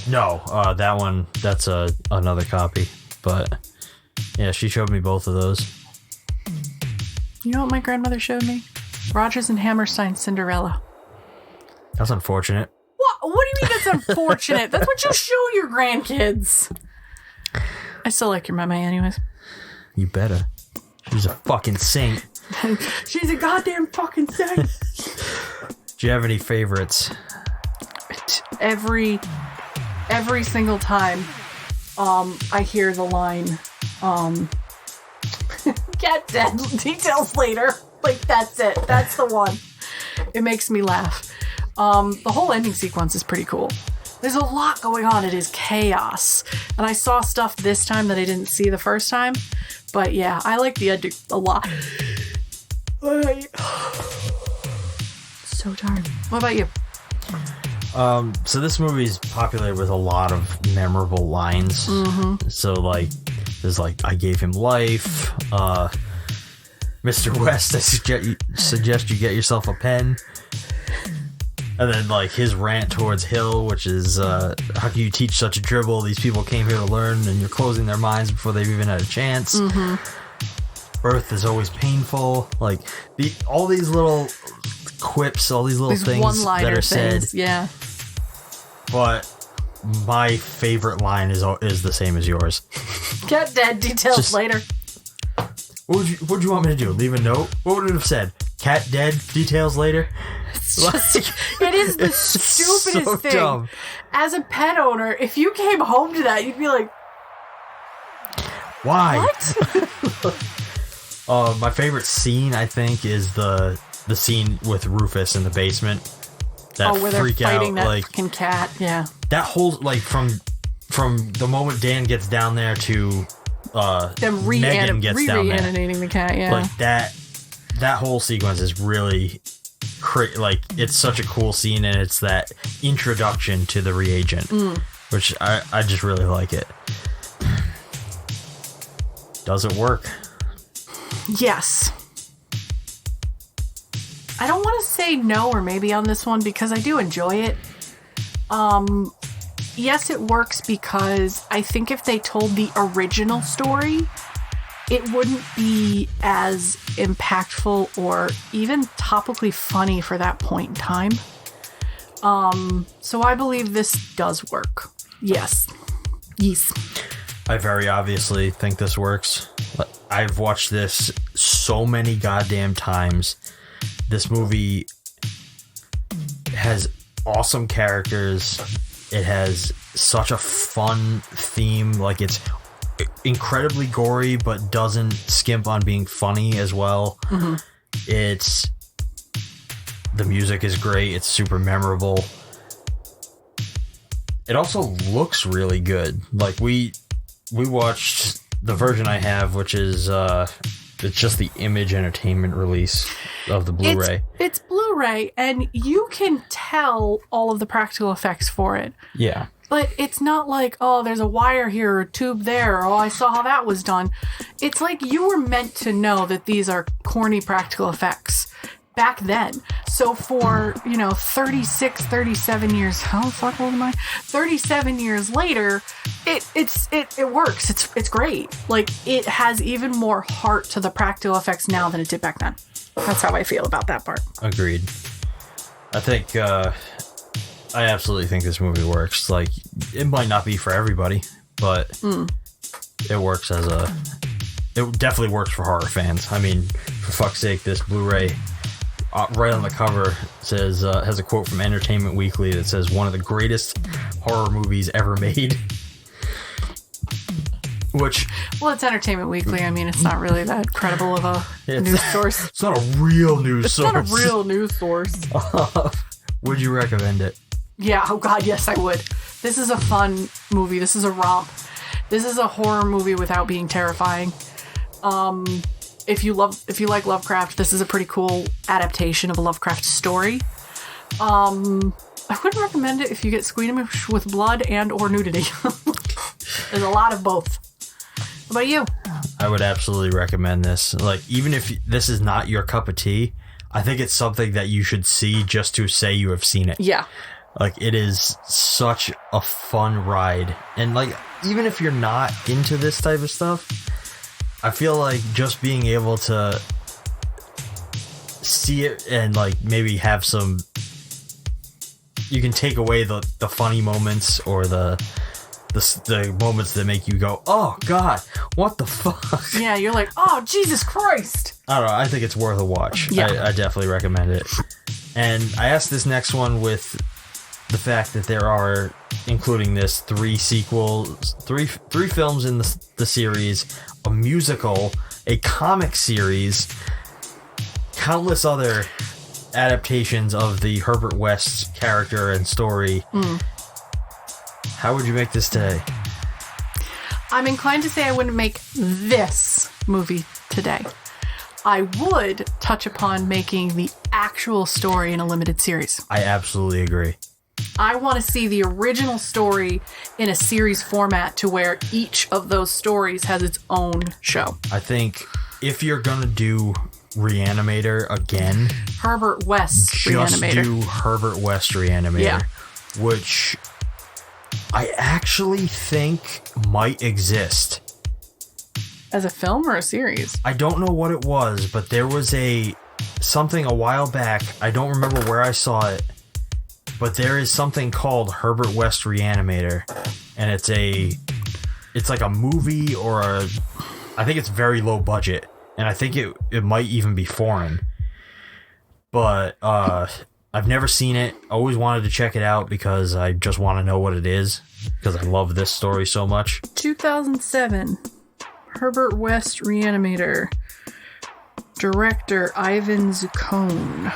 [SPEAKER 1] No, that one, that's another copy. But yeah, she showed me both of those.
[SPEAKER 8] You know what my grandmother showed me? Rodgers and Hammerstein's Cinderella.
[SPEAKER 1] That's unfortunate.
[SPEAKER 8] What do you mean that's unfortunate? That's what you show your grandkids. I still like your meme anyways.
[SPEAKER 1] You better. She's a fucking saint.
[SPEAKER 8] She's a goddamn fucking saint.
[SPEAKER 1] Do you have any favorites?
[SPEAKER 8] Every single time I hear the line, get dead, details later. Like, that's it. That's the one. It makes me laugh. The whole ending sequence is pretty cool. There's a lot going on. It is chaos. And I saw stuff this time that I didn't see the first time. But yeah, I like the ending a lot. So tired. What about you?
[SPEAKER 1] So this movie is populated with a lot of memorable lines. Mm-hmm. So like, there's like, I gave him life. Mr. West, I suggest you get yourself a pen. And then like his rant towards Hill, which is, how can you teach such a dribble? These people came here to learn and you're closing their minds before they've even had a chance. Mm-hmm. Birth is always painful. Like all these little quips, all these little things that are said.
[SPEAKER 8] Yeah.
[SPEAKER 1] But my favorite line is the same as yours.
[SPEAKER 8] Get dead, details later.
[SPEAKER 1] What would you want me to do? Leave a note? What would it have said? Cat dead, details later?
[SPEAKER 8] It is the stupidest
[SPEAKER 1] so
[SPEAKER 8] thing.
[SPEAKER 1] Dumb.
[SPEAKER 8] As a pet owner, if you came home to that, you'd be like,
[SPEAKER 1] why?
[SPEAKER 8] What?
[SPEAKER 1] My favorite scene, I think, is the scene with Rufus in the basement. That
[SPEAKER 8] where they're fighting that
[SPEAKER 1] like,
[SPEAKER 8] freaking cat. Yeah.
[SPEAKER 1] That whole, like, from the moment Dan gets down there to
[SPEAKER 8] them
[SPEAKER 1] Megan gets down there.
[SPEAKER 8] Reanimating the cat, yeah.
[SPEAKER 1] Like, that whole sequence is really... like, it's such a cool scene, and it's that introduction to the reagent, which I just really like it. Does it work?
[SPEAKER 8] Yes. I don't want to say no or maybe on this one because I do enjoy it. Yes, it works because I think if they told the original story, it wouldn't be as impactful or even topically funny for that point in time. So I believe this does work. Yes.
[SPEAKER 1] I very obviously think this works. I've watched this so many goddamn times. This movie has awesome characters. It has such a fun theme. Like, it's incredibly gory, but doesn't skimp on being funny as well. Mm-hmm. The music is great. It's super memorable. It also looks really good. Like, we watched the version I have, which is it's just the Image Entertainment release of the Blu-ray.
[SPEAKER 8] It's Blu-ray, and you can tell all of the practical effects for it.
[SPEAKER 1] Yeah.
[SPEAKER 8] But it's not like, oh, there's a wire here or a tube there, or oh, I saw how that was done. It's like you were meant to know that these are corny practical effects back then. So for, 37 years, how fuck old am I? 37 years later, it works. It's great. Like, it has even more heart to the practical effects now than it did back then. That's how I feel about that part.
[SPEAKER 1] Agreed. I think, I absolutely think this movie works. Like, it might not be for everybody, but it works it definitely works for horror fans. I mean, for fuck's sake, this Blu-ray, right on the cover, says has a quote from Entertainment Weekly that says, one of the greatest horror movies ever made. Which...
[SPEAKER 8] Well, it's Entertainment Weekly. I mean, it's not really that credible of a news source.
[SPEAKER 1] It's not a real news source.
[SPEAKER 8] It's not a real news source.
[SPEAKER 1] Would you recommend it?
[SPEAKER 8] Yeah, oh god, yes, I would. This is a fun movie. This is a romp. This is a horror movie without being terrifying. if you like Lovecraft, this is a pretty cool adaptation of a Lovecraft story. I would recommend it if you get squeamish with blood and or nudity. There's a lot of both. What about you?
[SPEAKER 1] I would absolutely recommend this. Like, even if this is not your cup of tea, I think it's something that you should see just to say you have seen it.
[SPEAKER 8] Yeah.
[SPEAKER 1] Like, it is such a fun ride. And, like, even if you're not into this type of stuff, I feel like just being able to see it and, like, maybe have some... You can take away the funny moments or the moments that make you go, oh, God, what the fuck?
[SPEAKER 8] Yeah, you're like, oh, Jesus Christ.
[SPEAKER 1] I don't know. I think it's worth a watch.
[SPEAKER 8] Yeah.
[SPEAKER 1] I definitely recommend it. And I asked this next one with the fact that there are, including this, 3 sequels, three films in the series, a musical, a comic series, countless other adaptations of the Herbert West character and story. How would you make this today?
[SPEAKER 8] I'm inclined to say I wouldn't make this movie today. I would touch upon making the actual story in a limited series.
[SPEAKER 1] I absolutely agree.
[SPEAKER 8] I want to see the original story in a series format to where each of those stories has its own show.
[SPEAKER 1] I think if you're going to do Re-Animator again...
[SPEAKER 8] Herbert West
[SPEAKER 1] just
[SPEAKER 8] Re-Animator.
[SPEAKER 1] do Herbert West Re-Animator.
[SPEAKER 8] Yeah.
[SPEAKER 1] Which I actually think might exist.
[SPEAKER 8] As a film or a series?
[SPEAKER 1] I don't know what it was, but there was something a while back. I don't remember where I saw it, but there is something called Herbert West Re-Animator, and it's like a movie I think it's very low budget, and I think it might even be foreign. But I've never seen it. Always wanted to check it out because I just want to know what it is, because I love this story so much. 2007.
[SPEAKER 8] Herbert West Re-Animator. Director Ivan Zuccone.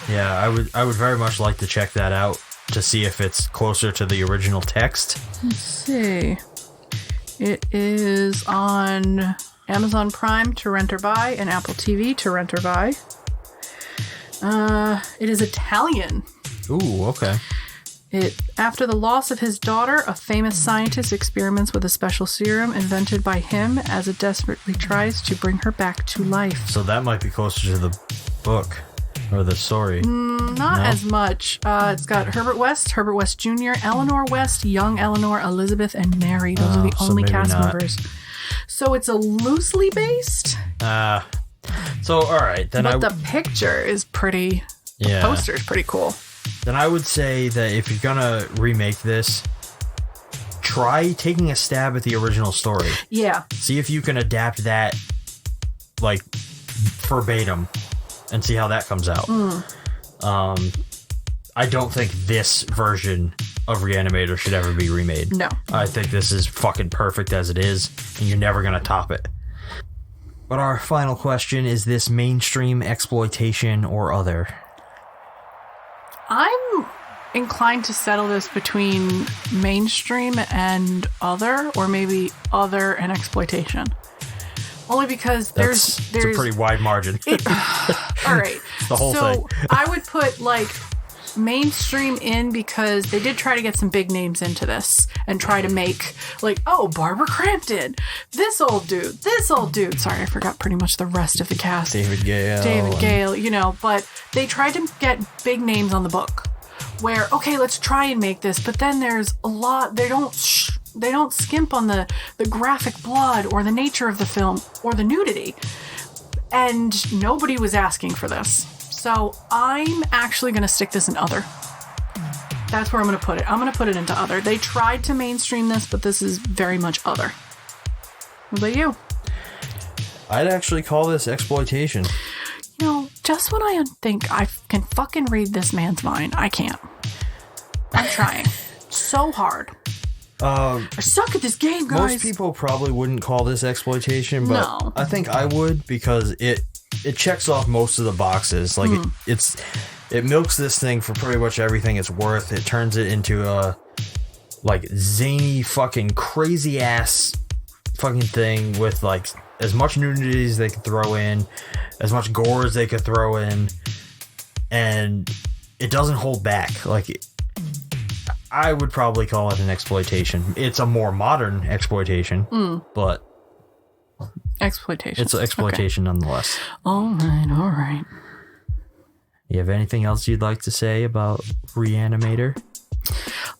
[SPEAKER 1] Yeah, I would very much like to check that out to see if it's closer to the original text.
[SPEAKER 8] Let's see. It is on Amazon Prime to rent or buy and Apple TV to rent or buy. It is Italian.
[SPEAKER 1] Ooh, okay.
[SPEAKER 8] After the loss of his daughter, a famous scientist experiments with a special serum invented by him as it desperately tries to bring her back to life.
[SPEAKER 1] So that might be closer to the book or the story.
[SPEAKER 8] Not as much. It's got Herbert West Jr., Eleanor West, young Eleanor, Elizabeth, and Mary. Those are the only cast members. So it's a loosely based.
[SPEAKER 1] So all right, then.
[SPEAKER 8] But the picture is pretty.
[SPEAKER 1] Yeah.
[SPEAKER 8] The poster is pretty cool.
[SPEAKER 1] Then I would say that if you're gonna remake this, try taking a stab at the original story.
[SPEAKER 8] Yeah.
[SPEAKER 1] See if you can adapt that, like, verbatim, and see how that comes out. I don't think this version of Re-Animator should ever be remade.
[SPEAKER 8] No.
[SPEAKER 1] I think this is fucking perfect as it is, and you're never gonna top it. But our final question is this mainstream, exploitation, or other?
[SPEAKER 8] I'm inclined to settle this between mainstream and other, or maybe other and exploitation. Only because there's
[SPEAKER 1] a pretty wide margin.
[SPEAKER 8] All right.
[SPEAKER 1] The whole thing.
[SPEAKER 8] I would put like mainstream in because they did try to get some big names into this and try to make like, oh, Barbara Crampton, this old dude. Sorry, I forgot pretty much the rest of the cast. David Gale, you know, but they tried to get big names on the book where, okay, let's try and make this, but then there's a lot, they don't skimp on the graphic blood or the nature of the film or the nudity. And nobody was asking for this. So I'm actually going to stick this in other. That's where I'm going to put it. I'm going to put it into other. They tried to mainstream this, but this is very much other. What about you?
[SPEAKER 1] I'd actually call this exploitation.
[SPEAKER 8] You know, just when I think I can fucking read this man's mind, I can't. I'm trying so hard. I suck at this game, guys.
[SPEAKER 1] Most people probably wouldn't call this exploitation, but
[SPEAKER 8] No.
[SPEAKER 1] I think I would because it checks off most of the boxes. Like it milks this thing for pretty much everything it's worth. It turns it into a like zany fucking crazy ass fucking thing with like as much nudity as they could throw in, as much gore as they could throw in, and it doesn't hold back. Like, I would probably call it an exploitation. It's a more modern exploitation, but
[SPEAKER 8] Exploitation.
[SPEAKER 1] it's an exploitation nonetheless.
[SPEAKER 8] All right.
[SPEAKER 1] You have anything else you'd like to say about Re-Animator?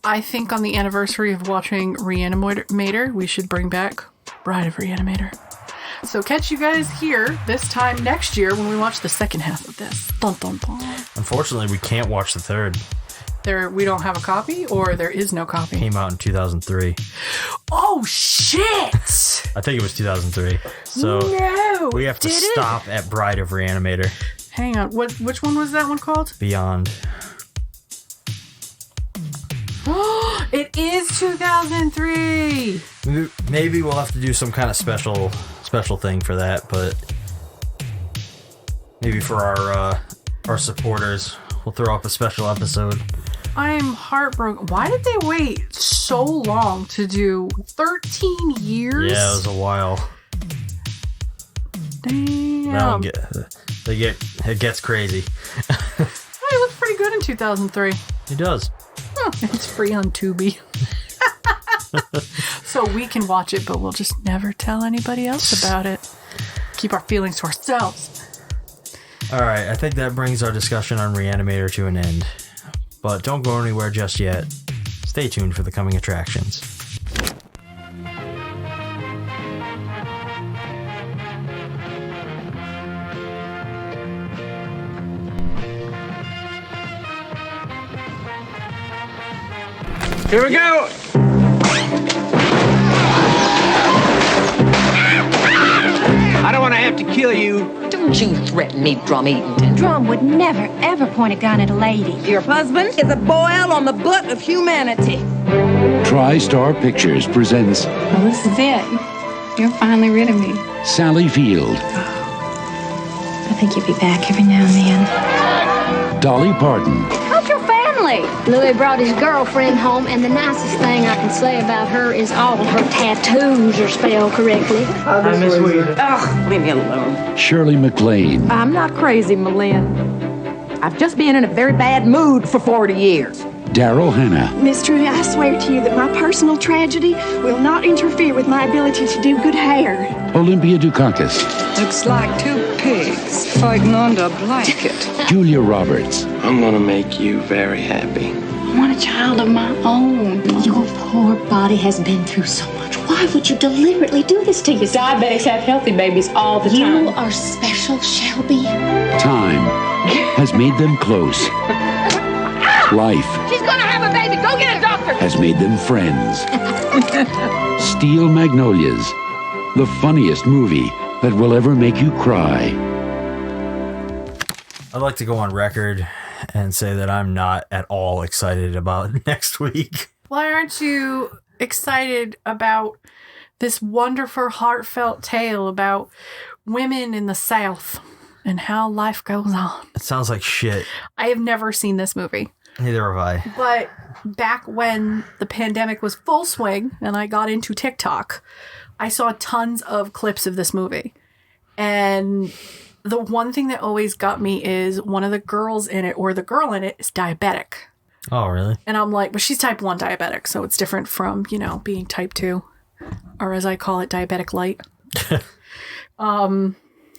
[SPEAKER 8] I think on the anniversary of watching Re-Animator, we should bring back Bride of Re-Animator. So catch you guys here this time next year when we watch the second half of this. Dun, dun, dun.
[SPEAKER 1] Unfortunately, we can't watch the third.
[SPEAKER 8] We don't have a copy, or there is no copy?
[SPEAKER 1] Came out in 2003.
[SPEAKER 8] Oh, shit!
[SPEAKER 1] I think it was 2003. So
[SPEAKER 8] no,
[SPEAKER 1] we have to stop at Bride of Re-Animator.
[SPEAKER 8] Hang on. Which one was that one called?
[SPEAKER 1] Beyond.
[SPEAKER 8] It is 2003!
[SPEAKER 1] Maybe we'll have to do some kind of special thing for that, but maybe for our supporters, we'll throw up a special episode.
[SPEAKER 8] I'm heartbroken. Why did they wait so long to do 13 years?
[SPEAKER 1] Yeah, it was a while.
[SPEAKER 8] Damn.
[SPEAKER 1] It gets crazy.
[SPEAKER 8] It looks pretty good in 2003.
[SPEAKER 1] It does.
[SPEAKER 8] It's free on Tubi. So we can watch it, but we'll just never tell anybody else about it. Keep our feelings to ourselves.
[SPEAKER 1] Alright, I think that brings our discussion on Re-Animator to an end. But don't go anywhere just yet. Stay tuned for the coming attractions.
[SPEAKER 3] Here we go! I don't want to have to kill you.
[SPEAKER 9] Don't you threaten me, Drum Eaton.
[SPEAKER 10] Drum would never, ever point a gun at a lady.
[SPEAKER 9] Your husband is a boil on the butt of humanity.
[SPEAKER 7] TriStar Pictures presents
[SPEAKER 10] Well, this is it. You're finally rid of me.
[SPEAKER 7] Sally Field,
[SPEAKER 10] I think you'll be back every now and then.
[SPEAKER 7] Dolly Parton,
[SPEAKER 10] How's your family?
[SPEAKER 11] Louis brought his girlfriend home, and the nicest thing I can say about her is all of her tattoos are spelled correctly.
[SPEAKER 3] I miss Weed.
[SPEAKER 9] Ugh, leave me alone.
[SPEAKER 7] Shirley MacLaine,
[SPEAKER 9] I'm not crazy, Malin. I've just been in a very bad mood for 40 years.
[SPEAKER 7] Daryl Hannah,
[SPEAKER 10] Miss Trudy, I swear to you that my personal tragedy will not interfere with my ability to do good hair.
[SPEAKER 7] Olympia Dukakis,
[SPEAKER 9] Looks like two pigs fighting under a blanket.
[SPEAKER 7] Julia Roberts,
[SPEAKER 12] I'm gonna make you very happy.
[SPEAKER 10] I want a child of my own. Your poor body has been through so much. Why would you deliberately do this to yourself?
[SPEAKER 11] Diabetics have healthy babies all the
[SPEAKER 10] You are special, Shelby.
[SPEAKER 7] time has made them close. Life
[SPEAKER 11] She's gonna have a baby. Go get a doctor.
[SPEAKER 7] has made them friends. Steel Magnolias, the funniest movie that will ever make you cry.
[SPEAKER 1] I'd like to go on record and say that I'm not at all excited about next week.
[SPEAKER 8] Why aren't you excited about this wonderful, heartfelt tale about women in the South and how life goes on?
[SPEAKER 1] It sounds like shit.
[SPEAKER 8] I have never seen this movie.
[SPEAKER 1] Neither have I.
[SPEAKER 8] But back when the pandemic was full swing and I got into TikTok, I saw tons of clips of this movie. And the one thing that always got me is one of the girls in it, or the girl in it, is diabetic.
[SPEAKER 1] Oh, really?
[SPEAKER 8] And I'm like, well, she's type 1 diabetic, so it's different from, being type 2. Or as I call it, diabetic light.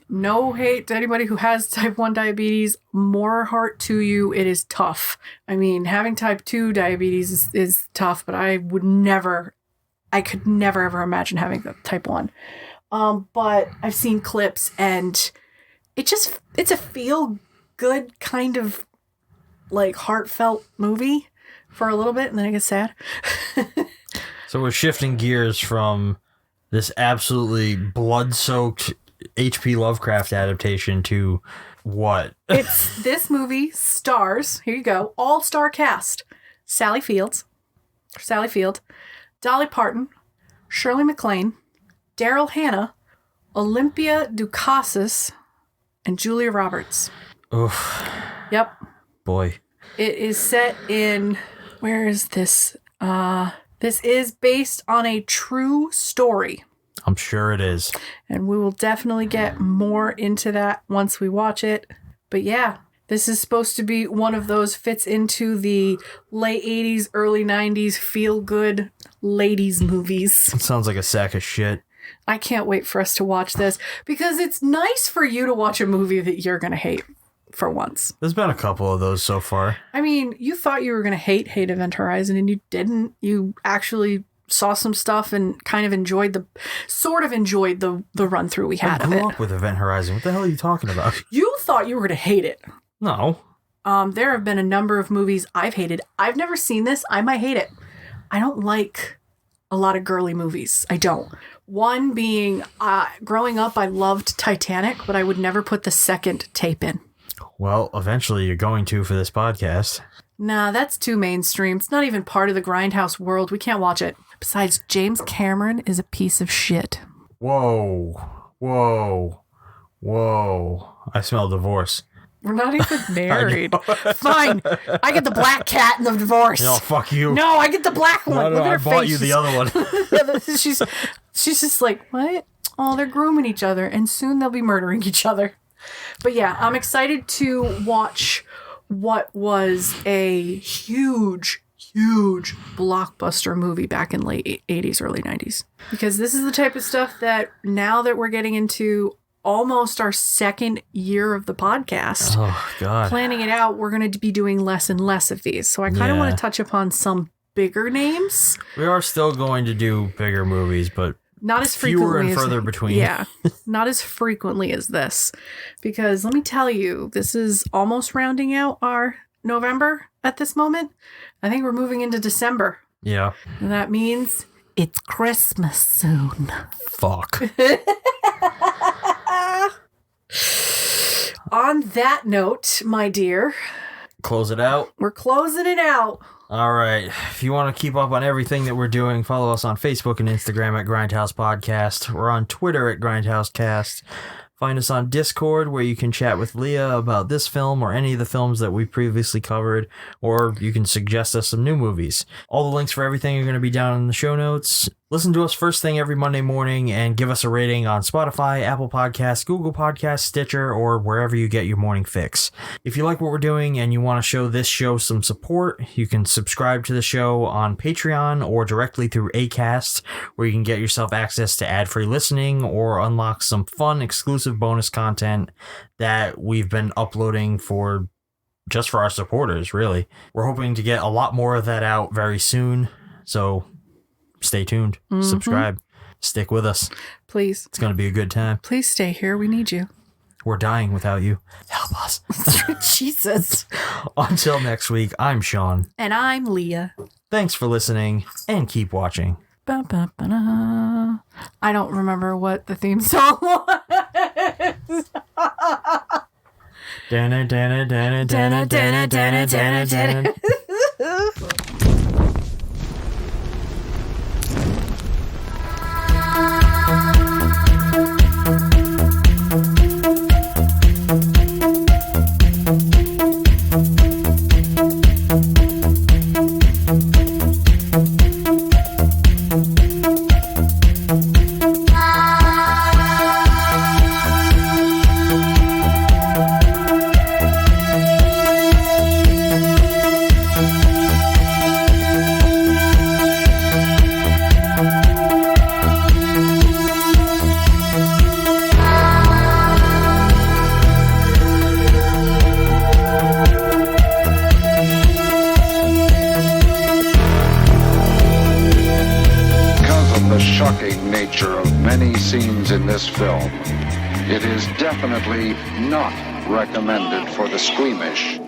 [SPEAKER 8] No hate to anybody who has type 1 diabetes. More heart to you. It is tough. I mean, having type 2 diabetes is tough, but I could never ever imagine having the type 1. But I've seen clips and it's a feel good kind of like heartfelt movie for a little bit, and then it gets sad.
[SPEAKER 1] So we're shifting gears from this absolutely blood-soaked H.P. Lovecraft adaptation to what?
[SPEAKER 8] This movie stars, here you go, all-star cast. Sally Field, Dolly Parton, Shirley MacLaine, Daryl Hannah, Olympia Dukakis, and Julia Roberts.
[SPEAKER 1] Oof.
[SPEAKER 8] Yep.
[SPEAKER 1] Boy.
[SPEAKER 8] It is set in, where is this? This is based on a true story.
[SPEAKER 1] I'm sure it is.
[SPEAKER 8] And we will definitely get more into that once we watch it. But yeah, this is supposed to be one of those fits into the late 80s, early 90s feel-good ladies movies.
[SPEAKER 1] It sounds like a sack of shit.
[SPEAKER 8] I can't wait for us to watch this because it's nice for you to watch a movie that you're going to hate for once.
[SPEAKER 1] There's been a couple of those so far.
[SPEAKER 8] I mean, you thought you were going to hate Event Horizon and you didn't. You actually saw some stuff and kind of enjoyed the run through we had of it.
[SPEAKER 1] I grew up with Event Horizon. What the hell are you talking about?
[SPEAKER 8] You thought you were going to hate it.
[SPEAKER 1] No.
[SPEAKER 8] There have been a number of movies I've hated. I've never seen this. I might hate it. I don't like a lot of girly movies. I don't. One being, growing up, I loved Titanic, but I would never put the second tape in.
[SPEAKER 1] Well, eventually you're going to for this podcast.
[SPEAKER 8] Nah, that's too mainstream. It's not even part of the Grindhouse world. We can't watch it. Besides, James Cameron is a piece of shit.
[SPEAKER 1] Whoa. I smell divorce.
[SPEAKER 8] We're not even married. Fine. I get the black cat in the divorce.
[SPEAKER 1] No, fuck you.
[SPEAKER 8] No, I get the black one.
[SPEAKER 1] No, I bought you the other one.
[SPEAKER 8] She's just like, what? Oh, they're grooming each other, and soon they'll be murdering each other. But yeah, I'm excited to watch what was a huge blockbuster movie back in late 80s, early 90s. Because this is the type of stuff that now that we're getting into almost our second year of the podcast,
[SPEAKER 1] oh God,
[SPEAKER 8] planning it out, we're going to be doing less and less of these. So I kind of want to touch upon some bigger names.
[SPEAKER 1] We are still going to do bigger movies, but
[SPEAKER 8] not as frequently
[SPEAKER 1] fewer and further between.
[SPEAKER 8] Yeah, not as frequently as this. Because let me tell you, this is almost rounding out our November at this moment. I think we're moving into December.
[SPEAKER 1] Yeah.
[SPEAKER 8] And that means it's Christmas soon.
[SPEAKER 1] Fuck.
[SPEAKER 8] On that note, my dear.
[SPEAKER 1] Close it out.
[SPEAKER 8] We're closing it out.
[SPEAKER 1] All right. If you want to keep up on everything that we're doing, follow us on Facebook and Instagram at Grindhouse Podcast. We're on Twitter at GrindhouseCast. Find us on Discord, where you can chat with Leah about this film or any of the films that we previously covered, or you can suggest us some new movies. All the links for everything are going to be down in the show notes. Listen to us first thing every Monday morning and give us a rating on Spotify, Apple Podcasts, Google Podcasts, Stitcher, or wherever you get your morning fix. If you like what we're doing and you want to show this show some support, you can subscribe to the show on Patreon or directly through Acast, where you can get yourself access to ad-free listening or unlock some fun exclusive bonus content that we've been uploading for just for our supporters, really. We're hoping to get a lot more of that out very soon, so stay tuned, subscribe, stick with us.
[SPEAKER 8] Please.
[SPEAKER 1] It's going to be a good time.
[SPEAKER 8] Please stay here. We need you.
[SPEAKER 1] We're dying without you. Help us.
[SPEAKER 8] Jesus.
[SPEAKER 1] Until next week, I'm Shawn.
[SPEAKER 8] And I'm Leah.
[SPEAKER 1] Thanks for listening, and keep watching.
[SPEAKER 8] Ba-ba-ba-da. I don't remember what the theme song was.
[SPEAKER 1] Dana, dana, dana, dana, dana, dana, dana, dana.
[SPEAKER 13] In this film, it is definitely not recommended for the squeamish.